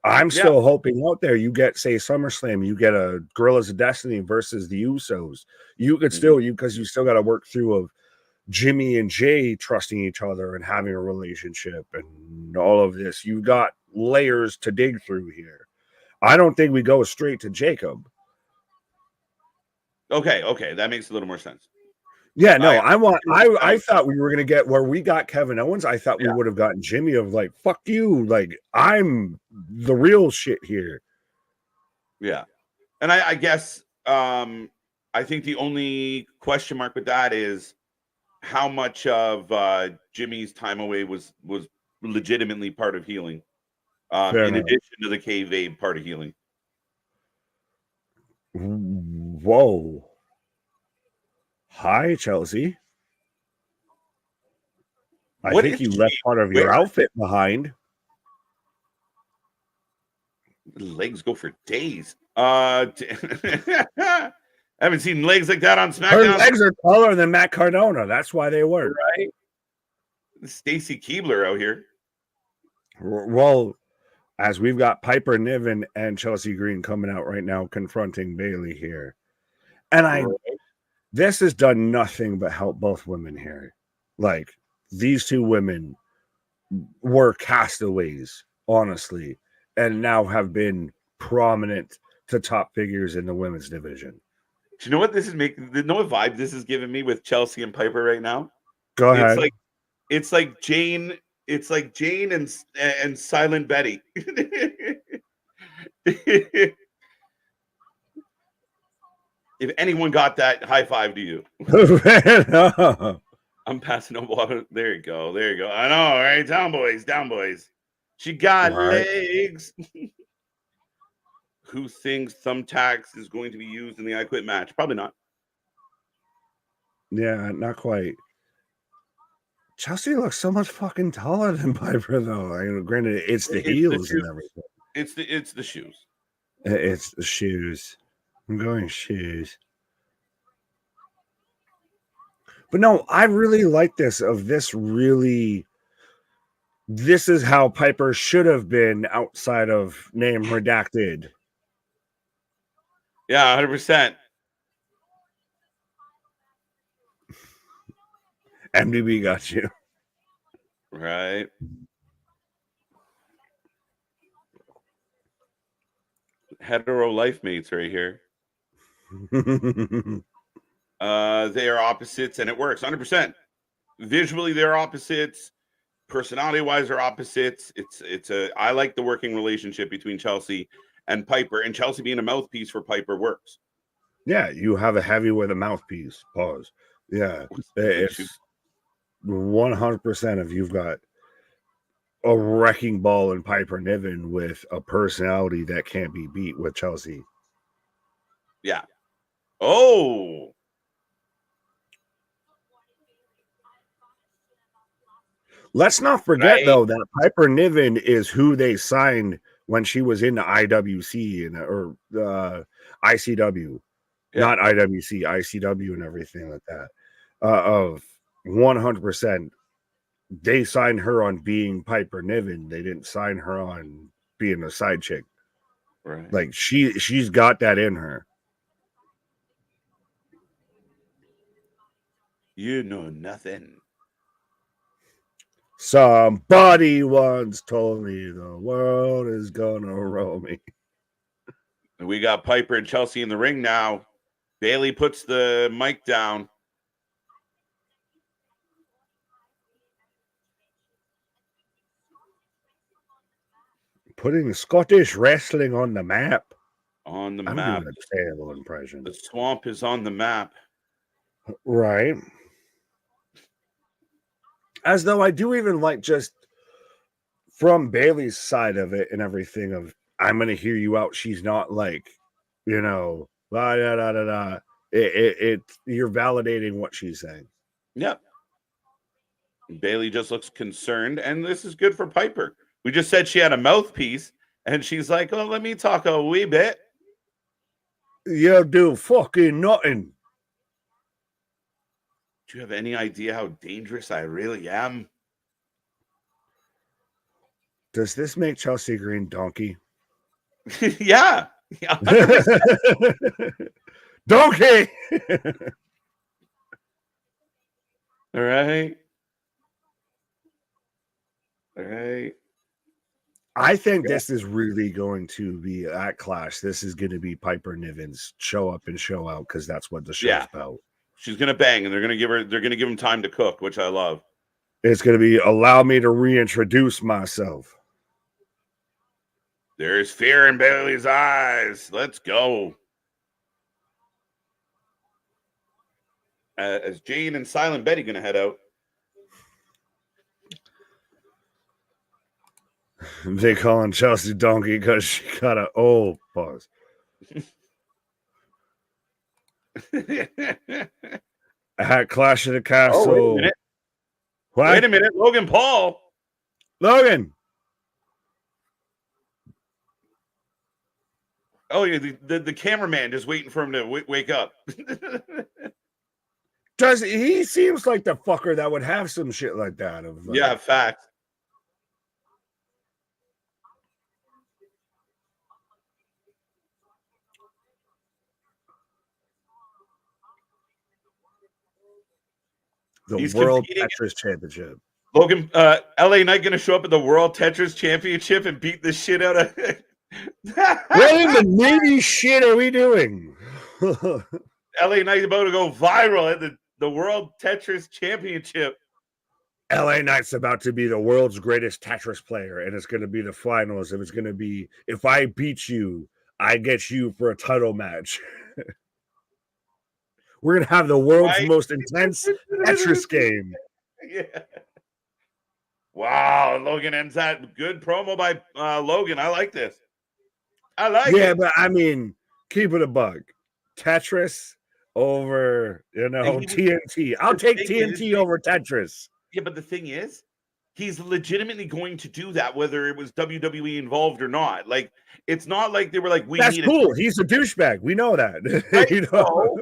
I'm still hoping out there you get, say, SummerSlam, you get a Gorillas of Destiny versus the Usos. You could still because you still got to work through of Jimmy and Jay trusting each other and having a relationship and all of this. You've got layers to dig through here. I don't think we go straight to Jacob. Okay, that makes a little more sense. Yeah, no, I thought we were gonna get where we got Kevin Owens. I thought we would have gotten Jimmy of like, fuck you, like I'm the real shit here. Yeah. And I guess I think the only question mark with that is how much of Jimmy's time away was legitimately part of healing. In addition to the kayfabe part of healing. Whoa. Hi, Chelsea. I think you left part of your outfit behind. Legs go for days. I haven't seen legs like that on SmackDown. Her legs are taller than Matt Cardona. That's why they work. Right? Stacy Keibler out here. Well, as we've got Piper Niven and Chelsea Green coming out right now confronting Bayley here. And this has done nothing but help both women here. Like, these two women were castaways, honestly, and now have been prominent to top figures in the women's division. Do you know what this is making? You know what vibe this is giving me with Chelsea and Piper right now? Go ahead. It's like Jane. It's like Jane and Silent Betty. If anyone got that, high five to you. I'm passing a water. There you go. There you go. I know, right? Down, boys. Down, boys. She got legs. Who thinks thumbtacks is going to be used in the I Quit match? Probably not. Yeah, not quite. Chelsea looks so much fucking taller than Piper, though. I mean, granted, it's the heels and everything. It's the shoes. It's the shoes. I'm going shoes. But no, I really like this. This is how Piper should have been outside of name redacted. Yeah, 100%. MDB got you. Right. Hetero life mates right here. They are opposites, and it works 100%. Visually, they're opposites. Personality-wise, they're opposites. I like the working relationship between Chelsea and Piper, and Chelsea being a mouthpiece for Piper works. Yeah, you have a heavy with a mouthpiece. Pause. Yeah, it's 100% if you've got a wrecking ball in Piper Niven with a personality that can't be beat with Chelsea. Yeah. Oh. Let's not forget, though, that Piper Niven is who they signed when she was in the IWC or ICW. Yeah. Not IWC, ICW and everything like that. Of 100%. They signed her on being Piper Niven. They didn't sign her on being a side chick. Right. Like, she's got that in her. You know nothing. Somebody once told me the world is gonna roll me. We got Piper and Chelsea in the ring now. Bayley puts the mic down. Putting Scottish wrestling on the map. On the I'm map. Doing a terrible impression. The swamp is on the map. Right. As though I do even like just from Bayley's side of it and everything of I'm gonna hear you out. She's not like, you know, da da da da da. You're validating what she's saying. Yep. Bayley just looks concerned, and this is good for Piper. We just said she had a mouthpiece, and she's like, "Oh, let me talk a wee bit." You do fucking nothing. Do you have any idea how dangerous I really am? Does this make Chelsea Green donkey? Yeah. 100%. Donkey. All right. All right. I think this is really going to be at Clash. This is going to be Piper Niven's show up and show out because that's what the show's about. She's gonna bang, and they're gonna give him time to cook, which I love. It's gonna be allow me to reintroduce myself. There's fear in Bayley's eyes. Let's go. As Jane and Silent Betty gonna head out. They calling Chelsea donkey because she got a pause. At Clash of the Castle. Wait a minute. What? Wait a minute. Logan Paul. Logan. Oh yeah, the cameraman just waiting for him to wake up. Does he seems like the fucker that would have some shit like that? Of Yeah, fact. the He's World competing. Tetris Championship. Logan, LA Knight going to show up at the World Tetris Championship and beat the shit out of. What in the Navy shit are we doing? LA Knight about to go viral at the World Tetris Championship. LA Knight's about to be the world's greatest Tetris player, and it's going to be the finals. And it's going to be, if I beat you, I get you for a title match. We're going to have the world's most intense Tetris game. Yeah. Wow, Logan ends that. Good promo by Logan. I like this. I like it. Yeah, but I mean, keep it a bug. Tetris over, TNT. I'll take TNT over Tetris. Yeah, but the thing is, he's legitimately going to do that, whether it was WWE involved or not. Like, it's not like they were like, That's cool. He's a douchebag. We know that. Right? So,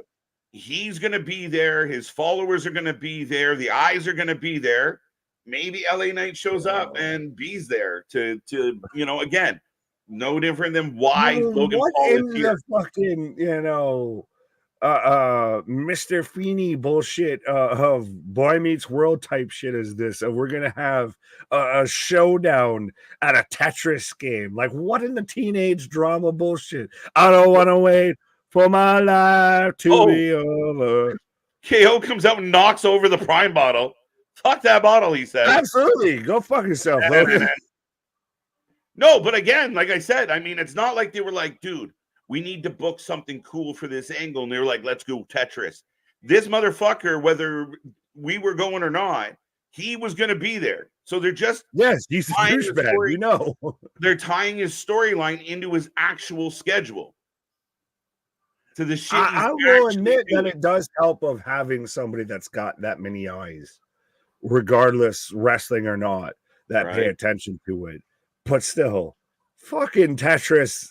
he's going to be there. His followers are going to be there. The eyes are going to be there. Maybe LA Knight shows up and B's there to again, no different than why Logan what Paul in is here. the fucking, Mr. Feeney bullshit of Boy Meets World type shit is this? We're gonna have a showdown at a Tetris game. Like, what in the teenage drama bullshit? I don't want to wait for my life to be over. KO comes out and knocks over the Prime bottle. Fuck that bottle, he says. Absolutely. Go fuck yourself, Logan. No, but again, like I said, I mean, it's not like they were like, dude, we need to book something cool for this angle. And they were like, let's go Tetris. This motherfucker, whether we were going or not, he was going to be there. So they're just yes, he's a douchebag. We know. They're tying his storyline into his actual schedule. To the shit. I will admit that it does help of having somebody that's got that many eyes, regardless wrestling or not, that pay attention to it. But still, fucking Tetris.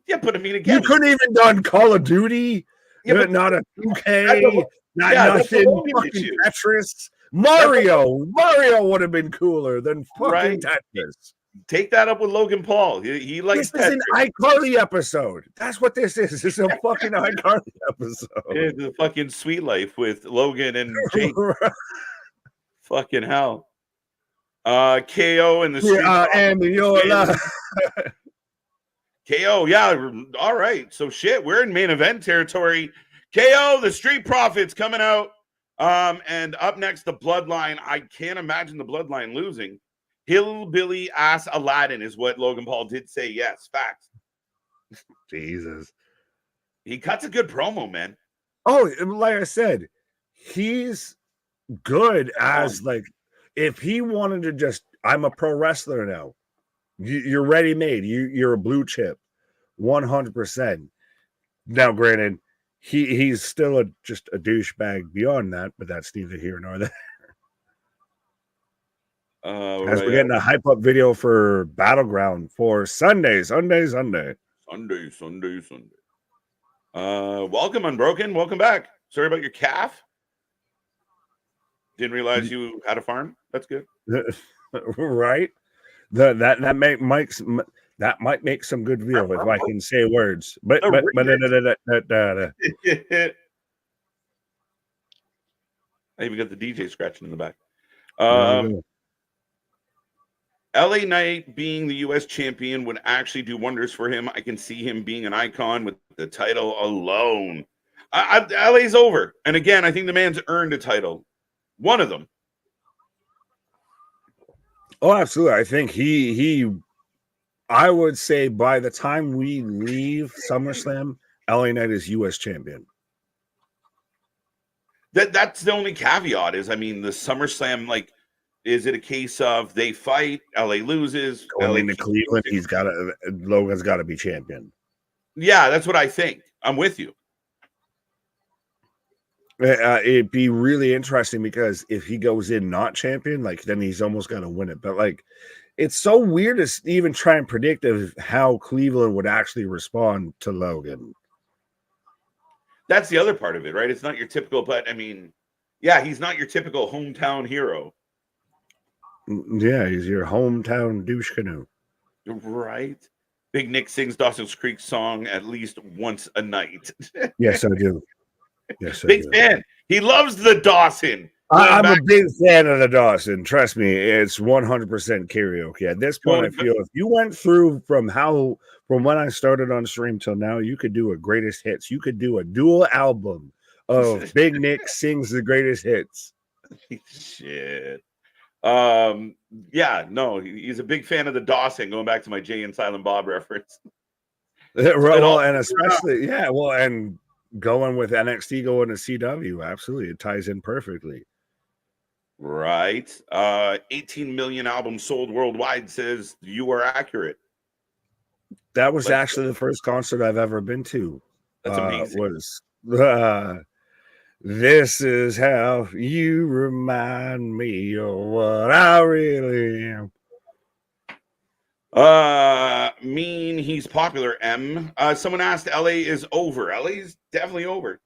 Yeah, but I mean, again, you couldn't even done Call of Duty. Yeah, but not a 2K, nothing. Fucking Tetris. Mario would have been cooler than fucking Tetris. Take that up with Logan Paul. He likes this is an iCarly episode. That's what this is. It's a fucking iCarly episode. It's the fucking Sweet Life with Logan and Jake. Fucking hell. KO and the Street and Yola. KO, yeah, all right. So shit, we're in main event territory. KO, the Street Profits coming out. And up next, the Bloodline. I can't imagine the Bloodline losing. Hillbilly ass Aladdin is what Logan Paul did say. Yes, facts. Jesus. He cuts a good promo, man. Oh, like I said, he's good as like, if he wanted to just, I'm a pro wrestler now. You're ready made. You're a blue chip, 100%. Now, granted, he's still just a douchebag beyond that, but that's neither here nor there. As we're getting a hype up video for Battleground for Sunday. Welcome, Unbroken. Welcome back. Sorry about your calf. Didn't realize you had a farm. That's good. Right? That might make some good video if I can say words. But I even got the DJ scratching in the back. LA Knight being the US champion would actually do wonders for him. I can see him being an icon with the title alone. LA's over. And again, I think the man's earned a title. One of them. Oh, absolutely. I think I would say by the time we leave SummerSlam, LA Knight is US champion. That's the only caveat is, I mean, the SummerSlam, like, is it a case of they fight, LA loses, going into Cleveland, Logan's got to be champion. Yeah, that's what I think. I'm with you. It'd be really interesting because if he goes in not champion, like then he's almost got to win it. But like it's so weird to even try and predict of how Cleveland would actually respond to Logan. That's the other part of it, right? It's not your typical, but I mean, yeah, he's not your typical hometown hero. Yeah, he's your hometown douche canoe. Right. Big Nick sings Dawson's Creek song at least once a night. Yes, I do. Yes, I big do. fan. He loves the Dawson. I'm a big fan of the Dawson. Trust me, it's 100% karaoke. At this point, I feel if you went through from when I started on stream till now, you could do a greatest hits. You could do a dual album of Big Nick sings the greatest hits. Shit. Yeah, no, he's a big fan of the Dawson, going back to my Jay and Silent Bob reference. Well, and especially, yeah, well, and going with NXT going to CW, absolutely. It ties in perfectly. Right. 18 million albums sold worldwide says you are accurate. That was actually the first concert I've ever been to. That's amazing. This is how you remind me of what I really am. Mean he's popular, M. Someone asked, LA is over. LA's definitely over.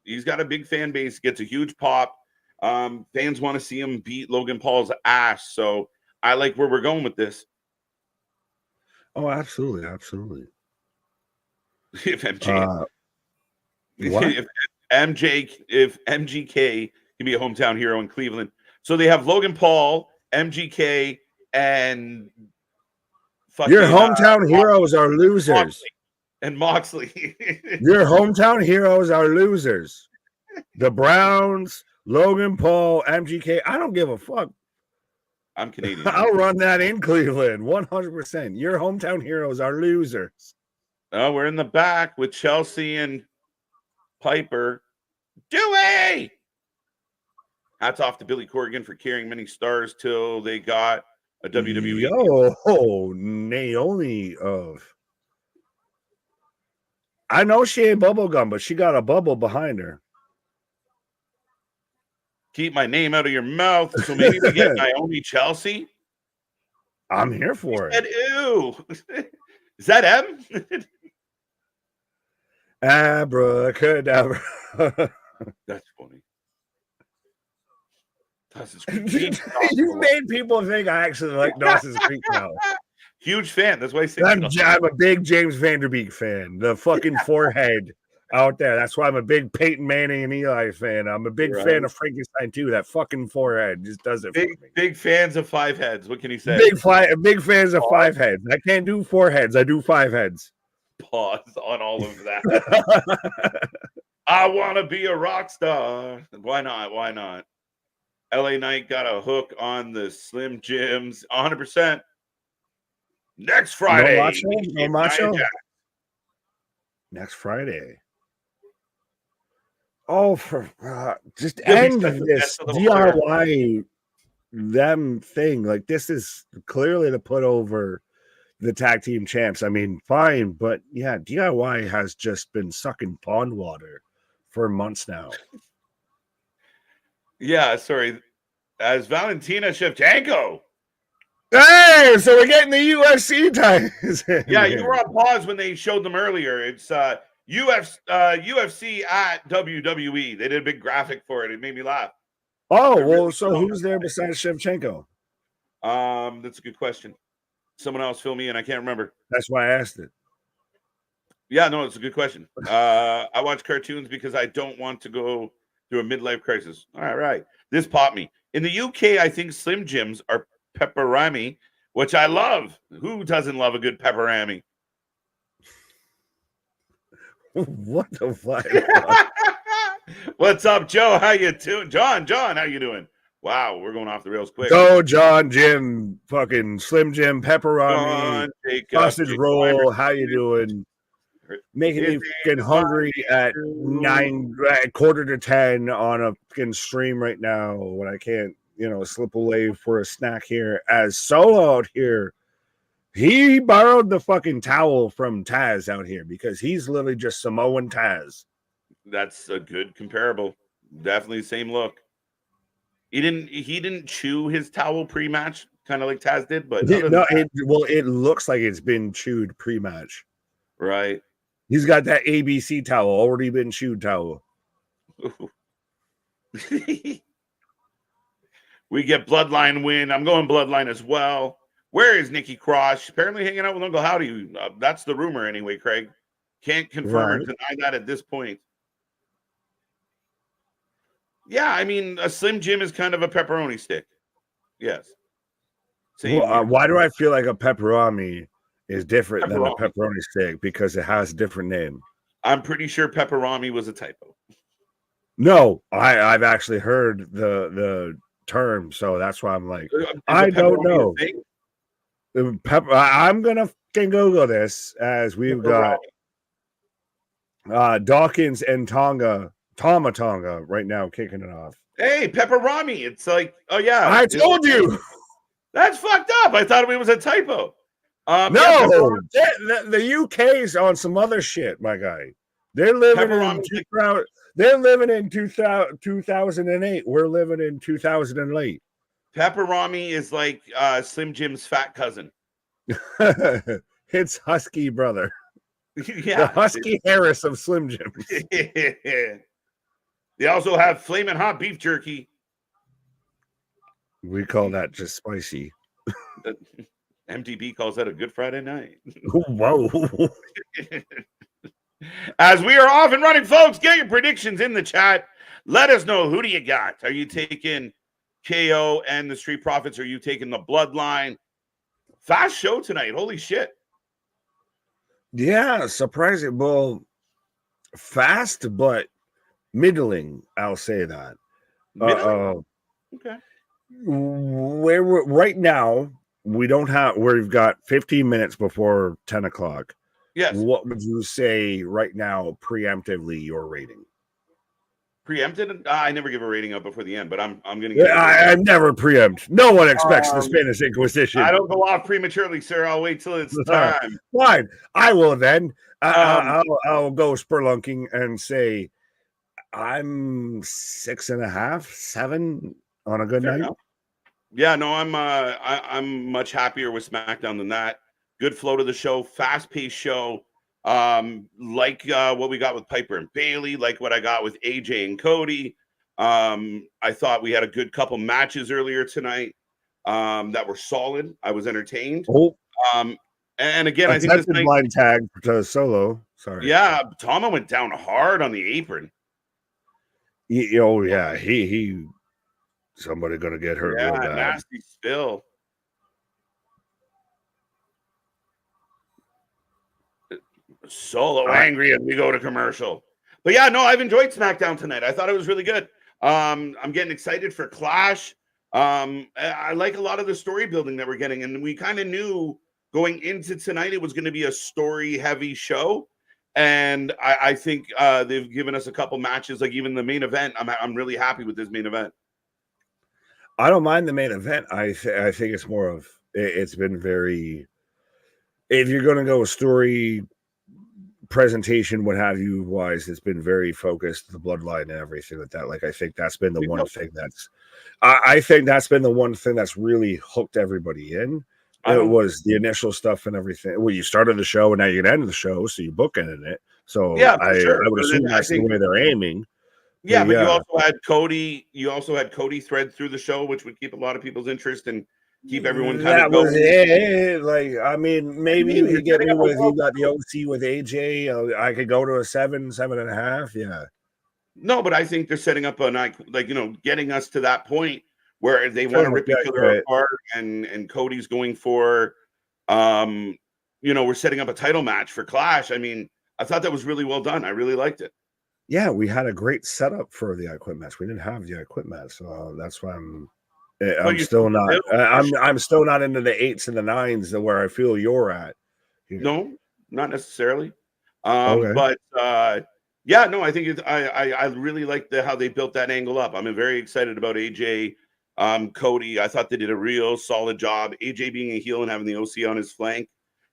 He's got a big fan base, gets a huge pop. Fans want to see him beat Logan Paul's ass. So I like where we're going with this. Oh, absolutely, absolutely. If MJ, if MGK can be a hometown hero in Cleveland, so they have Logan Paul, MGK, and your hometown heroes are losers. Moxley. Your hometown heroes are losers. The Browns, Logan Paul, MGK. I don't give a fuck. I'm Canadian. I'll run that in Cleveland, 100%. Your hometown heroes are losers. Oh, we're in the back with Chelsea and Piper. Dewey! Hats off to Billy Corgan for carrying many stars till they got a WWE. Naomi of. I know she ain't bubblegum, but she got a bubble behind her. Keep my name out of your mouth. So maybe we get Naomi Chelsea. I'm here for it. Ew. Is that M? Abracadabra. That's funny. You made people think I actually like Dawson's Creek now. Huge fan. That's why I say I'm a big James Vanderbeek fan. The fucking forehead out there. That's why I'm a big Peyton Manning and Eli fan. I'm a big fan of Frankenstein too. That fucking forehead just does it for me. Big fans of 5 heads. What can you say? Big fans of 5 heads. I can't do 4 heads. I do 5 heads. Pause on all of that. I want to be a rock star. Why not? Why not? LA Knight got a hook on the Slim Jims. 100%. Next Friday. No macho? Next Friday. Oh, for just end this DIY them thing. Like, this is clearly to put over the tag team champs. I mean, fine, but yeah, DIY has just been sucking pond water for months now. Yeah, sorry. As Valentina Shevchenko. Hey, so we're getting the UFC ties. Yeah, you were on pause when they showed them earlier. It's UFC at WWE. They did a big graphic for it. It made me laugh. Oh, well, really so who's there besides Shevchenko? That's a good question. Someone else fill me in. I can't remember. That's why I asked it. Yeah, no, it's a good question. I watch cartoons because I don't want to go through a midlife crisis. All right. This popped me. In the UK, I think Slim Jims are pepperami, which I love. Who doesn't love a good pepperami? What the fuck? What's up, Joe? How you doing? John, how you doing? Wow, we're going off the rails quick. Go, John, Jim, fucking Slim Jim, pepperami, sausage roll. How you doing? Making me fucking hungry at 9:45 on a fucking stream right now when I can't, slip away for a snack here. As Solo out here, he borrowed the fucking towel from Taz out here because he's literally just Samoan Taz. That's a good comparable. Definitely the same look. He didn't chew his towel pre-match, kind of like Taz did, but it looks like it's been chewed pre-match. Right. He's got that ABC towel, already been chewed towel. We get Bloodline win. I'm going Bloodline as well. Where is Nikki Cross? Apparently hanging out with Uncle Howdy. That's the rumor anyway, Craig. Can't confirm or deny that at this point. Yeah, I mean, a Slim Jim is kind of a pepperoni stick. Yes. Why do I feel like a pepperoni is different than a pepperoni stick? Because it has a different name. I'm pretty sure pepperoni was a typo. No, I've actually heard the term, so that's why I'm like, I don't know. I'm gonna Google this as we've got Dawkins and Tama Tonga right now kicking it off. Hey, pepperoni! It's like, oh yeah, I told you. That's fucked up. I thought it was a typo. No, the UK's on some other shit, my guy. They're living in 2000. They're living in 2008. We're living in 2008. Pepperami is like Slim Jim's fat cousin. It's Husky brother. Yeah, the Husky Harris of Slim Jim. They also have flaming hot beef jerky. We call that just spicy. MTB calls that a Good Friday night. Whoa. As we are off and running, folks, get your predictions in the chat. Let us know, who do you got? Are you taking KO and the Street Profits? Or are you taking the Bloodline? Fast show tonight. Holy shit. Yeah, surprising. Well, fast, but middling. I'll say that. Okay. Where we're right now, we've got 15 minutes before 10 o'clock. Yes. What would you say right now, preemptively, your rating? Preempted? I never give a rating up before the end, but I'm going to. I never preempt. No one expects the Spanish Inquisition. I don't go off prematurely, sir. I'll wait till it's time. Fine. I will then. I'll go spelunking and say I'm 6.5, 7 on a good night. Enough. Yeah, no, I'm much happier with SmackDown than that. Good flow to the show, fast-paced show. Like what we got with Piper and Bailey, like what I got with AJ and Cody. I thought we had a good couple matches earlier tonight that were solid. I was entertained. And again, I think this night, blind tag to Solo. Sorry. Yeah, Tama went down hard on the apron. Yeah, he somebody gonna get hurt real bad. Nasty spill. Solo angry as we go to commercial. But yeah, no, I've enjoyed SmackDown tonight. I thought it was really good. I'm getting excited for Clash. I like a lot of the story building that we're getting, and we kind of knew going into tonight it was going to be a story heavy show. And I think they've given us a couple matches, like even the main event. I'm really happy with this main event. I don't mind the main event. I think it's more of it's been very. If you're going to go a story presentation, what have you, wise, it's been very focused, the bloodline and everything like that. Like I think that's been the one thing that's. I think that's been the one thing that's really hooked everybody in. It was the initial stuff and everything. Well, you started the show and now you're gonna end the show, so you bookended it. So yeah, I would assume that's the way they're aiming. Yeah, but you also had Cody. You also had Cody thread through the show, which would keep a lot of people's interest and keep everyone kind of going. Like, I mean, maybe you get me with you got the OC with AJ. I could go to a 7.5. Yeah. No, but I think they're setting up getting us to that point where they want to rip each other apart, and Cody's going for, we're setting up a title match for Clash. I mean, I thought that was really well done. I really liked it. Yeah, we had a great setup for the I Quit match. We didn't have the I Quit match, so that's why I'm still not. I'm still not into the 8s and the 9s where I feel you're at. No, not necessarily. But yeah, no, I think I really like how they built that angle up. I'm very excited about AJ, Cody. I thought they did a real solid job. AJ being a heel and having the OC on his flank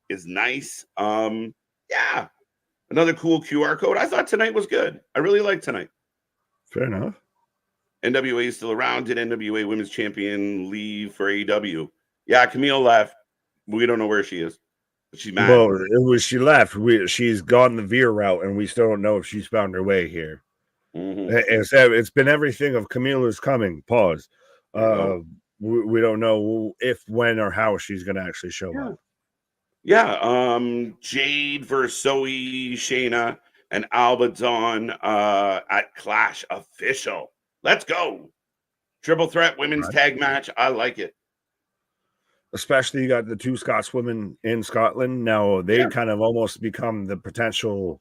is nice. Yeah, another cool QR code. I thought tonight was good. I really liked tonight. Fair enough. NWA is still around. Did NWA Women's Champion leave for AEW? Yeah, Camille left. We don't know where she is. But she's mad. Well, it was she left. She's gone the Veer route, and we still don't know if she's found her way here. It's been everything of Camilla's coming. Pause. We don't know if, when, or how she's going to actually show up. Yeah. Jade versus Zoe, Shayna, and Alba Dawn at Clash official. Let's go. Triple threat women's tag match. I like it. Especially you got the two Scotswomen in Scotland. Now they kind of almost become the potential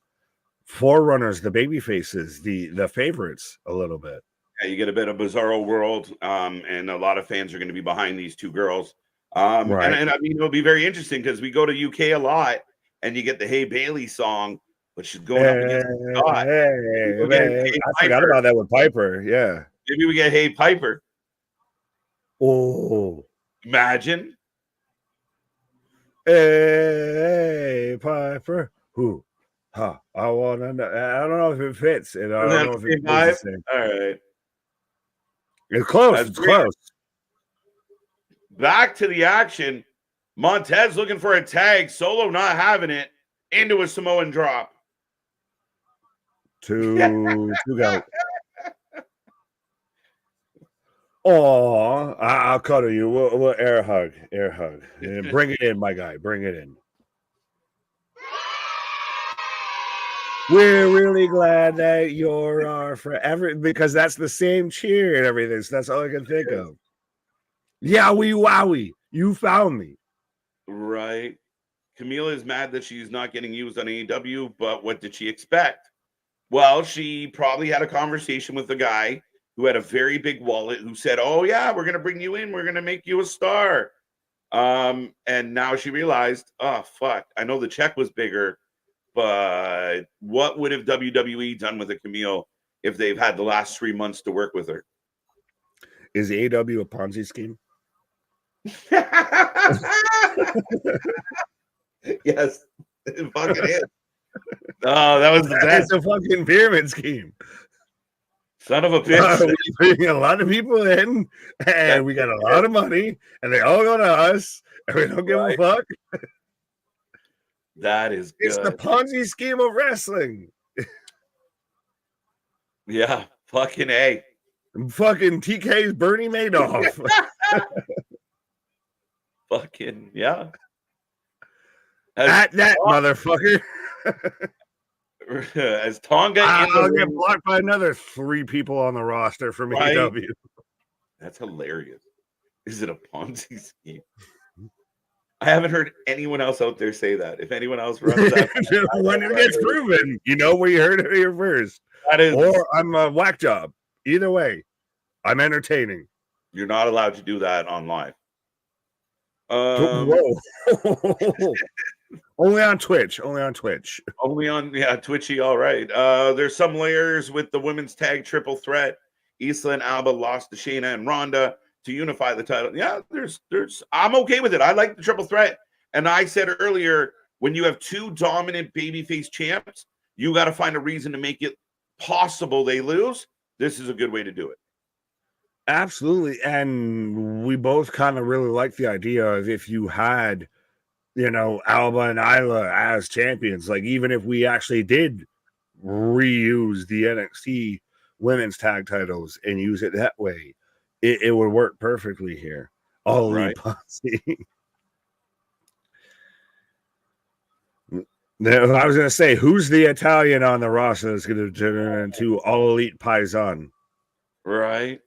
forerunners, the baby faces, the favorites a little bit. Yeah, you get a bit of Bizarro World, and a lot of fans are going to be behind these two girls. And I mean, it'll be very interesting because we go to UK a lot, and you get the Hey Bailey song, but she's going up against Scott. I forgot about that with Piper. Yeah, maybe we get Hey Piper. Oh, imagine. Hey Piper, who? Huh? I want to know. I don't know if it fits. And I don't know if it fits the same. All right. It's close. It's close. Back to the action. Montez looking for a tag. Solo not having it. Into a Samoan drop. Two go. Oh, I'll cuddle you. We'll air hug. Bring it in, my guy. Bring it in. We're really glad that you're our friend, because that's the same cheer and everything. So that's all I can think of. Yowie wowie, you found me. Right. Camila is mad that she's not getting used on AEW, but what did she expect? Well, she probably had a conversation with the guy who had a very big wallet who said, oh, yeah, we're going to bring you in. We're going to make you a star. And now she realized, oh, fuck, I know the check was bigger. But what would have WWE done with a Camille if they've had the last 3 months to work with her? Is AEW a Ponzi scheme? Yes, it fucking is. Oh, that was the best. It's a fucking pyramid scheme. Son of a bitch. We bring a lot of people in, and we got a lot of money, and they all go to us, and we don't give a fuck. That is good. It's the Ponzi scheme of wrestling. Yeah, fucking A. Fucking TK's Bernie Madoff. Fucking, yeah. At that motherfucker. As Tonga, I'll get blocked by another 3 people on the roster from AEW. That's hilarious. Is it a Ponzi scheme? I haven't heard anyone else out there say that. If anyone else runs that, when it gets proven, you know where you heard it here first. That is, or I'm a whack job. Either way, I'm entertaining. You're not allowed to do that on live. Whoa. Only on Twitch. Only on Twitchy. All right. There's some layers with the women's tag triple threat. Isla and Alba lost to Shayna and Ronda to unify the title. Yeah, there's I'm okay with it. I like the triple threat. And I said earlier, when you have 2 dominant babyface champs, you got to find a reason to make it possible they lose. This is a good way to do it. Absolutely. And we both kind of really like the idea of if you had, Alba and Isla as champions, like even if we actually did reuse the NXT women's tag titles and use it that way, it would work perfectly here. All right. Now, I was going to say, who's the Italian on the roster that's going to turn into All Elite Paisan? Right.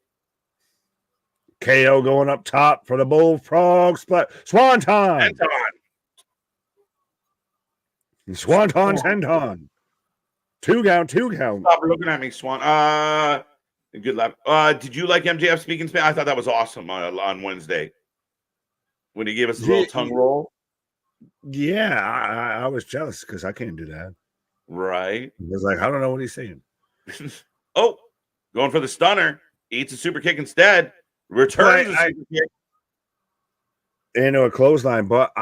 KO going up top for the Bullfrog split. Swanton. Swanton. 2 count. Stop looking at me, Swan. Good luck. Did you like MJF speaking Spanish? I thought that was awesome on Wednesday when he gave us a little tongue roll. Yeah, I was jealous because I can't do that. Right. He was like, I don't know what he's saying. Oh, going for the stunner. Eats a super kick instead. Returns a super kick. Into a clothesline, but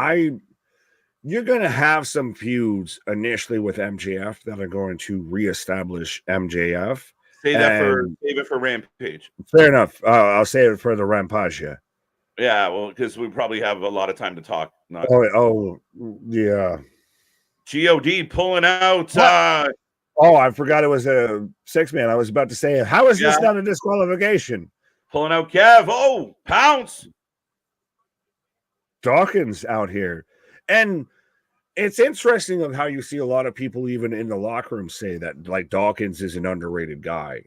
you're going to have some feuds initially with MJF that are going to reestablish MJF. Save it for Rampage. Fair enough. I'll save it for the Rampage. Yeah, well, because we probably have a lot of time to talk. Yeah. God pulling out. I forgot it was a 6-man. I was about to say, how is this not a disqualification? Pulling out Kev. Oh, pounce. Dawkins out here. And it's interesting of how you see a lot of people even in the locker room say that like Dawkins is an underrated guy.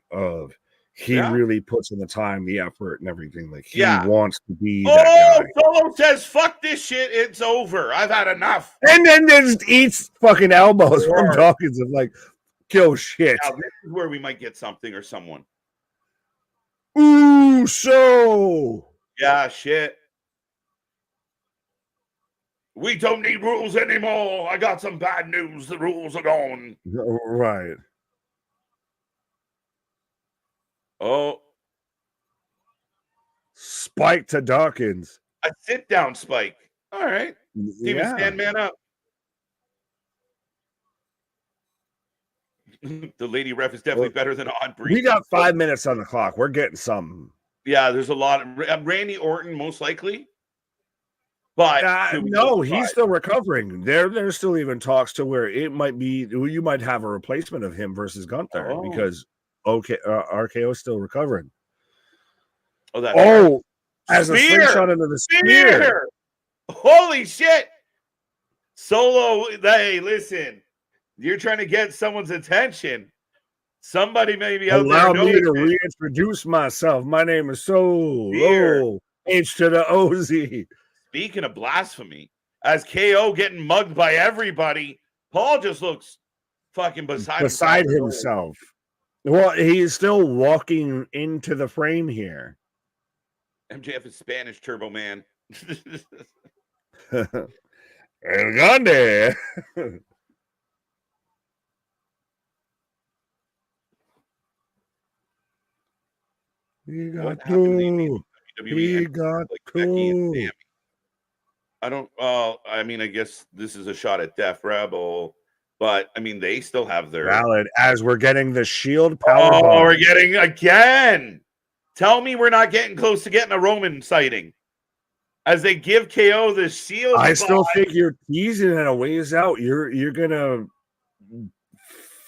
He really puts in the time, the effort, and everything. Like he wants to be that guy. Solo says, "Fuck this shit. It's over. I've had enough." And then just eats fucking elbows from Dawkins of like, kill shit. Now, this is where we might get something or someone. Ooh, so yeah, shit. We don't need rules anymore. I got some bad news. The rules are gone. Right. Oh. Spike to Dawkins. A sit down spike. All right. Steven, stand man up. The lady ref is definitely better than Odd Breed. We got 5 minutes on the clock. We're getting something. Yeah, there's a lot of Randy Orton, most likely. But no, he's still recovering. There's still even talks to where it might be you might have a replacement of him versus Gunther because RKO is still recovering. As a slingshot into the spear. Holy shit. Solo, hey, listen. You're trying to get someone's attention. Somebody may be out there. Allow me to reintroduce myself. My name is Solo. H to the OZ. Speaking of blasphemy, as KO getting mugged by everybody, Paul just looks fucking beside himself. Well, he's still walking into the frame here. MJF is Spanish Turbo Man. El Grande. He got two. He got two. I don't. I mean, I guess this is a shot at Def Rebel, but I mean, they still have their valid. As we're getting the Shield power. Oh, we're getting again. Tell me we're not getting close to getting a Roman sighting. As they give KO the Shield. I still think you're teasing it a ways out. You're gonna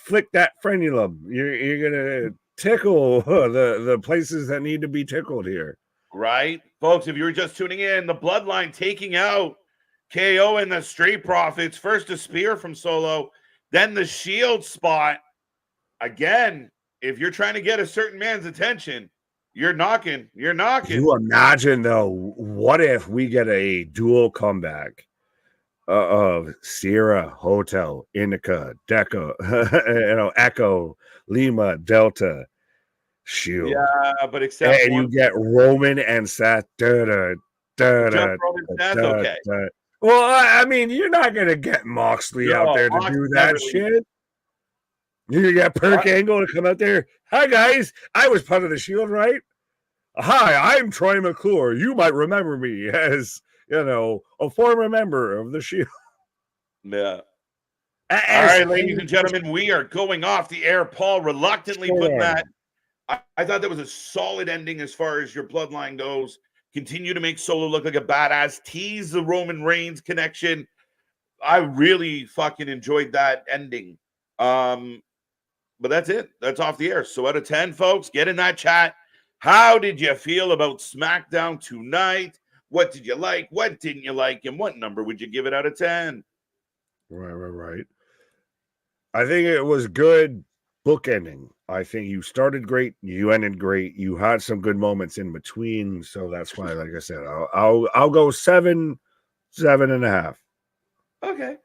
flick that frenulum. You're gonna tickle the places that need to be tickled here. Right, folks, if you were just tuning in, the Bloodline taking out KO and the Street Profits. First a spear from Solo, then the Shield spot. Again, if you're trying to get a certain man's attention, you're knocking. You imagine, though, what if we get a dual comeback of Sierra, Hotel, Indica, Deco, Echo, Lima, Delta, Shield. Yeah, but except you get Roman and Seth. Okay. Well, I mean, you're not gonna get Moxley out there to do that shit. You got Perk Angle to come out there. Hi guys, I was part of the Shield, right? Hi, I'm Troy McClure. You might remember me as a former member of the Shield. Yeah. All right, ladies and gentlemen, we are going off the air. Paul reluctantly put that. I thought that was a solid ending as far as your Bloodline goes. Continue to make Solo look like a badass. Tease the Roman Reigns connection. I really fucking enjoyed that ending. But that's it. That's off the air. So out of 10, folks, get in that chat. How did you feel about SmackDown tonight? What did you like? What didn't you like? And what number would you give it out of 10? Right. I think it was good bookending. I think you started great, you ended great. You had some good moments in between, so that's why, like I said, I'll go 7.5. Okay.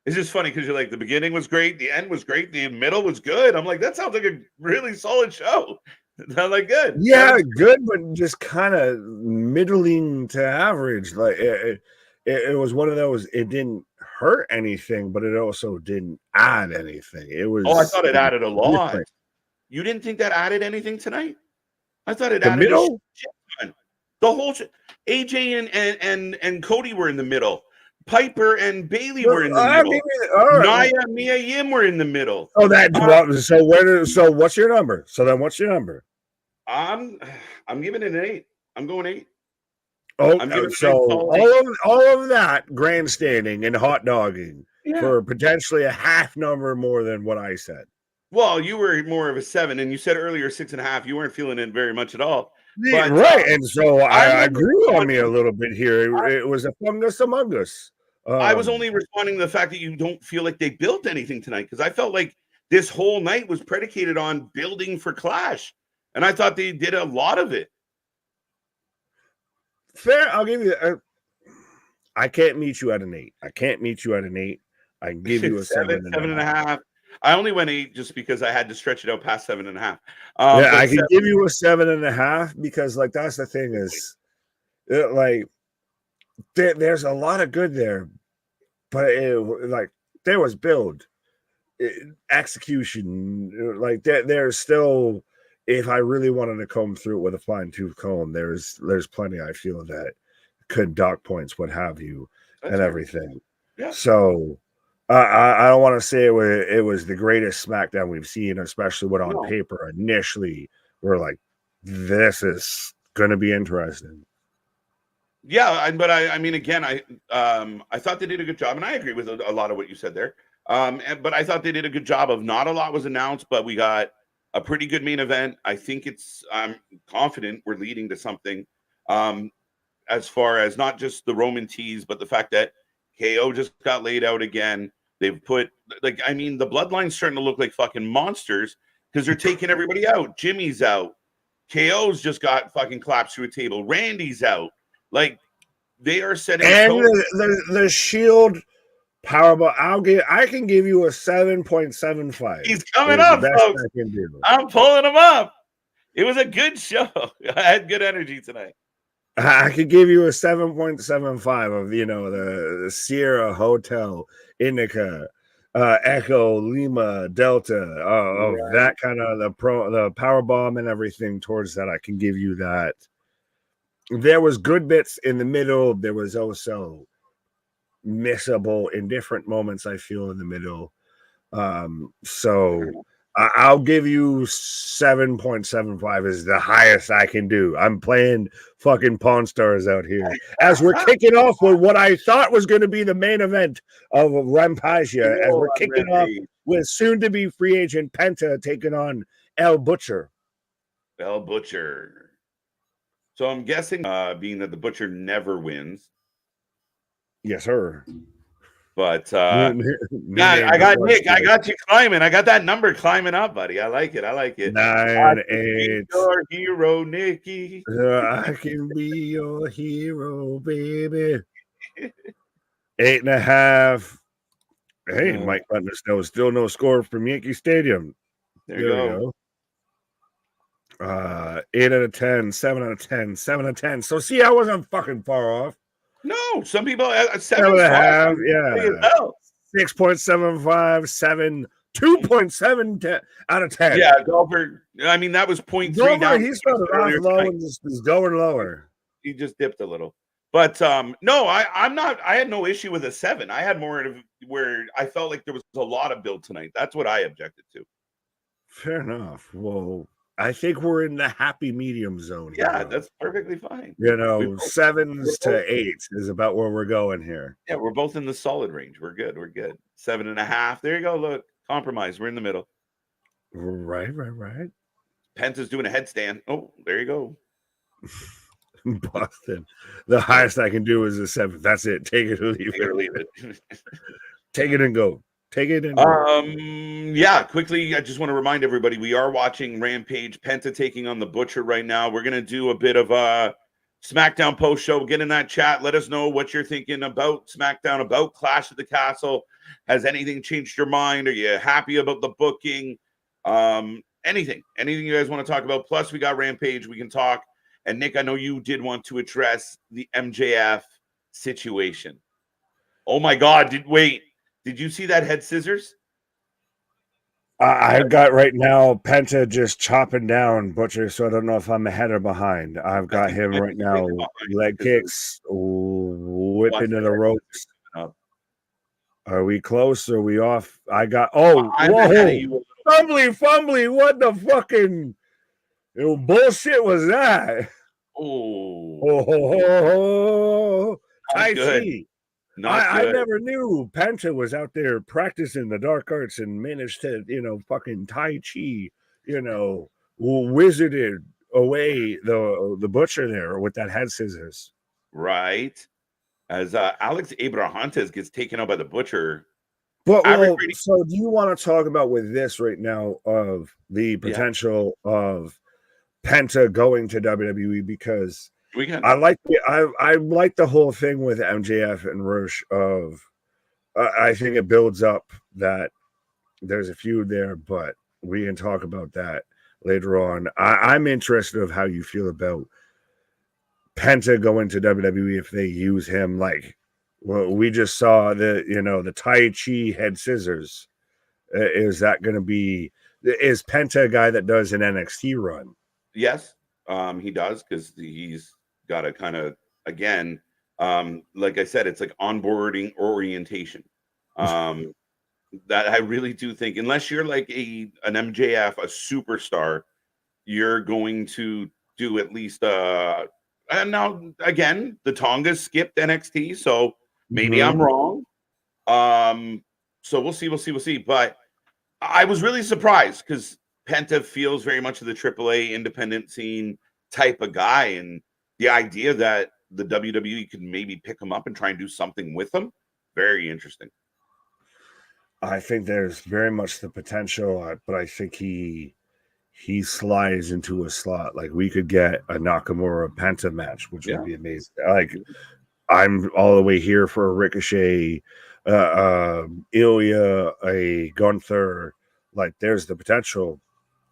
It's just funny because you're like, the beginning was great, the end was great, the middle was good. I'm like, that sounds like a really solid show. Not like good. Yeah, good, but just kind of middling to average. Like it was one of those. It didn't hurt anything, but it also didn't add anything. It was. Oh, I thought it added a lot. Different. You didn't think that added anything tonight? I thought it added middle. The whole AJ and Cody were in the middle. Piper and Bailey were in the middle. Nia, Mia Yim were in the middle. Oh, so what's your number? So then what's your number? I'm giving it an 8. I'm going 8. Oh, so all of that grandstanding and hot dogging for potentially a half number more than what I said. Well, you were more of a 7, and you said earlier 6.5. You weren't feeling it very much at all. But, right, and so I grew on me a little bit here. It was a fungus among us. I was only responding to the fact that you don't feel like they built anything tonight, because I felt like this whole night was predicated on building for Clash, and I thought they did a lot of it. Fair, I'll give you. I can't meet you at an 8. I can't meet you at an 8. I can give you a 7.5. I only went 8 just because I had to stretch it out past 7.5. I can give you a 7.5 because, like, that's the thing is, like, there's a lot of good there, but there was build, execution, like there's still. If I really wanted to comb through it with a fine-tooth comb, there's plenty I feel that could dock points, what have you, and everything. Yeah. So I don't want to say it was the greatest SmackDown we've seen, especially when on paper initially we're like, this is going to be interesting. Yeah, but I mean, again, I thought they did a good job, and I agree with a lot of what you said there. But I thought they did a good job of not a lot was announced, but we got a pretty good main event. I think I'm confident we're leading to something as far as not just the Roman tease, but the fact that KO just got laid out again. They've put, the bloodline's starting to look like fucking monsters because they're taking everybody out. Jimmy's out. KO's just got fucking clapped through a table. Randy's out. Like, they are setting. And the Shield Powerball, I can give you a 7.75. He's coming up, folks. I'm pulling him up. It was a good show. I had good energy tonight. I could give you a 7.75 of the Sierra Hotel Indica Echo Lima Delta of that kind of the Powerbomb and everything towards that. I can give you that. There was good bits in the middle. There was also missable in different moments, I feel, in the middle. So I'll give you 7.75 is the highest I can do. I'm playing fucking Pawn Stars out here as we're kicking off with what I thought was going to be the main event of Rampage, as we're kicking off with soon-to-be free agent Penta taking on El Butcher. El Butcher. So I'm guessing, being that the Butcher never wins. Yes, sir. But I got Nick. I got you climbing. I got that number climbing up, buddy. I like it. 9-8. Your hero, Nikki. I can be your hero, baby. 8.5. Hey, Mike Butler still no score from Yankee Stadium. There you go. 8 out of 10, 7 out of 10, 7 out of 10. So see, I wasn't fucking far off. No, some people 7.5, yeah. 6.75, 7, 2.7 out of 10. Yeah, Goldberg. I mean, that was 0.3 down. He started off low and just going lower. He just dipped a little. But no, I'm not. I had no issue with a 7. I had more of where I felt like there was a lot of build tonight. That's what I objected to. Fair enough. Well, I think we're in the happy medium zone. Yeah, that's perfectly fine. 7s to 8s is about where we're going here. Yeah, we're both in the solid range. We're good. 7.5. There you go. Look, compromise. We're in the middle. Right. Penta's doing a headstand. Oh, there you go. Boston. The highest I can do is a 7. That's it. Take it or leave it. Take it and go. Take it in. Yeah, quickly, I just want to remind everybody we are watching Rampage. Penta taking on the Butcher right now. We're going to do a bit of a SmackDown post show. Get in that chat. Let us know what you're thinking about SmackDown, about Clash at the Castle. Has anything changed your mind? Are you happy about the booking? Anything you guys want to talk about? Plus, we got Rampage. We can talk. And Nick, I know you did want to address the MJF situation. Oh my God! Did you see that head scissors? I've got right now Penta just chopping down Butcher, so I don't know if I'm ahead or behind. I've got him right now, leg kicks, whipping to the ropes. up. Are we close? Are we off? I got. Oh, I'm whoa! ahead of you. Fumbly! What the fucking bullshit was that? Oh, Tai not good. Chi. Not I good. never knew Penta was out there practicing the dark arts and managed to, fucking Tai Chi, wizarded away the butcher there with that head scissors. Right. As Alex Abrahantes gets taken out by the butcher. But so do you want to talk about with this right now of the potential of Penta going to WWE? Because I like the whole thing with MJF and Rush of I think it builds up that there's a feud there, but we can talk about that later on. I'm interested of how you feel about Penta going to WWE if they use him like we just saw the Tai Chi head scissors. Is that going to be is Penta a guy that does an NXT run? Yes, he does because he's got a kind of again, like I said, it's like onboarding orientation. That I really do think, unless you're like an MJF, a superstar, you're going to do at least and now again the Tongas skipped NXT, so maybe I'm wrong. So we'll see. But I was really surprised because Penta feels very much of the AAA independent scene type of guy, and the idea that the WWE could maybe pick him up and try and do something with him, very interesting. I think there's very much the potential, but I think he slides into a slot. Like we could get a Nakamura Penta match, which would be amazing. Like I'm all the way here for a Ricochet, Ilya, a Gunther. Like there's the potential,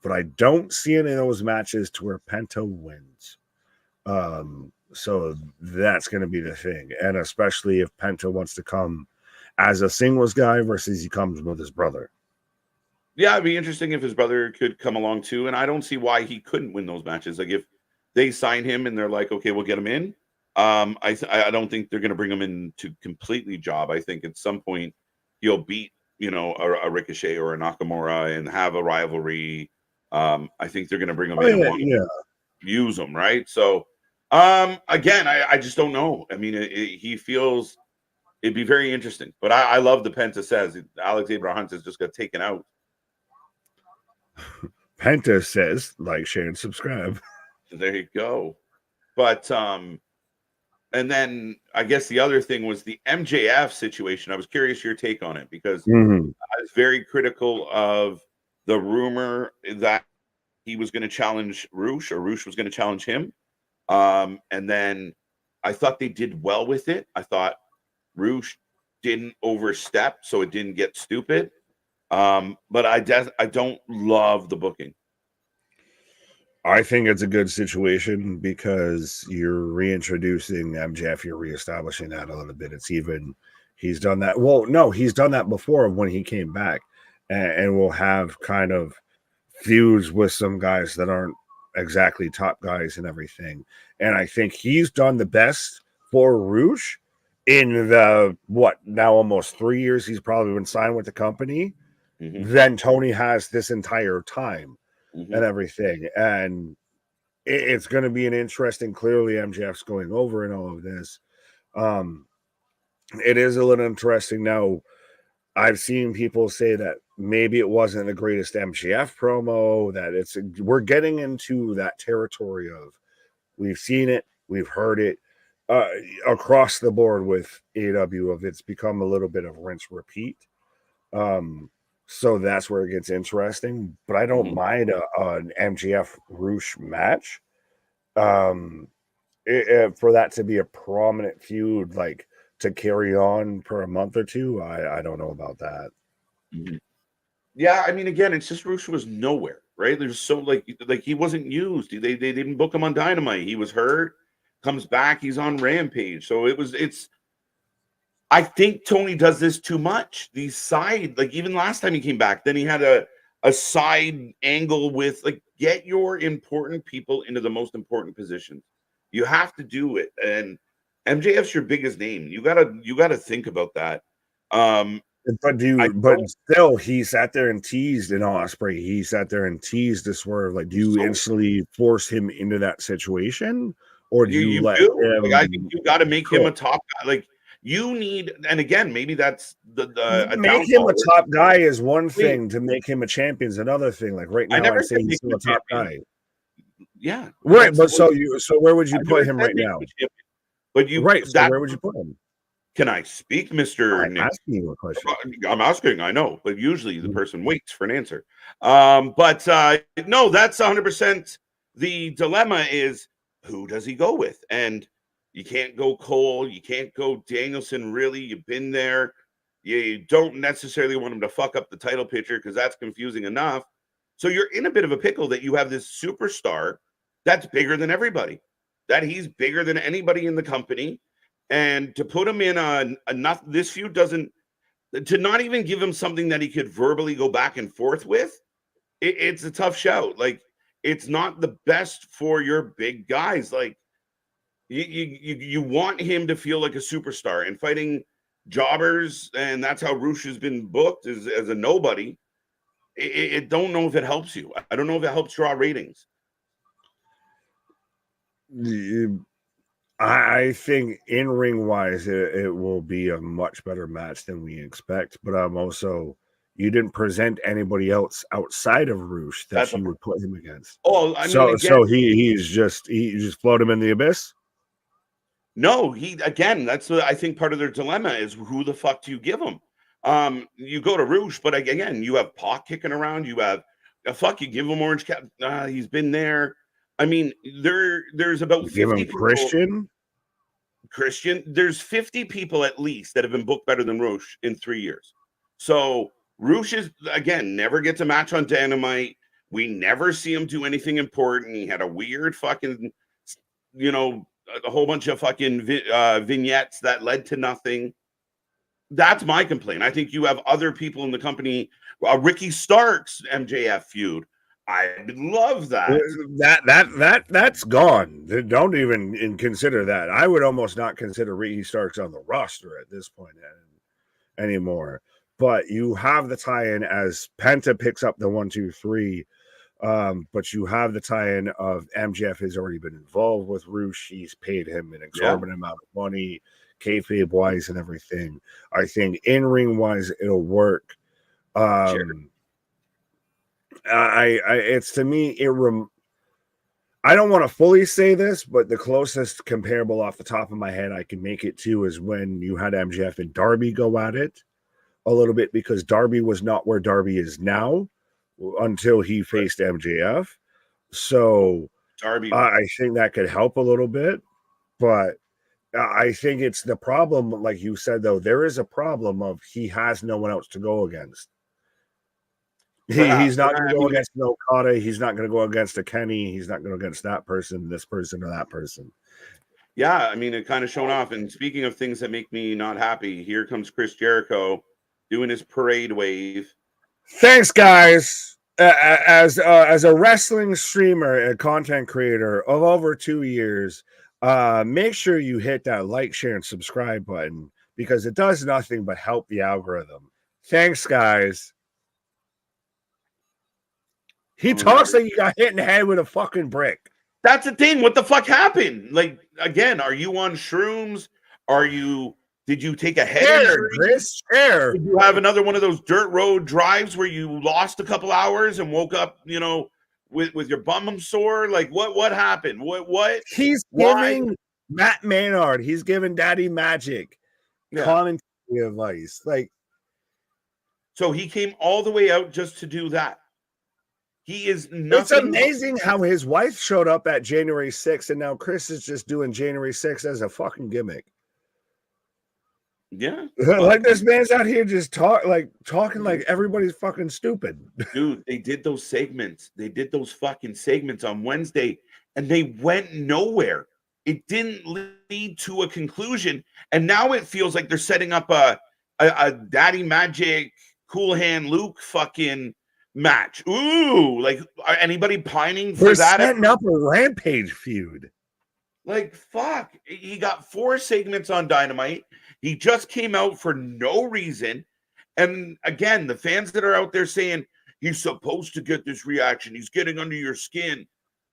but I don't see any of those matches to where Penta wins. So that's going to be the thing, and especially if Penta wants to come as a singles guy versus he comes with his brother. Yeah, it'd be interesting if his brother could come along too. And I don't see why he couldn't win those matches. Like if they sign him and they're like, okay, we'll get him in. I don't think they're going to bring him in to completely job. I think at some point he'll beat a Ricochet or a Nakamura and have a rivalry. I think they're going to bring him in and use him, right? So again, I just don't know. I mean, he feels it'd be very interesting. But I love the Penta says Alex Abrahantes just got taken out. Penta says like, share, and subscribe. There you go. But and then I guess the other thing was the MJF situation. I was curious your take on it because I was very critical of the rumor that he was going to challenge Rush or Rush was going to challenge him. And then I thought they did well with it. I thought Rush didn't overstep, so it didn't get stupid. But I don't love the booking. I think it's a good situation because you're reintroducing MJF, you're reestablishing that a little bit. He's done that. Well, no, he's done that before when he came back, and we'll have kind of feuds with some guys that aren't exactly top guys and everything. And I think he's done the best for Rush in the now almost 3 years he's probably been signed with the company than Tony has this entire time. And everything, and it's going to be an interesting. Clearly, MJF's going over in all of this. It is a little interesting now. I've seen people say that maybe it wasn't the greatest MJF promo. That we're getting into that territory of we've seen it, we've heard it across the board with AEW. Of it's become a little bit of rinse repeat. So that's where it gets interesting, but I don't mind an MJF Rush match. For that to be a prominent feud, like to carry on for a month or two, I don't know about that. Yeah, I mean, again, it's just Rush was nowhere, right? There's so like he wasn't used. They didn't book him on Dynamite. He was hurt, comes back, he's on Rampage. So it's. I think Tony does this too much. These side, like even last time he came back, then he had a side angle with like get your important people into the most important positions. You have to do it. And MJF's your biggest name. You gotta think about that. But still, he sat there and teased in Ospreay. He sat there and teased to Swerve. Like, do you instantly force him into that situation, or do you let him? Like, I think you got to make him a top guy. Like, you need, and again, maybe that's make him a top guy is one thing. To make him a champion is another thing. Like right now, I'd say he's still a top guy. Yeah, right. But so where would you put him right now? But you right. So where would you put him? Can I speak, Mr. I'm asking you a question. I'm asking, I know, but usually the person waits for an answer. But no, that's 100% the dilemma is who does he go with? And you can't go Cole, you can't go Danielson, really. You've been there. You don't necessarily want him to fuck up the title picture because that's confusing enough. So you're in a bit of a pickle that you have this superstar that's bigger than everybody, that he's bigger than anybody in the company. And to put him in this feud doesn't, to not even give him something that he could verbally go back and forth with, it's a tough shout. Like, it's not the best for your big guys. Like, you want him to feel like a superstar, and fighting jobbers, and that's how Roosh has been booked as a nobody. I don't know if it helps you. I don't know if it helps draw ratings. I think in ring wise, it will be a much better match than we expect. But I'm also, you didn't present anybody else outside of Roosh that you would put him against. Oh, I mean, so he just float him in the abyss. No, that's what I think part of their dilemma is, who the fuck do you give him? You go to Roosh, but again, you have Pac kicking around. You have you give him Orange Cap. He's been there. I mean, there's about 50 people. Christian, there's 50 people at least that have been booked better than Roosh in 3 years. So Roosh is, again, never gets a match on Dynamite. We never see him do anything important. He had a weird fucking, a whole bunch of fucking vignettes that led to nothing. That's my complaint. I think you have other people in the company. Ricky Starks MJF feud. I love that. That's gone. Don't even consider that. I would almost not consider Ricky Starks on the roster at this point anymore. But you have the tie-in as Penta picks up the 1, 2, 3. But you have the tie-in of MJF has already been involved with Roosh. He's paid him an exorbitant amount of money, kayfabe wise and everything. I think in ring wise it'll work. Sure. It's to me I don't want to fully say this, but the closest comparable off the top of my head I can make it to is when you had MJF and Darby go at it a little bit, because Darby was not where Darby is now until he faced MJF. So Darby, I think that could help a little bit, but I think it's the problem, like you said, though, there is a problem of he has no one else to go against. He's not going to go against an Okada. He's not going to go against a Kenny. He's not going to go against that person, this person, or that person. Yeah, I mean, it kind of shown off. And speaking of things that make me not happy, here comes Chris Jericho doing his parade wave. Thanks, guys. As a wrestling streamer and content creator of over 2 years, make sure you hit that like, share, and subscribe button, because it does nothing but help the algorithm. Thanks, guys. He talks like he got hit in the head with a fucking brick. That's the thing. What the fuck happened? Like, again, are you on shrooms? Did you take a head injury? Chris, Did you have another one of those dirt road drives where you lost a couple hours and woke up, with your bum sore? Like, what happened? What? He's giving Matt Maynard. He's giving Daddy Magic commentary advice. Like, so he came all the way out just to do that. He is nothing. It's amazing how his wife showed up at January 6th, and now Chris is just doing January 6th as a fucking gimmick. Yeah. Like, this man's out here just talking like everybody's fucking stupid. Dude, they did those segments. They did those fucking segments on Wednesday, and they went nowhere. It didn't lead to a conclusion. And now it feels like they're setting up a Daddy Magic, Cool Hand Luke fucking match. Ooh, like, anybody pining for that? They're setting up a Rampage feud. Like, fuck. He got 4 segments on Dynamite. He just came out for no reason. And again, the fans that are out there saying he's supposed to get this reaction, he's getting under your skin.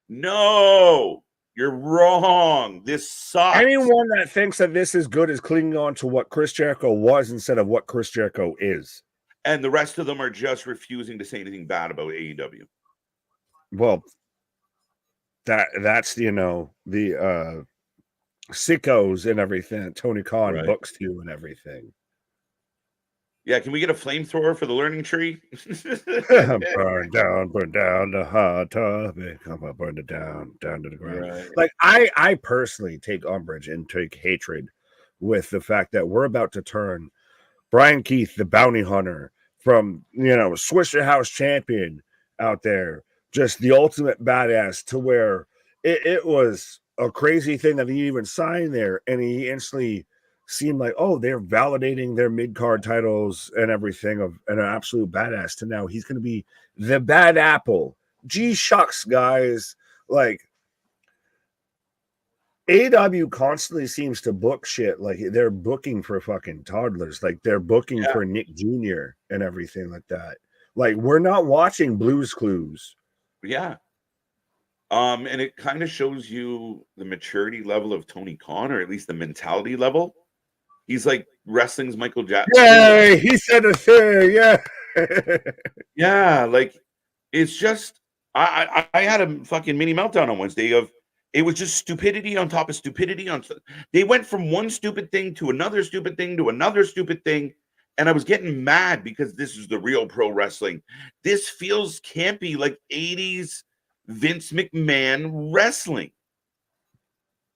No, you're wrong. This sucks. Anyone that thinks that this is good is clinging on to what Chris Jericho was instead of what Chris Jericho is. And the rest of them are just refusing to say anything bad about AEW. Well, that's the sickos and everything. Tony Khan books to and everything. Yeah, can we get a flamethrower for the learning tree? burn down the hot topic. I'm gonna burn it down to the ground. Right. Like I personally take umbrage and take hatred with the fact that we're about to turn Brian Keith, the bounty hunter, from Swisher House champion out there, just the ultimate badass, to where it was a crazy thing that he even signed there, and he instantly seemed like, oh, they're validating their mid-card titles and everything of an absolute badass, to now he's going to be the bad apple. Gee shucks, guys. Like, AEW constantly seems to book shit like they're booking for fucking toddlers. Like, they're booking for Nick Jr. and everything like that. Like, we're not watching Blue's Clues. Yeah. And it kind of shows you the maturity level of Tony Khan, or at least the mentality level. He's like wrestling's Michael Jackson. Yeah, he said a thing. Yeah. Yeah, like, it's just I had a fucking mini meltdown on Wednesday of it was just stupidity on top of stupidity. They went from one stupid thing to another stupid thing to another stupid thing, and I was getting mad because this is the real pro wrestling. This feels campy, like 80s Vince McMahon wrestling.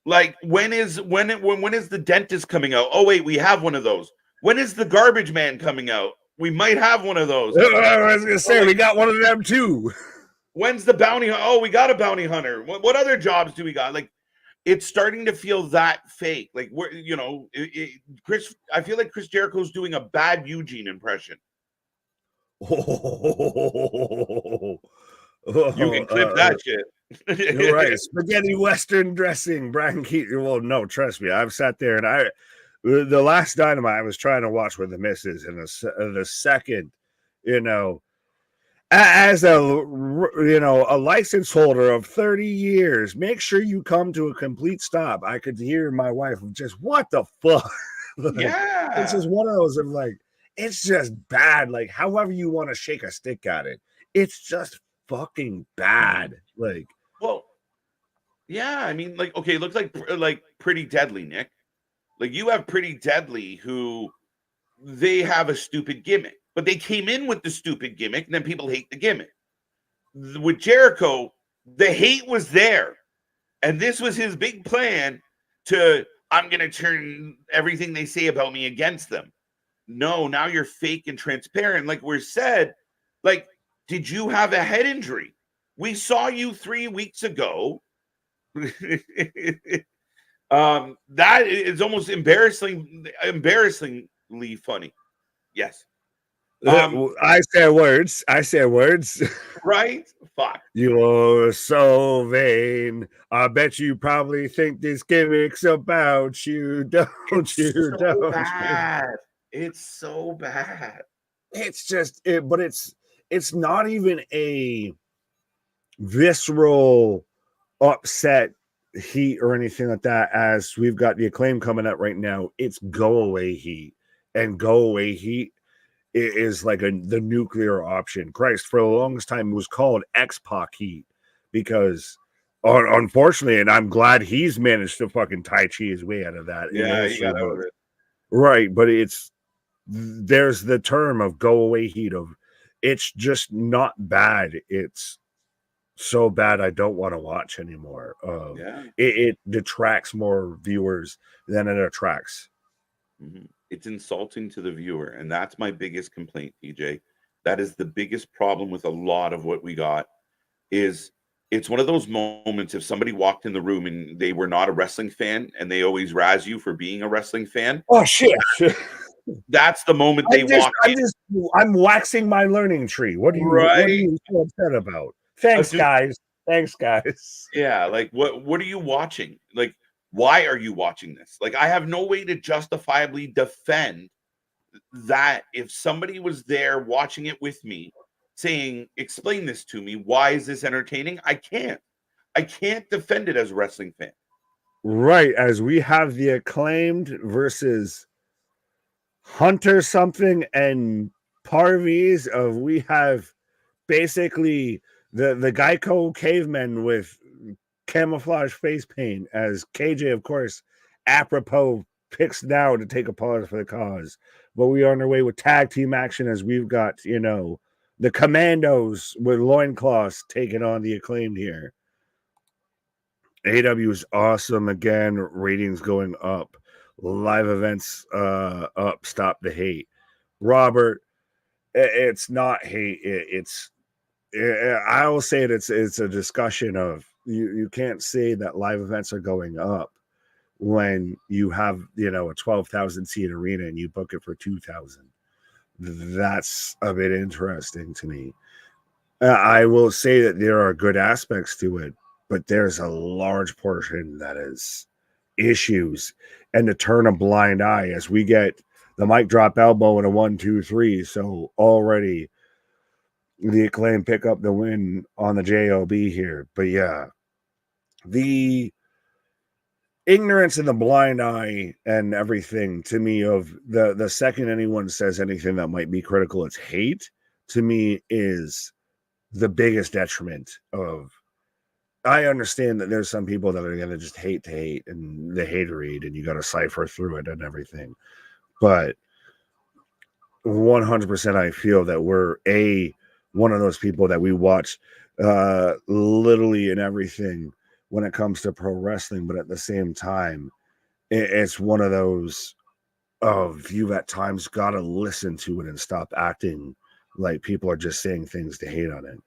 Like, when is the dentist coming out? Oh wait, we have one of those. When is the garbage man coming out? We might have one of those. I was gonna say, we got one of them too. When's the bounty? Oh, we got a bounty hunter. What other jobs do we got? Like, it's starting to feel that fake. Like, we're Chris. I feel like Chris Jericho's doing a bad Eugene impression. You can clip that shit. You're right. Spaghetti Western dressing, Brian Keaton. Well, no, trust me. I've sat there and the last Dynamite I was trying to watch with the missus, and the second, as a license holder of 30 years, make sure you come to a complete stop. I could hear my wife just, what the fuck? Yeah. It's just one of those of like, it's just bad. Like, however you want to shake a stick at it, it's just fucking bad. Like, well, yeah, I mean, like, okay, it looks like Pretty Deadly, Nick. Like, you have Pretty Deadly, who they have a stupid gimmick, but they came in with the stupid gimmick, and then people hate the gimmick. With Jericho, the hate was there, and this was his big plan to, I'm going to turn everything they say about me against them. No, now you're fake and transparent. Like we said, like, did you have a head injury? We saw you 3 weeks ago. That is almost embarrassingly funny. Yes. I said words. Right? Fuck. You're so vain. I bet you probably think this gimmick's about you, don't you? Don't bad. It's so bad. It's just it, but it's not even a visceral upset heat or anything like that, as we've got the Acclaim coming up right now. It's go away heat, and go away heat is like the nuclear option. Christ, for the longest time it was called X-Pac heat, because unfortunately, and I'm glad he's managed to fucking Tai Chi his way out of that. Yeah, he got out of it. Right, but there's the term of go away heat of, it's just not bad. It's so bad I don't want to watch anymore. It detracts more viewers than it attracts. Mm-hmm. It's insulting to the viewer, and that's my biggest complaint, TJ. That is the biggest problem with a lot of what we got. Is it's one of those moments, if somebody walked in the room and they were not a wrestling fan, and they always razz you for being a wrestling fan. Oh shit. That's the moment they walk in. I'm waxing my learning tree. What are you so upset about? Thanks, guys. Yeah, like, what are you watching? Like, Why are you watching this? Like, I have no way to justifiably defend that if somebody was there watching it with me saying, explain this to me, why is this entertaining? I can't defend it as a wrestling fan. Right, as we have the Acclaimed versus Hunter something and Parvies of, we have basically the Geico cavemen with camouflage face paint, as KJ, of course, apropos, picks now to take a pause for the cause. But we are on our way with tag team action, as we've got, the Commandos with loincloths taking on the Acclaimed here. AW is awesome again. Ratings going up. Live events up. Stop the hate. Robert, it's not hate. I will say it's a discussion of, you can't say that live events are going up when you have, a 12,000 seat arena and you book it for 2,000. That's a bit interesting to me. I will say that there are good aspects to it, but there's a large portion that is issues, and to turn a blind eye as we get the mic drop elbow and a 1, 2, 3. So already the Acclaim pick up the win on the JOB here. But yeah, the ignorance and the blind eye and everything to me, of the second anyone says anything that might be critical, it's hate, to me is the biggest detriment of. I understand that there's some people that are going to just hate to hate and the haterade, and you got to cipher through it and everything. But 100% I feel that we're one of those people that we watch literally in everything when it comes to pro wrestling, but at the same time, it's one of those of, you've at times got to listen to it and stop acting like people are just saying things to hate on it.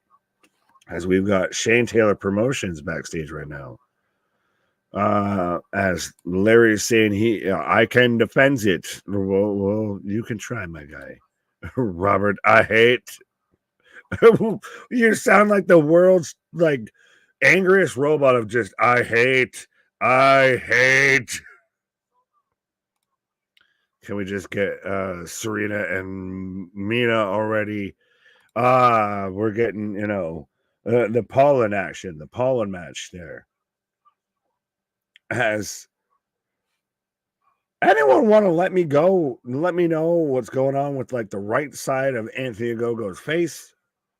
As we've got Shane Taylor Promotions backstage right now. As Larry is saying, I can defend it. Well, you can try, my guy. Robert, I hate. You sound like the world's angriest robot of just, I hate. Can we just get Serena and Mina already? We're getting, the pollen action, the pollen match there. Has anyone want to let me know what's going on with the right side of Anthony Ogogo's face?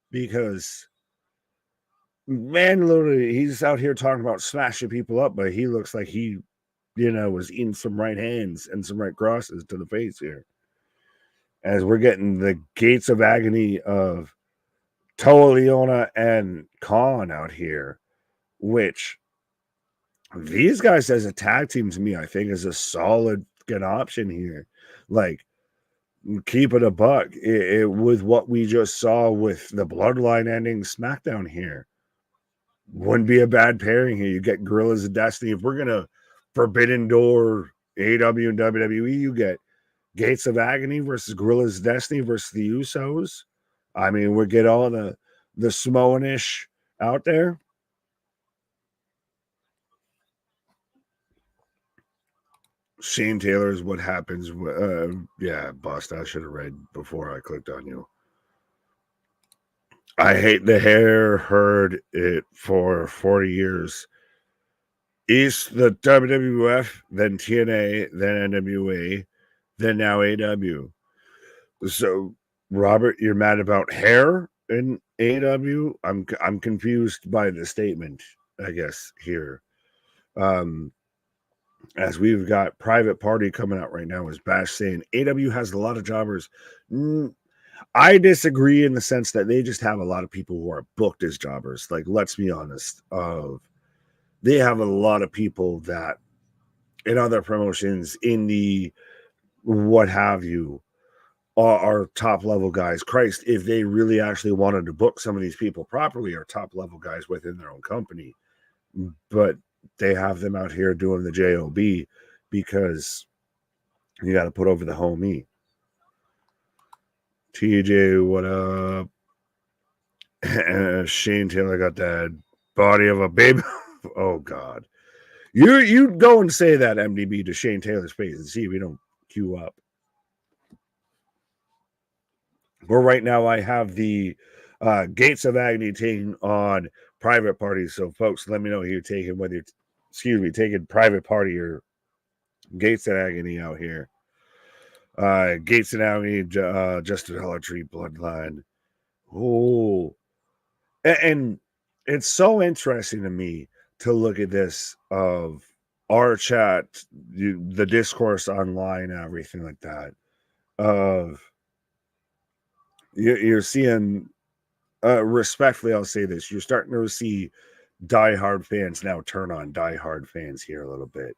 Because, man, literally, he's out here talking about smashing people up, but he looks like he, was eating some right hands and some right crosses to the face here. As we're getting the gates of agony of Toa Leona and Khan out here, which these guys as a tag team, to me, I think is a solid good option here. Keep it a buck. With what we just saw with the Bloodline ending SmackDown here, wouldn't be a bad pairing here. You get Gorillas of Destiny. If we're gonna Forbidden Door AEW and WWE, you get Gates of Agony versus Gorillas of Destiny versus the Usos. I mean, we get all the Samoan-ish out there. Shane Taylor is what happens. Yeah, Boston, I should have read before I clicked on you. I hate the hair, heard it for 40 years. East, the WWF, then TNA, then NWA, then now AW. So, Robert, you're mad about hair in AW? I'm confused by the statement, I guess, here. As we've got Private Party coming out right now, is Bash saying AW has a lot of jobbers. I disagree in the sense that they just have a lot of people who are booked as jobbers. Let's be honest. They have a lot of people that in other promotions, indie, what have you, are top level guys. Christ, if they really actually wanted to book some of these people properly, are top level guys within their own company. But they have them out here doing the JOB because you got to put over the homie. TJ, what up? Shane Taylor got that body of a baby. Oh, God. You go and say that, MDB, to Shane Taylor's face and see if we don't queue up. But right now I have the Gates of Agony taking on Private Party. So, folks, let me know who you're taking, whether you're taking Private Party or Gates of Agony out here. Gates of Agony, Justin Tree Bloodline. Oh, and it's so interesting to me to look at this of our chat, the discourse online, everything like that. Of you're seeing, respectfully, I'll say this: you're starting to see diehard fans now turn on diehard fans here a little bit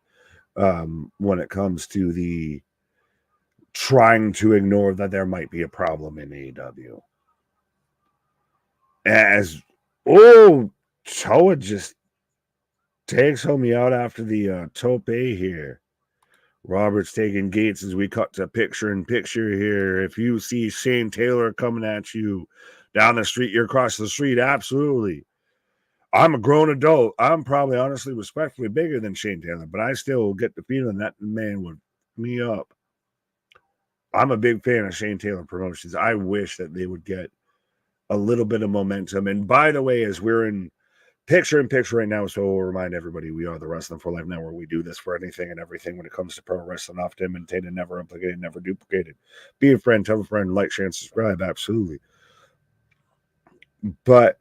when it comes to the trying to ignore that there might be a problem in AEW. As Toa just takes homie out after the tope here. Robert's taking Gates as we cut to picture-in-picture here. If you see Shane Taylor coming at you down the street, you're across the street. Absolutely. I'm a grown adult. I'm probably, honestly, respectfully bigger than Shane Taylor, but I still get the feeling that man would me up. I'm a big fan of Shane Taylor Promotions. I wish that they would get a little bit of momentum. And by the way, as we're in picture-in-picture right now, so we'll remind everybody, we are the Wrestling for Life Network. We do this for anything and everything when it comes to pro wrestling. Often imitated, never implicated, never duplicated. Be a friend, tell a friend, like, share, and subscribe. Absolutely. But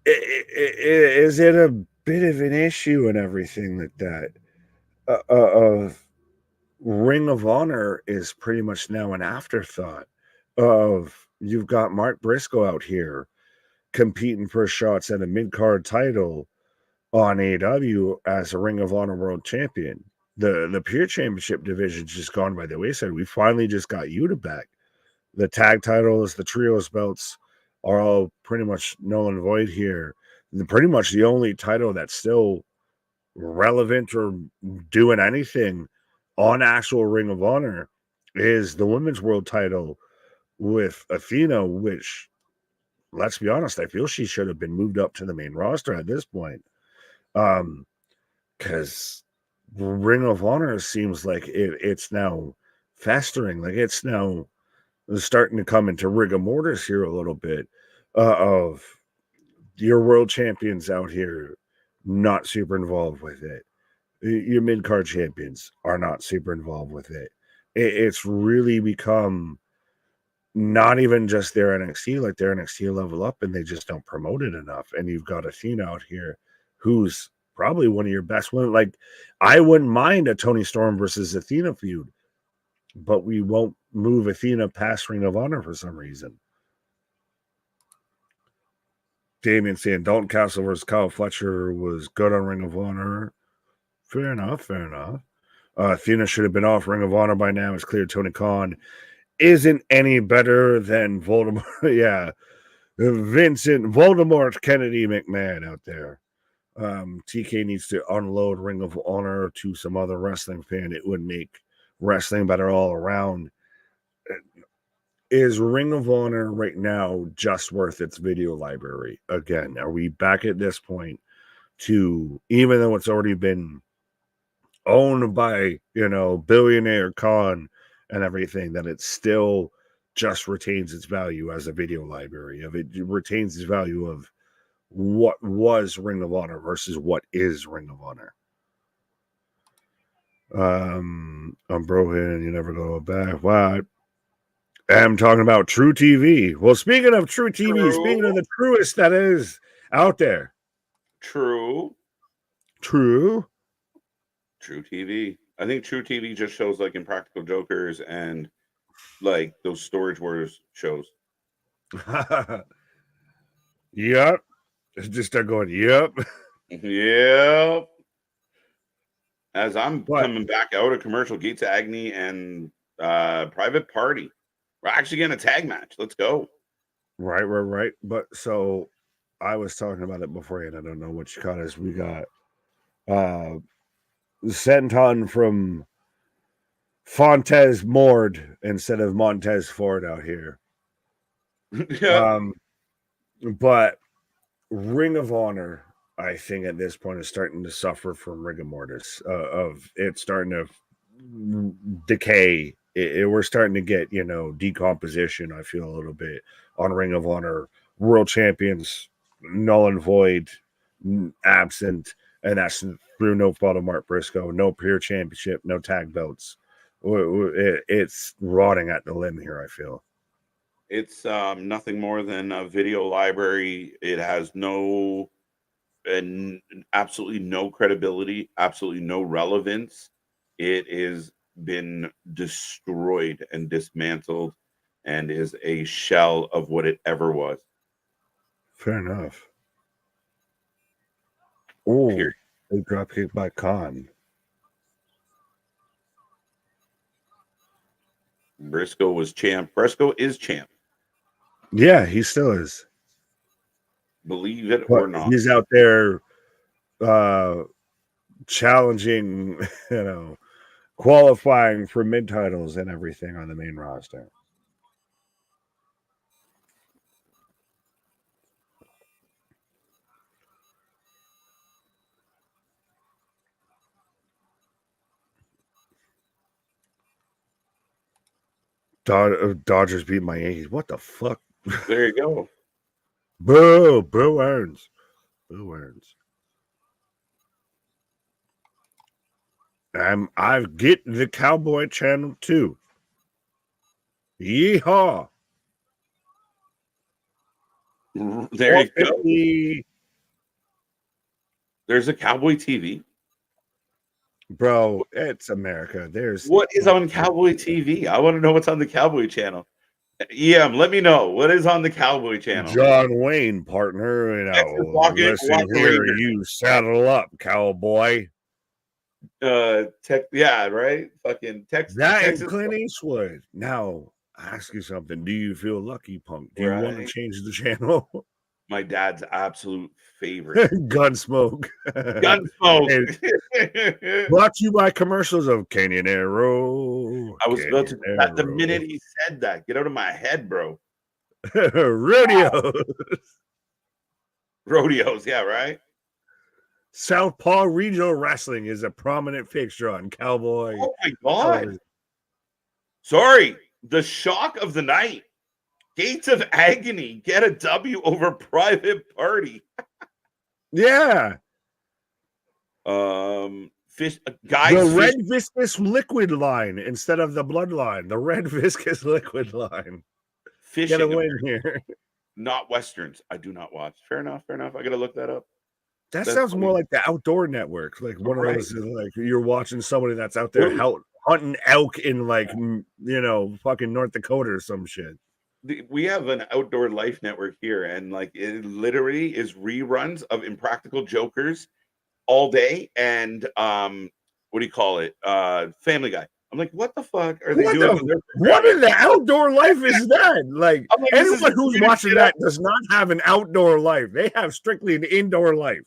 is it a bit of an issue and everything like that? Ring of Honor is pretty much now an afterthought of you've got Mark Briscoe out here competing for shots at a mid-card title on AEW as a Ring of Honor World Champion. The Pure Championship division just gone by the wayside. We finally just got Yuta back. The tag titles, the trios belts are all pretty much null and void here. Pretty much the only title that's still relevant or doing anything on actual Ring of Honor is the Women's World title with Athena, which, let's be honest, I feel she should have been moved up to the main roster at this point. Because Ring of Honor seems like it's now festering, like it's now starting to come into rigor mortis here a little bit of your world champions out here not super involved with it. Your mid-card champions are not super involved with it. It's really become not even just their NXT, like their NXT level up, and they just don't promote it enough. And you've got Athena out here who's probably one of your best women. Like, I wouldn't mind a Toni Storm versus Athena feud, but we won't move Athena past Ring of Honor for some reason. Damien saying Dalton Castle versus Kyle Fletcher was good on Ring of Honor. Fair enough. Athena should have been off Ring of Honor by now. It's clear Tony Khan isn't any better than Voldemort. Yeah. Vincent Voldemort Kennedy McMahon out there. TK needs to unload Ring of Honor to some other wrestling fan. It would make wrestling better all around. Is Ring of Honor right now just worth its video library? Again, are we back at this point to, even though it's already been owned by, billionaire Khan and everything, that it still just retains its value as a video library, of it retains its value of what was Ring of Honor versus what is Ring of Honor. I'm broken, you never go back. Wow. I'm talking about True TV. Well, speaking of True TV, speaking of the truest that is out there. True TV. I think True TV just shows like Impractical Jokers and like those Storage Wars shows. Yep. Just start going, yep. Yep. As I'm coming back out of commercial, Gates of Agony and Private Party. We're actually getting a tag match. Let's go. Right. But so I was talking about it before, and I don't know what you call it. We got Senton from Fontes Mord instead of Montez Ford out here. Yeah. But Ring of Honor I think at this point is starting to suffer from rigor mortis of it starting to decay. We're starting to get, decomposition. I feel a little bit on Ring of Honor. World champions, null and void, absent, and that's through no fault of Mark Briscoe. No pure championship, no tag belts. It's rotting at the limb here, I feel. It's nothing more than a video library. It has no and absolutely no credibility, absolutely no relevance. It has been destroyed and dismantled and is a shell of what it ever was. Fair enough. Oh, a drop kick by Khan. Briscoe was champ. Briscoe is champ. Yeah, he still is. Believe it or not. He's out there challenging, qualifying for mid titles and everything on the main roster. Dodgers beat my Yankees. What the fuck? There you go. Boo! Boo earns. Boo earns. I've get the Cowboy Channel too. Yeehaw! There you go. There's a Cowboy TV. Bro, it's America. What is on Cowboy TV? I want to know what's on the Cowboy channel. Yeah, let me know what is on the Cowboy channel. John Wayne, partner. Listen here, you saddle up, cowboy. Yeah, right. Fucking Texas. That is Clint Eastwood. Now, I ask you something. Do you feel lucky, Punk? Do you want to change the channel? My dad's absolute favorite. Gunsmoke. Gunsmoke. Brought to you by commercials of Canyonero. I was about to. At the minute he said that, get out of my head, bro. Rodeos. Rodeos, yeah, right. Southpaw Regional Wrestling is a prominent fixture on Cowboy. Oh my god! Sorry, the shock of the night. Gates of Agony get a W over Private Party. Yeah. Fish guys. The red viscous liquid line instead of the blood line. The red viscous liquid line. Fishing. Get a win here. Not Westerns. I do not watch. Fair enough. Fair enough. I gotta look that up. That sounds more like the Outdoor Network. Like one of those, like you're watching somebody that's out there hunting elk in fucking North Dakota or some shit. We have an Outdoor Life network here, and like it literally is reruns of Impractical Jokers all day, and what do you call it? Family Guy. I'm like, what the fuck are they doing? What in the Outdoor Life is that? Like anyone who's watching that does not have an outdoor life. They have strictly an indoor life.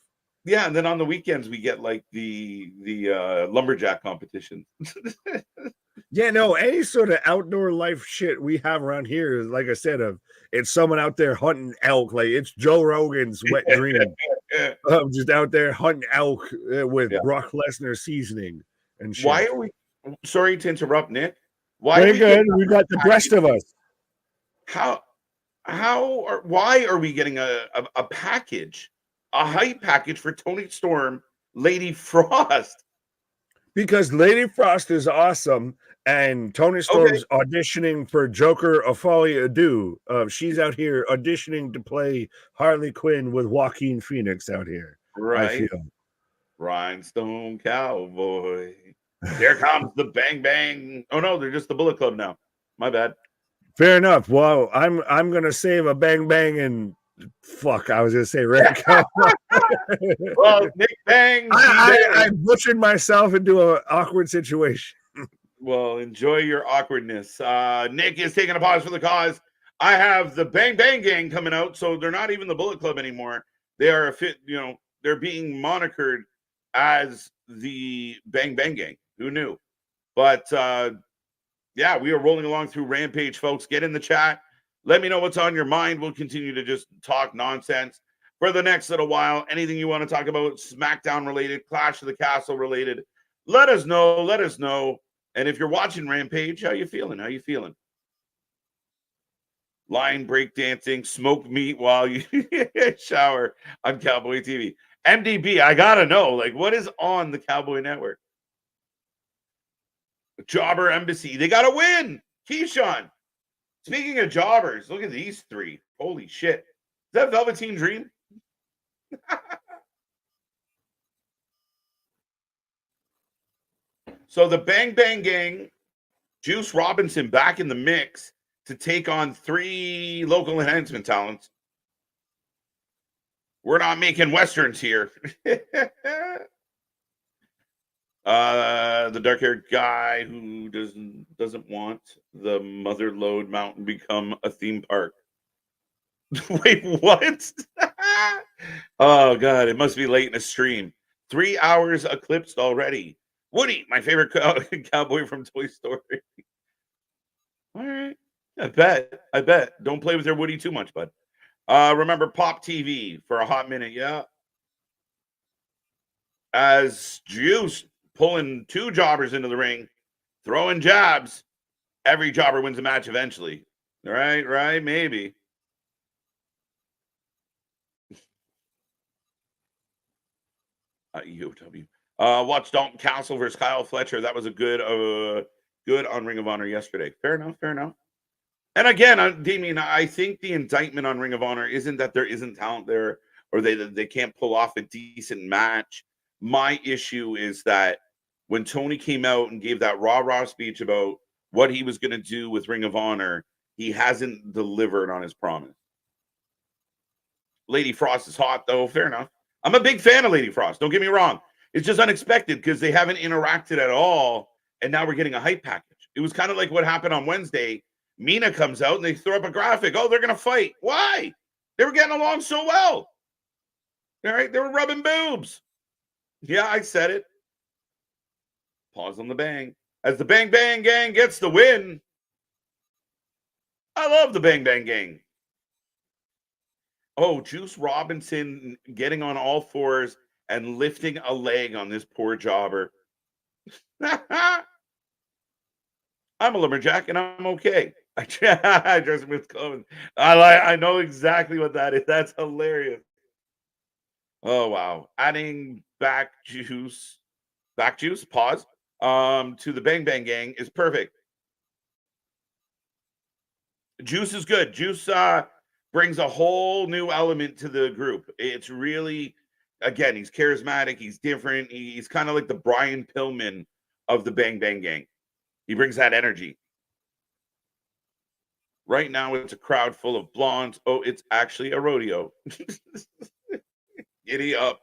Yeah, and then on the weekends we get like the lumberjack competition. Yeah, no, any sort of outdoor life shit we have around here is, like I said, it's someone out there hunting elk. Like it's Joe Rogan's wet dream. Just out there hunting elk with Brock Lesnar season and shit. Why are we? Sorry to interrupt, Nick. Why? Very good. We got the rest of us. Why are we getting a package, a hype package for Toni Storm, Lady Frost? Because Lady Frost is awesome, and Toni Storm's auditioning for Joker A Folie à Deux. She's out here auditioning to play Harley Quinn with Joaquin Phoenix out here. Right. I feel. Rhinestone Cowboy. Here comes the Bang Bang. Oh no, they're just the Bullet Club now. My bad. Fair enough. Well, I'm gonna save a Bang Bang and fuck. I was gonna say Red Cowboy. Well, Nick Bang. I butchered myself into an awkward situation. Well, enjoy your awkwardness. Nick is taking a pause for the cause. I have the Bang Bang Gang coming out, so they're not even the Bullet Club anymore. They are they're being monikered as the Bang Bang Gang. Who knew? But yeah, we are rolling along through Rampage, folks. Get in the chat. Let me know what's on your mind. We'll continue to just talk nonsense. for the next little while. Anything you want to talk about, SmackDown related, Clash of the Castle related, let us know. Let us know. And if you're watching Rampage, how you feeling? How you feeling? Line breakdancing, smoke meat while you shower on Cowboy TV. MDB, I gotta know, like, what is on the Cowboy Network? Jobber Embassy, they gotta win. Keyshawn. Speaking of jobbers, look at these three. Holy shit. Is that Velveteen Dream? So the Bang Bang Gang, Juice Robinson back in the mix to take on 3 local enhancement talents. We're not making Westerns here. The dark-haired guy who doesn't want the Mother Lode Mountain become a theme park. Wait, what? Oh, God, it must be late in the stream. 3 hours eclipsed already. Woody, my favorite cowboy from Toy Story. All right. I bet. Don't play with your Woody too much, bud. Remember Pop TV for a hot minute, yeah. As Juice pulling 2 jobbers into the ring, throwing jabs. Every jobber wins a match eventually. Right, maybe. UW. Watch Dalton Castle versus Kyle Fletcher. That was a good on Ring of Honor yesterday. Fair enough. And again, Damien, I think the indictment on Ring of Honor isn't that there isn't talent there or they can't pull off a decent match. My issue is that when Tony came out and gave that rah-rah speech about what he was going to do with Ring of Honor, he hasn't delivered on his promise. Lady Frost is hot, though. Fair enough. I'm a big fan of Lady Frost. Don't get me wrong. It's just unexpected because they haven't interacted at all, and now we're getting a hype package. It was kind of like what happened on Wednesday. Mina comes out and they throw up a graphic. Oh, they're going to fight. Why? They were getting along so well. All right, they were rubbing boobs. Yeah, I said it. Pause on the bang. As the Bang Bang Gang gets the win. I love the Bang Bang Gang. Oh, Juice Robinson getting on all fours and lifting a leg on this poor jobber. I'm a lumberjack and I'm okay. I dress him with clothes. I know exactly what that is. That's hilarious. Oh wow. Adding back juice, pause. To the Bang Bang Gang is perfect. Juice is good. Juice brings a whole new element to the group. It's really, again, he's charismatic, he's different, he's kind of like the Brian Pillman of the Bang Bang Gang. He brings that energy. Right now, it's a crowd full of blondes. Oh, it's actually a rodeo. Giddy up.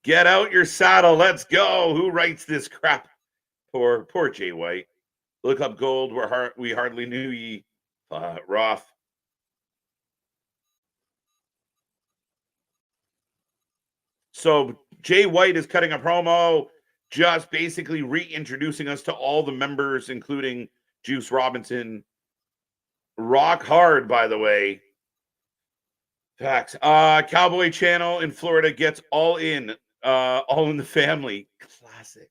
Get out your saddle. Let's go. Who writes this crap? Poor Jay White. Look up gold. We hardly knew ye. Rough. So Jay White is cutting a promo, just basically reintroducing us to all the members, including Juice Robinson. Rock hard, by the way. Facts. Cowboy Channel in Florida gets all in the family. Classic.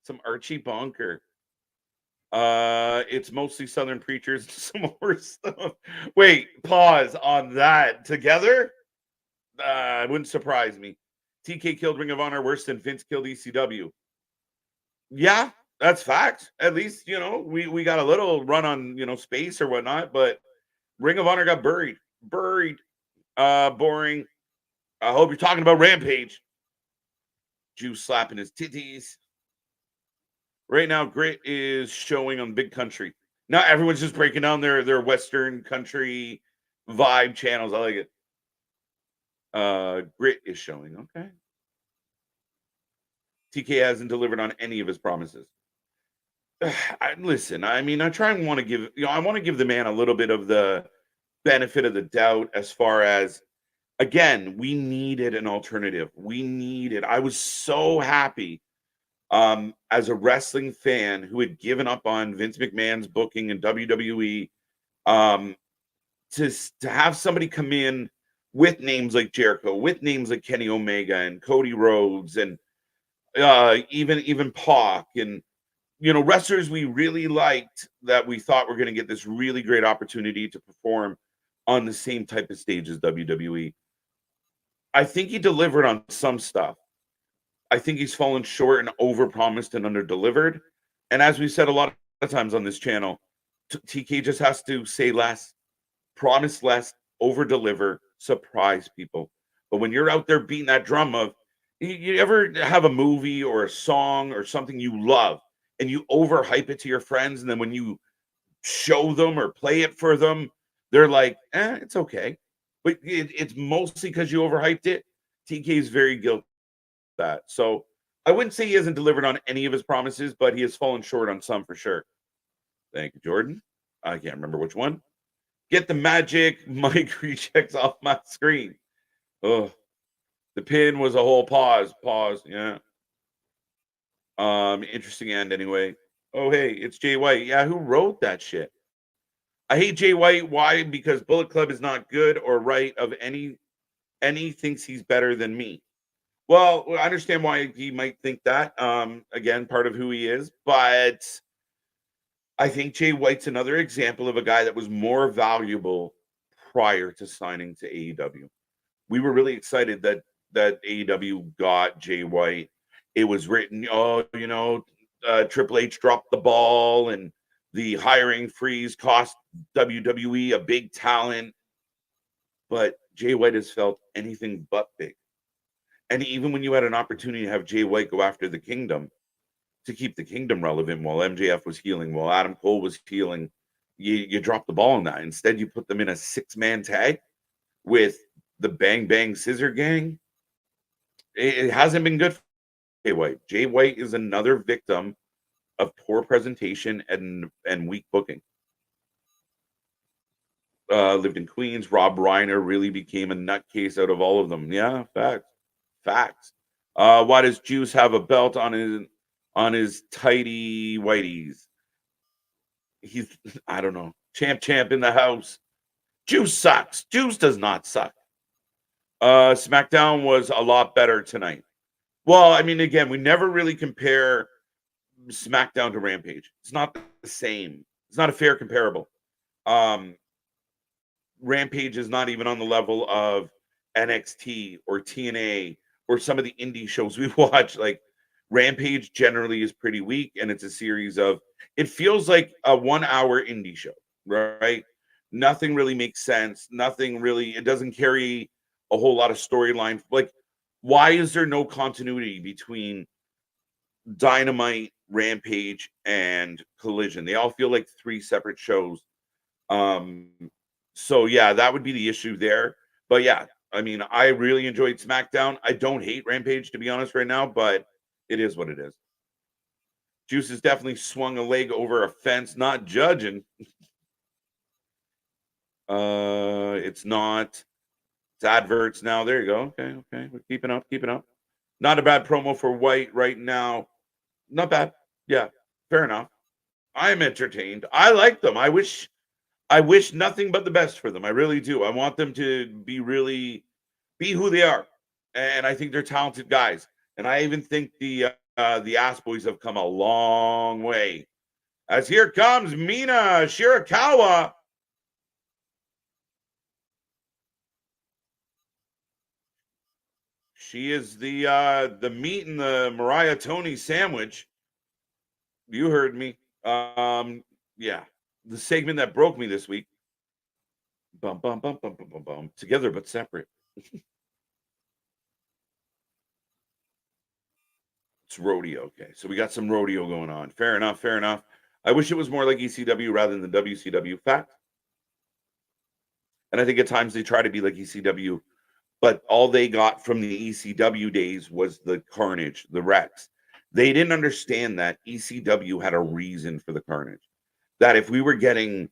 Some Archie Bunker. It's mostly Southern preachers. Some more stuff. Wait, pause on that. Together? It wouldn't surprise me. TK killed Ring of Honor worse than Vince killed ECW. Yeah, that's fact. At least, we got a little run on, space or whatnot, but Ring of Honor got buried. Boring. I hope you're talking about Rampage. Juice slapping his titties. Right now, Grit is showing on Big Country. Now everyone's just breaking down their Western country vibe channels. I like it. Grit is showing. Okay. TK hasn't delivered on any of his promises. Listen, I mean, I try and want to give, I want to give the man a little bit of the benefit of the doubt as far as, again, we needed an alternative. I was so happy as a wrestling fan who had given up on Vince McMahon's booking in WWE, to have somebody come in with names like Jericho, with names like Kenny Omega and Cody Rhodes, and even Pac, and wrestlers we really liked that we thought were going to get this really great opportunity to perform on the same type of stage as WWE. I think he delivered on some stuff. I think he's fallen short and overpromised and underdelivered. And as we said a lot of times on this channel, TK just has to say less, promise less, overdeliver, surprise people. But when you're out there beating that drum of, you ever have a movie or a song or something you love and you overhype it to your friends, and then when you show them or play it for them, they're like, it's okay. But it's mostly because you overhyped it. TK is very guilty of that. So I wouldn't say he hasn't delivered on any of his promises, but he has fallen short on some for sure. Thank you, Jordan. I can't remember which one. Get the magic mic rechecks off my screen. Oh, the pin was a whole pause. Yeah. Interesting end anyway. Oh, hey, it's Jay White. Yeah, who wrote that shit? I hate Jay White. Why? Because Bullet Club is not good or right of any thinks he's better than me. Well, I understand why he might think that. Again, part of who he is, but I think Jay White's another example of a guy that was more valuable prior to signing to AEW. We were really excited that AEW got Jay White. It was written, Triple H dropped the ball and the hiring freeze cost WWE a big talent. But Jay White has felt anything but big. And even when you had an opportunity to have Jay White go after the Kingdom to keep the Kingdom relevant while MJF was healing, while Adam Cole was healing, you dropped the ball on that. Instead, you put them in a 6-man tag with the Bang Bang Scissor Gang. It hasn't been good for Jay White. Jay White is another victim of poor presentation and weak booking. Lived in Queens. Rob Reiner really became a nutcase out of all of them. Yeah, facts. Why does Juice have a belt on his tighty whiteys? He's, I don't know. Champ in the house. Juice sucks. Juice does not suck. Smackdown was a lot better tonight. Well, I mean, again, we never really compare Smackdown to Rampage. It's not the same. It's not a fair comparable. Rampage is not even on the level of NXT or TNA or some of the indie shows we watch. Like, Rampage generally is pretty weak, and it's a series of, it feels like a 1-hour indie show, right? Nothing really makes sense. Nothing really, it doesn't carry a whole lot of storyline. Like, why is there no continuity between Dynamite, Rampage, and Collision? They all feel like 3 separate shows. So yeah, that would be the issue there. But yeah, I mean, I really enjoyed SmackDown. I don't hate Rampage, to be honest, right now, but it is what it is. Juice has definitely swung a leg over a fence, not judging. It's not. It's adverts now. There you go. Okay. We're keeping up. Not a bad promo for White right now. Not bad. Yeah, fair enough. I'm entertained. I like them. I wish nothing but the best for them. I really do. I want them to be who they are. And I think they're talented guys. And I even think the Ass Boys have come a long way. As here comes Mina Shirakawa. She is the meat in the Mariah Tony sandwich. You heard me. Yeah. The segment that broke me this week. Bum, bum, bum, bum, bum, bum, bum. Together but separate. It's rodeo. Okay. So we got some rodeo going on. Fair enough. I wish it was more like ECW rather than WCW. Fact. And I think at times they try to be like ECW, but all they got from the ECW days was the carnage, the wrecks. They didn't understand that ECW had a reason for the carnage. That if we were getting,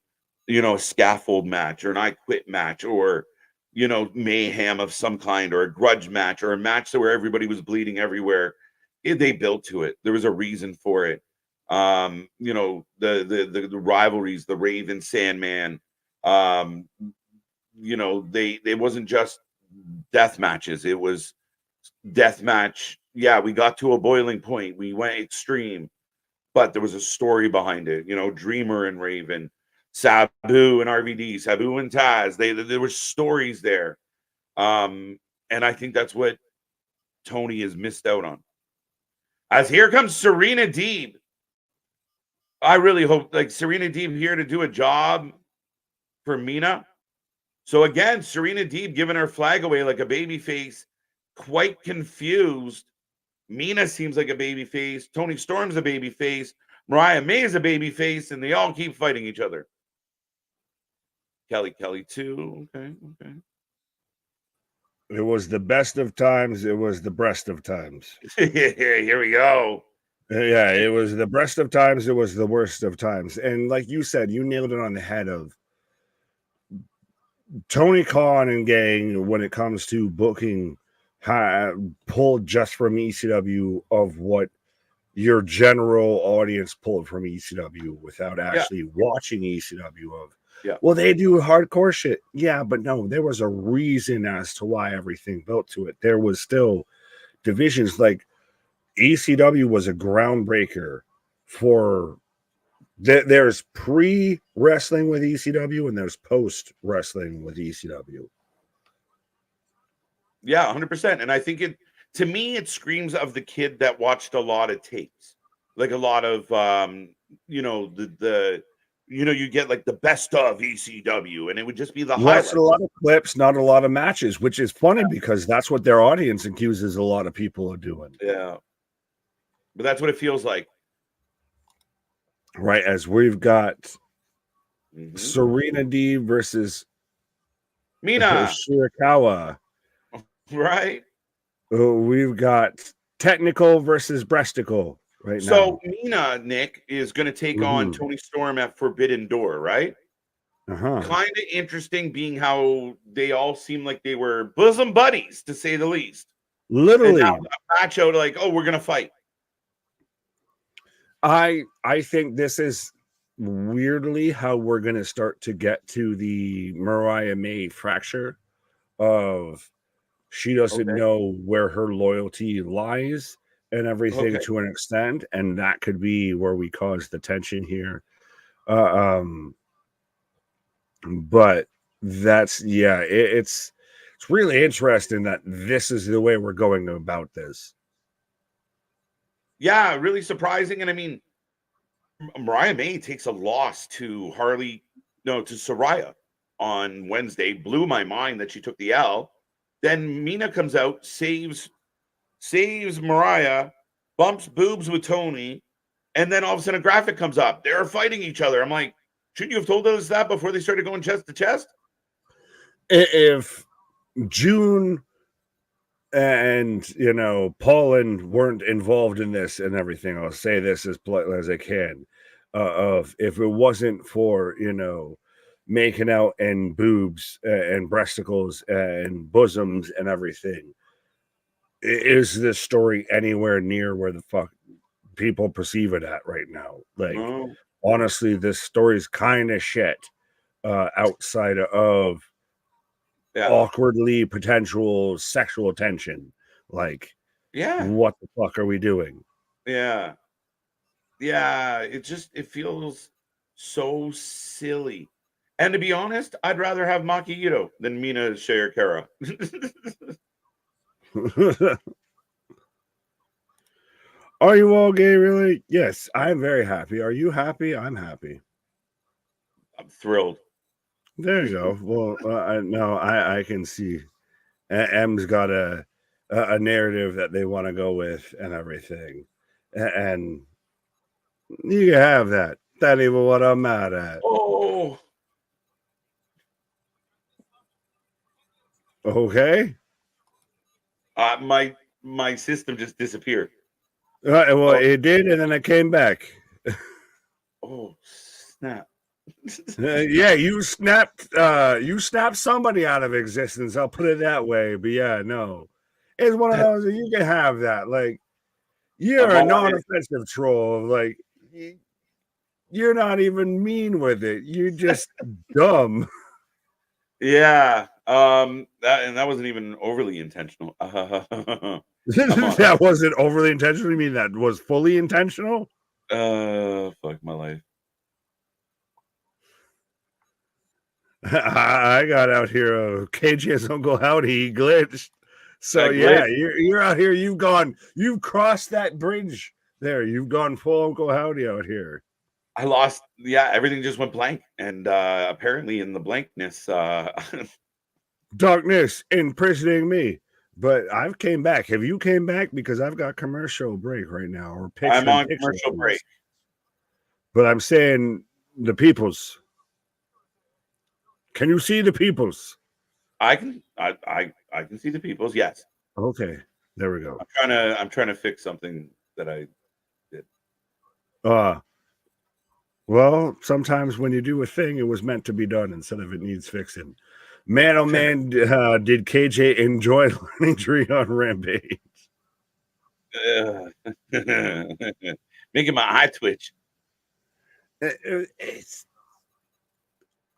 a scaffold match or an I Quit match or, mayhem of some kind or a grudge match or a match where everybody was bleeding everywhere, they built to it. There was a reason for it. The rivalries, the Raven Sandman, they wasn't just death matches. It was death match. Yeah, we got to a boiling point. We went extreme, but there was a story behind it. You know, Dreamer and Raven, Sabu and RVD, Sabu and Taz. There were stories there. And I think that's what Tony has missed out on. As here comes Serena Deeb. I really hope like Serena Deeb here to do a job for Mina. So again, Serena Deeb giving her flag away like a baby face, quite confused. Mina seems like a baby face. Tony Storm's a baby face. Mariah May is a baby face, and they all keep fighting each other. Kelly too. Okay. It was the best of times. It was the breast of times. Here we go. Yeah, it was the breast of times. It was the worst of times. And like you said, you nailed it on the head of Tony Khan and gang when it comes to booking, pulled just from ECW of what your general audience pulled from ECW without actually watching ECW of. Yeah. Well, they do hardcore shit. Yeah, but no, there was a reason as to why everything built to it. There was still divisions. Like ECW was a groundbreaker for there's pre-wrestling with ECW and there's post-wrestling with ECW. Yeah, 100%. And I think to me, it screams of the kid that watched a lot of tapes. Like a lot of, you get like the best of ECW, and it would just be the highlights. A lot of clips, not a lot of matches, which is funny because that's what their audience accuses a lot of people of doing. Yeah. But that's what it feels like. Right, as we've got Serena D versus Mina Shirakawa. Right. We've got technical versus breasticle right now. So Mina, Nick, is going to take on Tony Storm at Forbidden Door, right? Kind of interesting being how they all seem like they were bosom buddies, to say the least. Literally. And a match out like, oh, we're going to fight. I think this is weirdly how we're going to start to get to the Mariah May fracture of she doesn't know where her loyalty lies and everything to an extent, and that could be where we cause the tension here. But that's it's really interesting that this is the way we're going about this. Yeah, really surprising. And I mean, Mariah May takes a loss to Saraya on Wednesday. Blew my mind that she took the L. Then Mina comes out, saves Mariah, bumps boobs with Tony, and then all of a sudden a graphic comes up. They're fighting each other. I'm like, shouldn't you have told us that before they started going chest to chest? If June and Paulin weren't involved in this and everything, I'll say this as politely as I can, of if it wasn't for making out and boobs and breasticles and bosoms and everything, is this story anywhere near where the fuck people perceive it at right now? Like, honestly, this story's kind of shit outside of awkwardly potential sexual tension. Like, what the fuck are we doing? It feels so silly. And to be honest, I'd rather have Maki Ito than Mina Shayakara. Are you all gay, really? Yes, I'm very happy. Are you happy? I'm happy. I'm thrilled. There you go. Well, I can see M's got a narrative that they want to go with and everything. And you can have that. That ain't even what I'm mad at. Oh. Okay. My system just disappeared. It did, and then it came back. Oh, snap. You snapped somebody out of existence. I'll put it that way. But it's one of those that you can have that. Like, you're a non-offensive troll. Like, you're not even mean with it. You're just dumb. Yeah. That wasn't even overly intentional. That wasn't overly intentional. You mean that was fully intentional? Fuck my life. I got out here. KJ's Uncle Howdy glitched. So yeah, you're out here. You've crossed that bridge there. You've gone full Uncle Howdy out here. I lost. Yeah, everything just went blank, and apparently in the blankness, darkness imprisoning me. But I've came back. Have you came back? Because I've got commercial break right now, or picture. I'm on commercial break. But I'm saying the peoples. Can you see the peoples? I can see the peoples. Yes. Okay, there we go. I'm trying to fix something that I did. Well, sometimes when you do a thing, it was meant to be done instead of it needs fixing. Man, oh man, did KJ enjoy learning tree on Rampage? Making my eye twitch.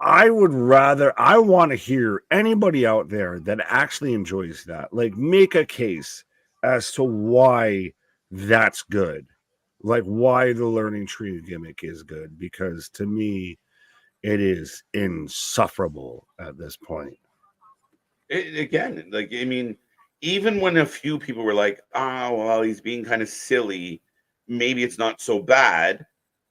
I want to hear anybody out there that actually enjoys that, like, make a case as to why that's good, like why the learning tree gimmick is good, because to me, it is insufferable at this point. Again, like, I mean, even when a few people were like, oh, well, he's being kind of silly, maybe it's not so bad.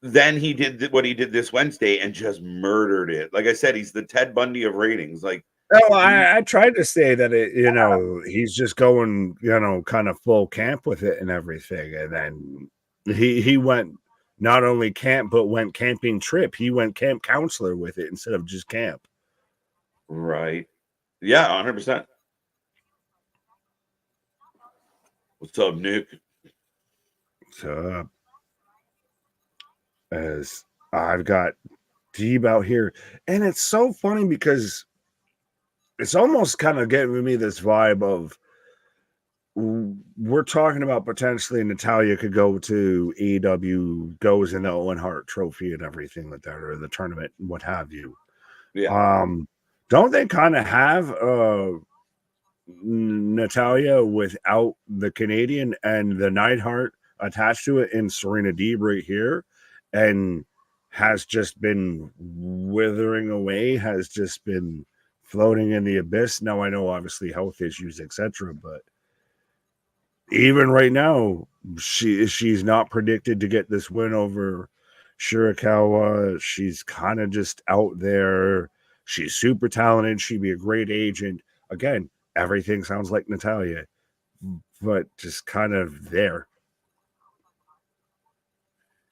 Then he did what he did this Wednesday and just murdered it. Like I said, he's the Ted Bundy of ratings. Like, oh, I tried to say that he's just going, kind of full camp with it and everything. And then he went not only camp, but went camping trip. He went camp counselor with it instead of just camp. Right. Yeah, 100%. What's up, Nick? What's up? As I've got Deeb out here. And it's so funny because it's almost kind of getting me this vibe of, we're talking about potentially Natalya could go to AEW, goes in the Owen Hart Trophy and everything like that, or the tournament, what have you. Yeah. Don't they kind of have Natalya without the Canadian and the Neidhart attached to it in Serena Deeb right here, and has just been withering away, has just been floating in the abyss? Now I know obviously health issues, etc., but even right now, she's not predicted to get this win over Shirakawa. She's kind of just out there. She's super talented. She'd be a great agent. Again, everything sounds like Natalya, but just kind of there.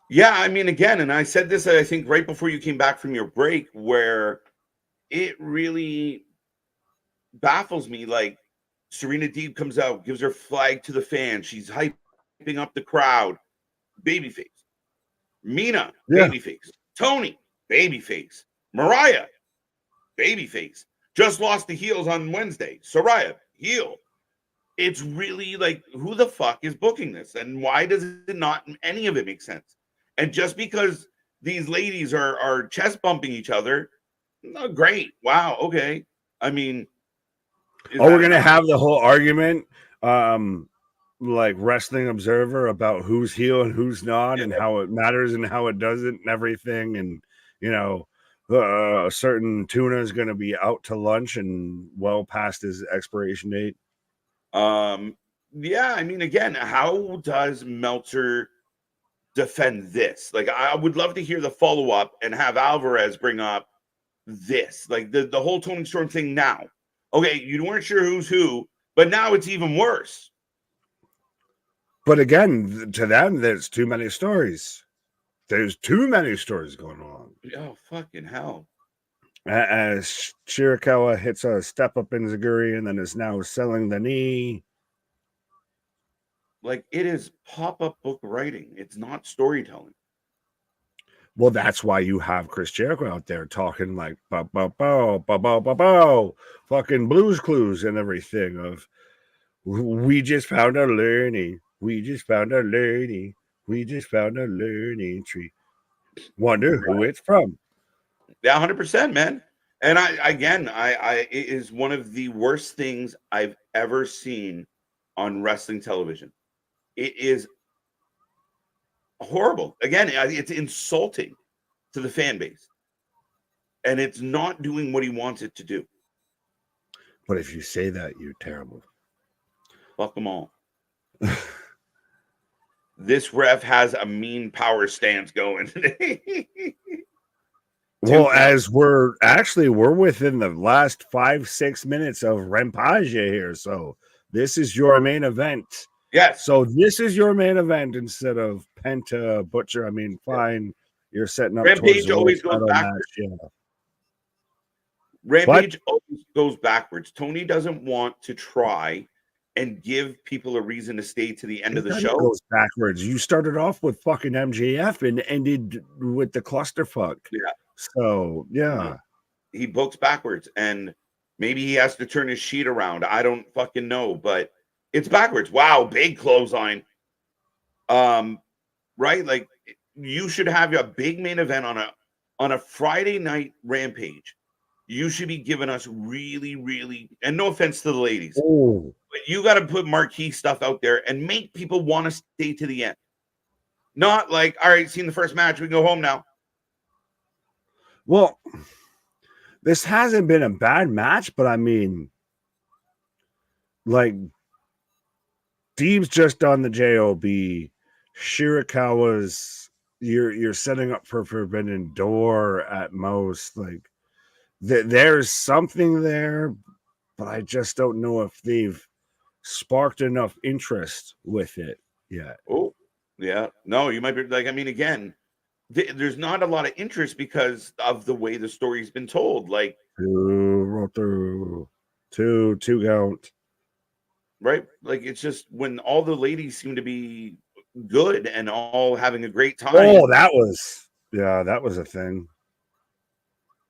Yeah, I mean, again, and I said this, I think, right before you came back from your break, where it really baffles me. Like, Serena Deeb comes out, gives her flag to the fans. She's hyping up the crowd. Babyface. Mina, babyface. Tony, babyface. Mariah, babyface. Just lost the heels on Wednesday. Saraya, heel. It's really like, who the fuck is booking this? And why does it not, any of it make sense? And just because these ladies are chest bumping each other, oh, great. Wow. Okay. I mean, we're going to have the whole argument, like Wrestling Observer, about who's heel and who's not, and how it matters and how it doesn't and everything. And, a certain tuna is going to be out to lunch and well past his expiration date. Yeah, I mean, again, how does Meltzer defend this? Like, I would love to hear the follow-up and have Alvarez bring up this, like the whole Tony Storm thing now. Okay, you weren't sure who's who, but now it's even worse. But again, to them, there's too many stories. There's too many stories going on. Oh, fucking hell. As Shirakawa hits a step up in Zaguri and then is now selling the knee. Like, it is pop-up book writing. It's not storytelling. Well, that's why you have Chris Jericho out there talking like fucking Blues Clues and everything of, we just found our learning. We just found our learning. We just found our learning tree. Wonder who it's from. Yeah, 100%, man. And it is one of the worst things I've ever seen on wrestling television. It is horrible. Again, it's insulting to the fan base, and it's not doing what he wants it to do. But if you say that, you're terrible. Fuck them all. This ref has a mean power stance going today. Well, as we're within the last 5-6 minutes of RAMPAGE here, so this is your main event. Yes. So this is your main event instead of Penta Butcher. I mean, fine, you're setting up Rampage always goes backwards. Yeah. Rampage always goes backwards. Tony doesn't want to try and give people a reason to stay to the end of the show. Goes backwards. You started off with fucking MJF and ended with the clusterfuck. Yeah. So yeah, he books backwards, and maybe he has to turn his sheet around. I don't fucking know, but it's backwards. Wow, big clothesline. Right? Like, you should have a big main event on a Friday night Rampage. You should be giving us really, really, and no offense to the ladies, but you got to put marquee stuff out there and make people want to stay to the end. Not like, all right, seen the first match, we can go home now. Well, this hasn't been a bad match, but I mean, like, Deeb's just done the JOB. Shirakawa's, you're setting up for Forbidden Door at most. Like, there's something there, but I just don't know if they've sparked enough interest with it yet. Oh, yeah. No, you might be like, I mean, again, there's not a lot of interest because of the way the story's been told. Like, two count. Right? Like, it's just when all the ladies seem to be good and all having a great time. Oh, that was a thing.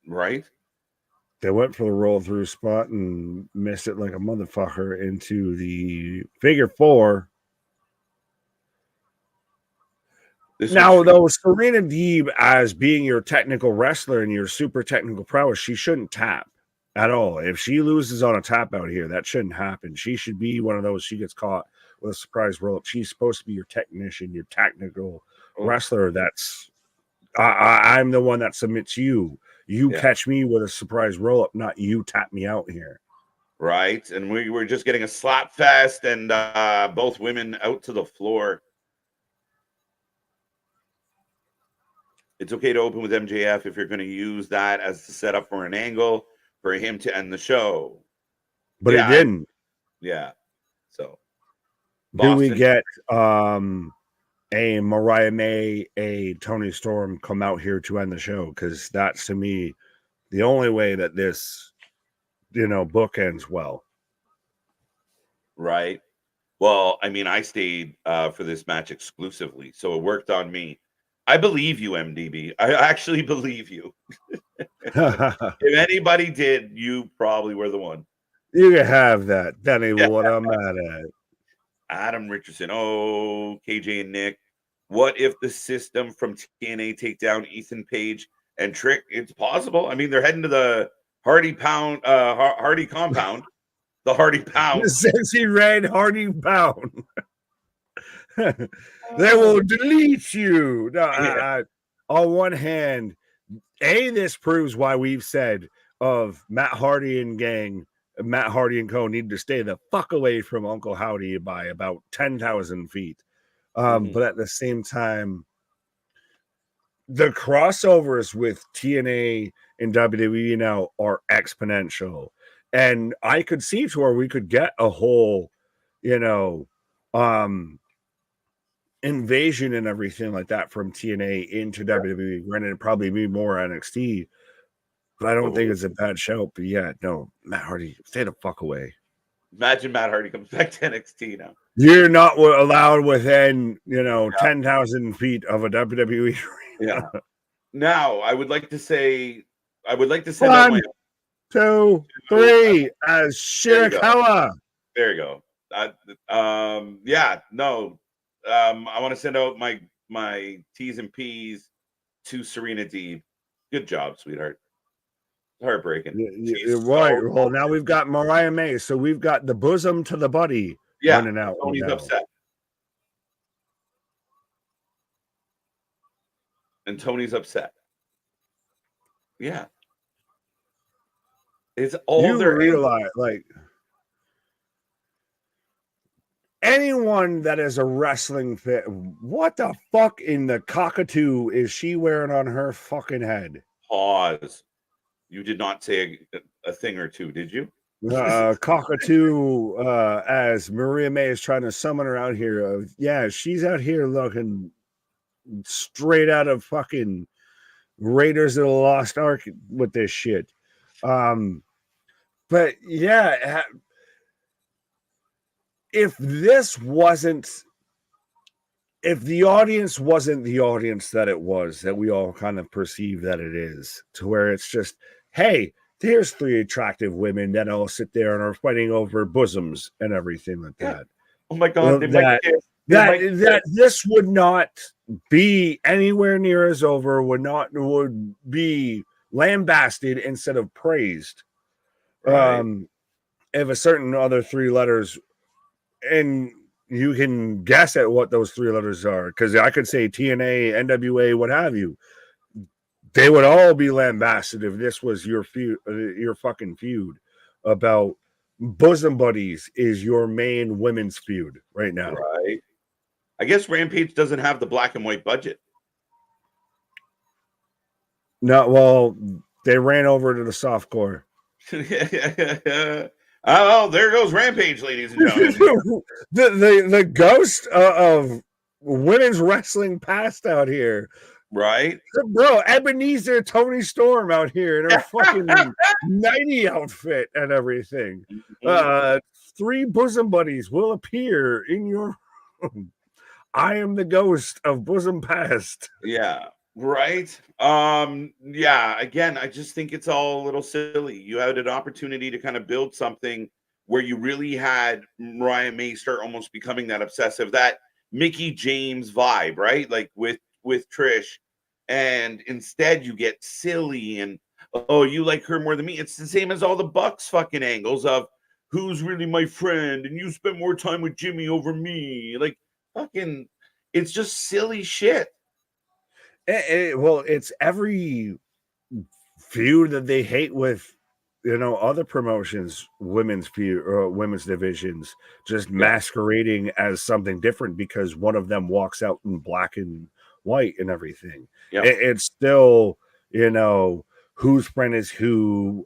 Right? They went for the roll through spot and missed it like a motherfucker into the figure four. Now, though, Serena Deeb, as being your technical wrestler and your super technical prowess, she shouldn't tap at all. If she loses on a tap out here, that shouldn't happen. She should be one of those, she gets caught with a surprise roll up. She's supposed to be your technician, your technical wrestler. That's I'm the one that submits you. You catch me with a surprise roll up, not you tap me out here. Right. And we were just getting a slap fest and both women out to the floor. It's okay to open with MJF if you're going to use that as the setup for an angle for him to end the show. But he didn't. So Boston. Do we get a Mariah May, a Tony Storm come out here to end the show? Because that's, to me, the only way that this, book ends well. Right. Well, I mean, I stayed for this match exclusively, so it worked on me. I believe you, MDB. I actually believe you. If anybody did, you probably were the one. You can have that. That ain't what I'm mad at. Adam Richardson. Oh, KJ and Nick. What if the system from TNA take down Ethan Page and Trick? It's possible. I mean, they're heading to the Hardy compound. The Hardy Pound. The Sexy Red Hardy Pound. They will delete you. No, on one hand, this proves why we've said of Matt Hardy and gang, Matt Hardy and co need to stay the fuck away from Uncle Howdy by about 10,000 feet. But at the same time, the crossovers with TNA and WWE now are exponential. And I could see to where we could get a whole, invasion and everything like that from TNA into WWE. Granted, it'd probably be more NXT, but I don't think it's a bad show. But yeah, no, Matt Hardy, stay the fuck away. Imagine Matt Hardy comes back to NXT now. You're not allowed within, 10,000 feet of a WWE. Yeah. Now, I would like to send out 1, 2, 3 as Shirakawa. There you go. I want to send out my T's and P's to Serena Deeb. Good job, sweetheart. heartbreaking. Right. Well, now we've got Mariah May, so we've got the bosom to the buddy running out. Tony's upset. And Tony's upset. Yeah. It's all you realize, like, anyone that is a wrestling fan, what the fuck in the cockatoo is she wearing on her fucking head? Pause. You did not say a thing or two, did you? Cockatoo, as Maria May is trying to summon her out here. Yeah, she's out here looking straight out of fucking Raiders of the Lost Ark with this shit. But yeah, if the audience wasn't the audience that it was, that we all kind of perceive that it is, to where it's just, hey, there's 3 attractive women that all sit there and are fighting over bosoms and everything like that. Oh my God. That this would not be anywhere near as over, would be lambasted instead of praised. Right. If a certain other 3 letters, and you can guess at what those 3 letters are, because I could say TNA, NWA, what have you. They would all be lambasted if this was your feud, your fucking feud about bosom buddies is your main women's feud right now. Right. I guess Rampage doesn't have the black and white budget. No, well, they ran over to the softcore. Oh, there goes Rampage, ladies and gentlemen. the ghost of women's wrestling passed out here. Right? Bro, Ebenezer Tony Storm out here in her fucking nighty outfit and everything. 3 bosom buddies will appear in your room. I am the ghost of bosom past. Yeah. Right. Yeah, again, I just think it's all a little silly. You had an opportunity to kind of build something where you really had Mariah May start almost becoming that obsessive, that Mickey James vibe, right? Like with Trish. And instead you get silly and, oh, you like her more than me. It's the same as all the Bucks fucking angles of who's really my friend and you spend more time with Jimmy over me. Like fucking, it's just silly shit. Well, it's every feud that they hate with, other promotions, women's feud or women's divisions, just masquerading as something different because one of them walks out in black and white and everything. Yeah. It's still, whose friend is who,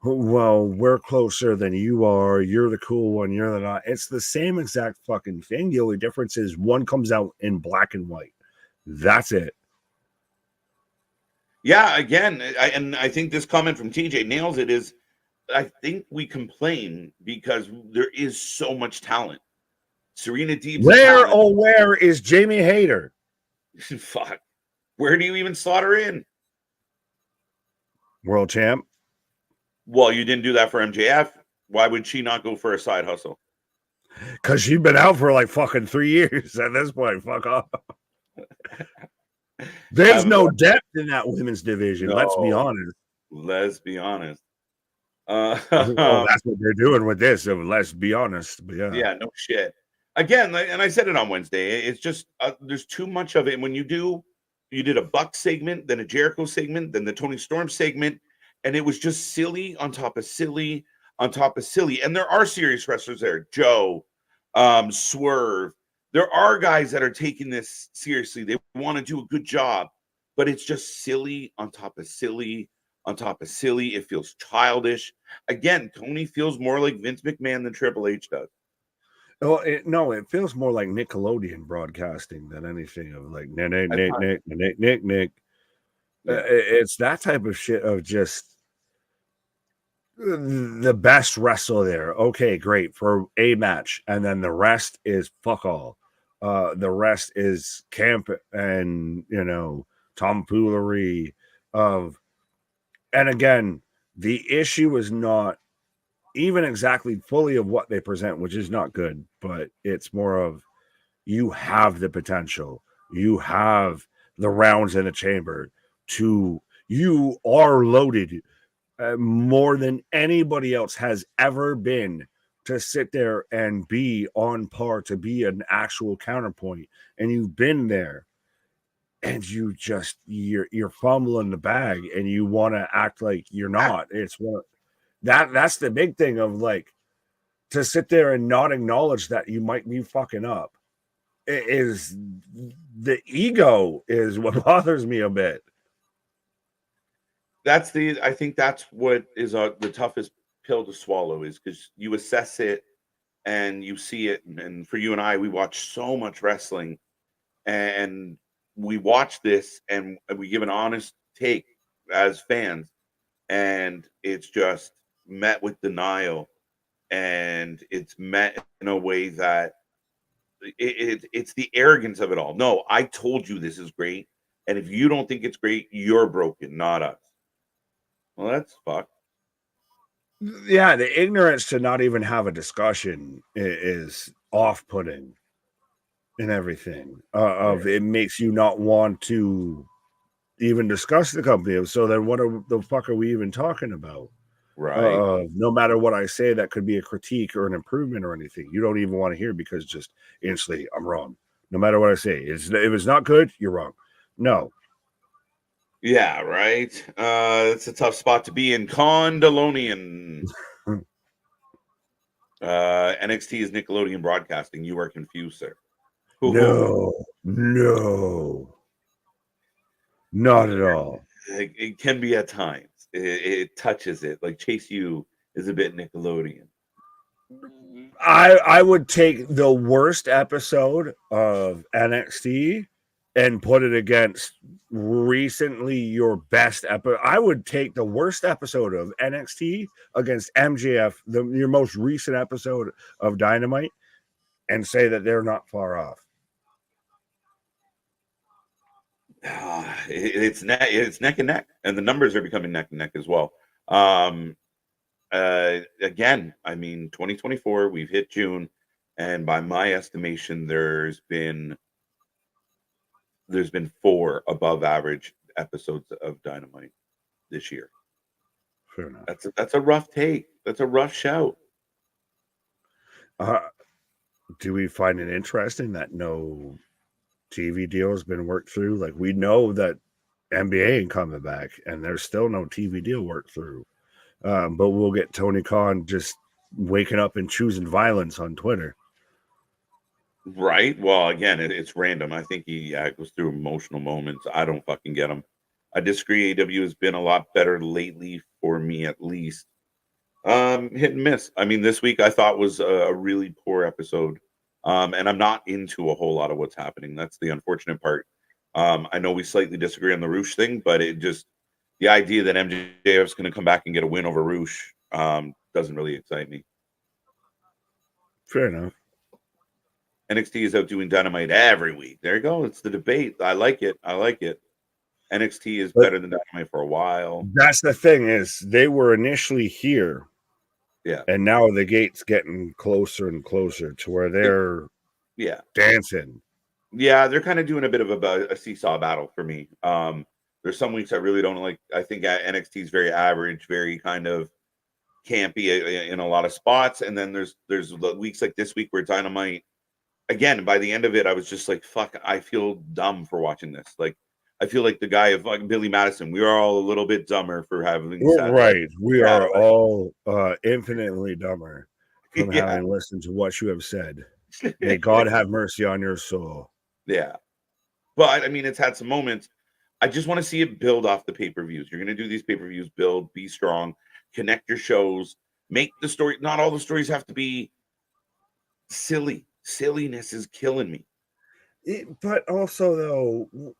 well, we're closer than you are. You're the cool one. You're the not. It's the same exact fucking thing. The only difference is one comes out in black and white. That's it. Yeah, again, I think this comment from TJ nails it. Is I think we complain because there is so much talent. Serena Deeb's where is Jamie Hayter? Fuck. Where do you even slot her in? World champ. Well, you didn't do that for MJF. Why would she not go for a side hustle? Because she's been out for like fucking 3 years at this point. Fuck off. There's no depth in that women's division. No. Let's be honest. Let's be honest. Well, that's what they're doing with this. So let's be honest. But yeah, no shit. Again, and I said it on Wednesday. It's just there's too much of it. And when you did a Buck segment, then a Jericho segment, then the Tony Storm segment, and it was just silly on top of silly on top of silly. And there are serious wrestlers there. Joe, Swerve. There are guys that are taking this seriously. They want to do a good job, but it's just silly on top of silly on top of silly. It feels childish. Again, Tony feels more like Vince McMahon than Triple H does. Well, it feels more like Nickelodeon broadcasting than anything of like Nick. It's that type of shit of just the best wrestler there. Okay, great for a match, and then the rest is fuck all. The rest is camp and tomfoolery of. And again, the issue is not even exactly fully of what they present, which is not good, but it's more of you have the potential, you have the rounds in the chamber to You are loaded more than anybody else has ever been to sit there and be on par, to be an actual counterpoint. And you've been there, and you're fumbling the bag, and you want to act like you're not. It's one that's the big thing of like, to sit there and not acknowledge that you might be fucking up. It is the ego is what bothers me a bit. I think that's what is the toughest pill to swallow, is because you assess it and you see it. And for you and I, we watch so much wrestling, and we watch this and we give an honest take as fans, and it's just met with denial, and it's met in a way that it's the arrogance of it all. No, I told you this is great, and if you don't think it's great, you're broken, not us. Well, that's fucked. Yeah, the ignorance to not even have a discussion is off-putting and everything. It makes you not want to even discuss the company. So then what the fuck are we even talking about? Right. No matter what I say, that could be a critique or an improvement or anything. You don't even want to hear, because just instantly, I'm wrong. No matter what I say, if it's not good, you're wrong. No. Yeah, right. It's a tough spot to be in. Condalonian. NXT is Nickelodeon Broadcasting. You are confused, sir. No, not at all. It can be at times. It touches it. Like Chase U is a bit Nickelodeon. I would take the worst episode of NXT and put it against recently your best episode. I would take the worst episode of NXT against MJF, your most recent episode of Dynamite, and say that they're not far off. It's neck and neck, and the numbers are becoming neck and neck as well. Again, I mean, 2024, we've hit June, and by my estimation, there's been 4 above average episodes of Dynamite this year. Fair enough. That's a rough take. That's a rough shout. Do we find it interesting that no TV deal has been worked through? Like, we know that NBA ain't coming back, and there's still no TV deal worked through. But we'll get Tony Khan just waking up and choosing violence on Twitter. Right. Well, again, it's random. I think he goes through emotional moments. I don't fucking get him. I disagree. AW has been a lot better lately, for me at least. Hit and miss. I mean, this week I thought was a really poor episode. And I'm not into a whole lot of what's happening. That's the unfortunate part. I know we slightly disagree on the Roosh thing, but the idea that MJF is going to come back and get a win over Roosh doesn't really excite me. Fair enough. NXT is out doing Dynamite every week. There you go. It's the debate. I like it. NXT is better than Dynamite for a while. That's the thing, is they were initially here. Yeah. And now the gate's getting closer and closer to where they're dancing. Yeah, they're kind of doing a bit of a seesaw battle for me. There's some weeks I really don't like. I think NXT is very average, very kind of campy in a lot of spots. And then there's weeks like this week where Dynamite, again, by the end of it, I was just like, fuck, I feel dumb for watching this. Like, I feel like the guy of like Billy Madison. We are all a little bit dumber for having right. We are all infinitely dumber from having listened to what you have said. May God have mercy on your soul. Yeah. But I mean, it's had some moments. I just want to see it build off the pay-per-views. You're going to do these pay-per-views, build, be strong, connect your shows, make the story. Not all the stories have to be silly. Silliness is killing me. But also, though,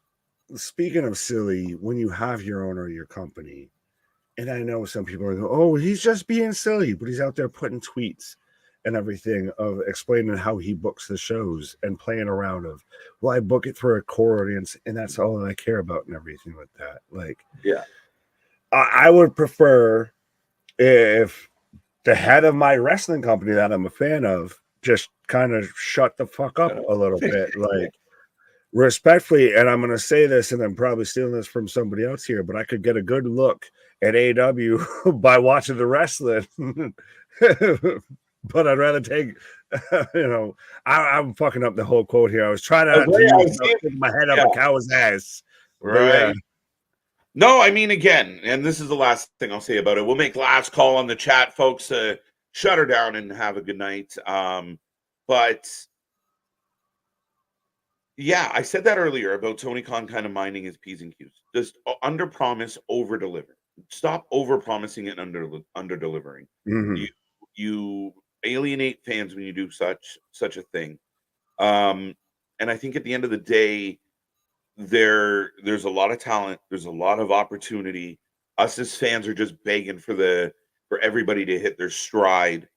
speaking of silly, when you have your own or your company, and I know some people are going, oh, he's just being silly, but he's out there putting tweets and everything of explaining how he books the shows and playing around of, well, I book it for a core audience, and that's all I care about and everything like that. Like, yeah, I would prefer if the head of my wrestling company that I'm a fan of just kind of shut the fuck up a little bit. Like, respectfully, and I'm going to say this, and I'm probably stealing this from somebody else here, but I could get a good look at AW by watching the wrestling. But I'd rather take, I'm fucking up the whole quote here. I was trying to use my head up a cow's ass. Right. No, I mean, again, and this is the last thing I'll say about it. We'll make last call on the chat, folks. Shut her down and have a good night. But yeah, I said that earlier about Tony Khan kind of minding his P's and Q's. Just under promise, over deliver. Stop over promising and under delivering. Mm-hmm. You alienate fans when you do such a thing. And I think at the end of the day, there's a lot of talent, there's a lot of opportunity. Us as fans are just begging for everybody to hit their stride,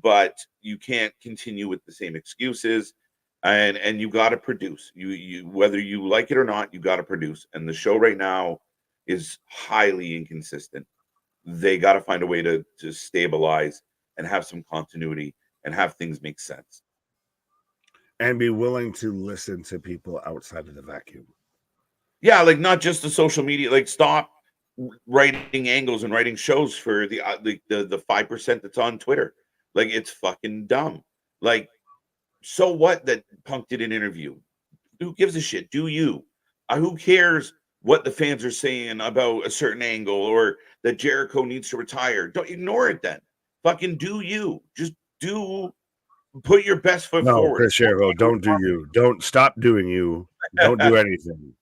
but you can't continue with the same excuses. And you got to produce. You whether you like it or not, you got to produce. And the show right now is highly inconsistent. They got to find a way to stabilize and have some continuity and have things make sense. And be willing to listen to people outside of the vacuum. Yeah, like not just the social media. Like stop writing angles and writing shows for the 5% that's on Twitter. Like it's fucking dumb. Like, so what that Punk did an interview? Who gives a shit? Do you? Who cares what the fans are saying about a certain angle or that Jericho needs to retire? Don't ignore it then. Fucking do you. Just put your best foot forward. Chris Jericho, don't do you. Don't stop doing you. Don't do anything.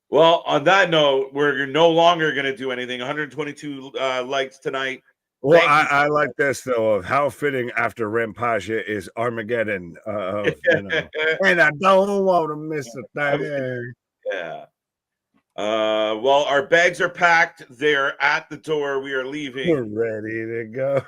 Well, on that note, we're no longer going to do anything. 122 likes tonight. Well, I like this, though, of how fitting after Rampage is Armageddon. And I don't want to miss a thing. Yeah. Well, our bags are packed. They're at the door. We are leaving. We're ready to go.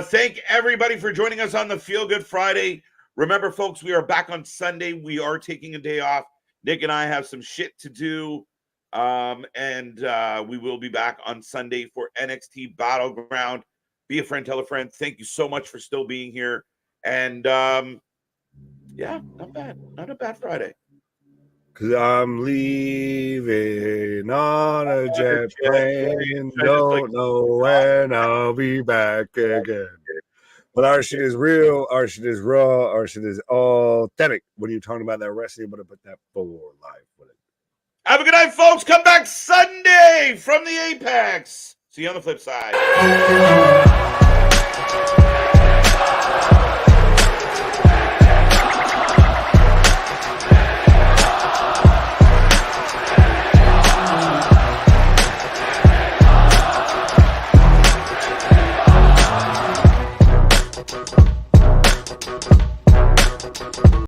Thank everybody for joining us on the Feel Good Friday. Remember, folks, we are back on Sunday. We are taking a day off. Nick and I have some shit to do. And we will be back on Sunday for NXT Battleground. Be a friend, tell a friend. Thank you so much for still being here. And yeah, not a bad Friday. Cause I'm leaving on a jet plane. Don't know when I'll be back again. But our shit is real, our shit is raw, our shit is authentic. When you're talking about that wrestling, I'm gonna put that forward live with it. Have a good night, folks. Come back Sunday from the Apex. See you on the flip side.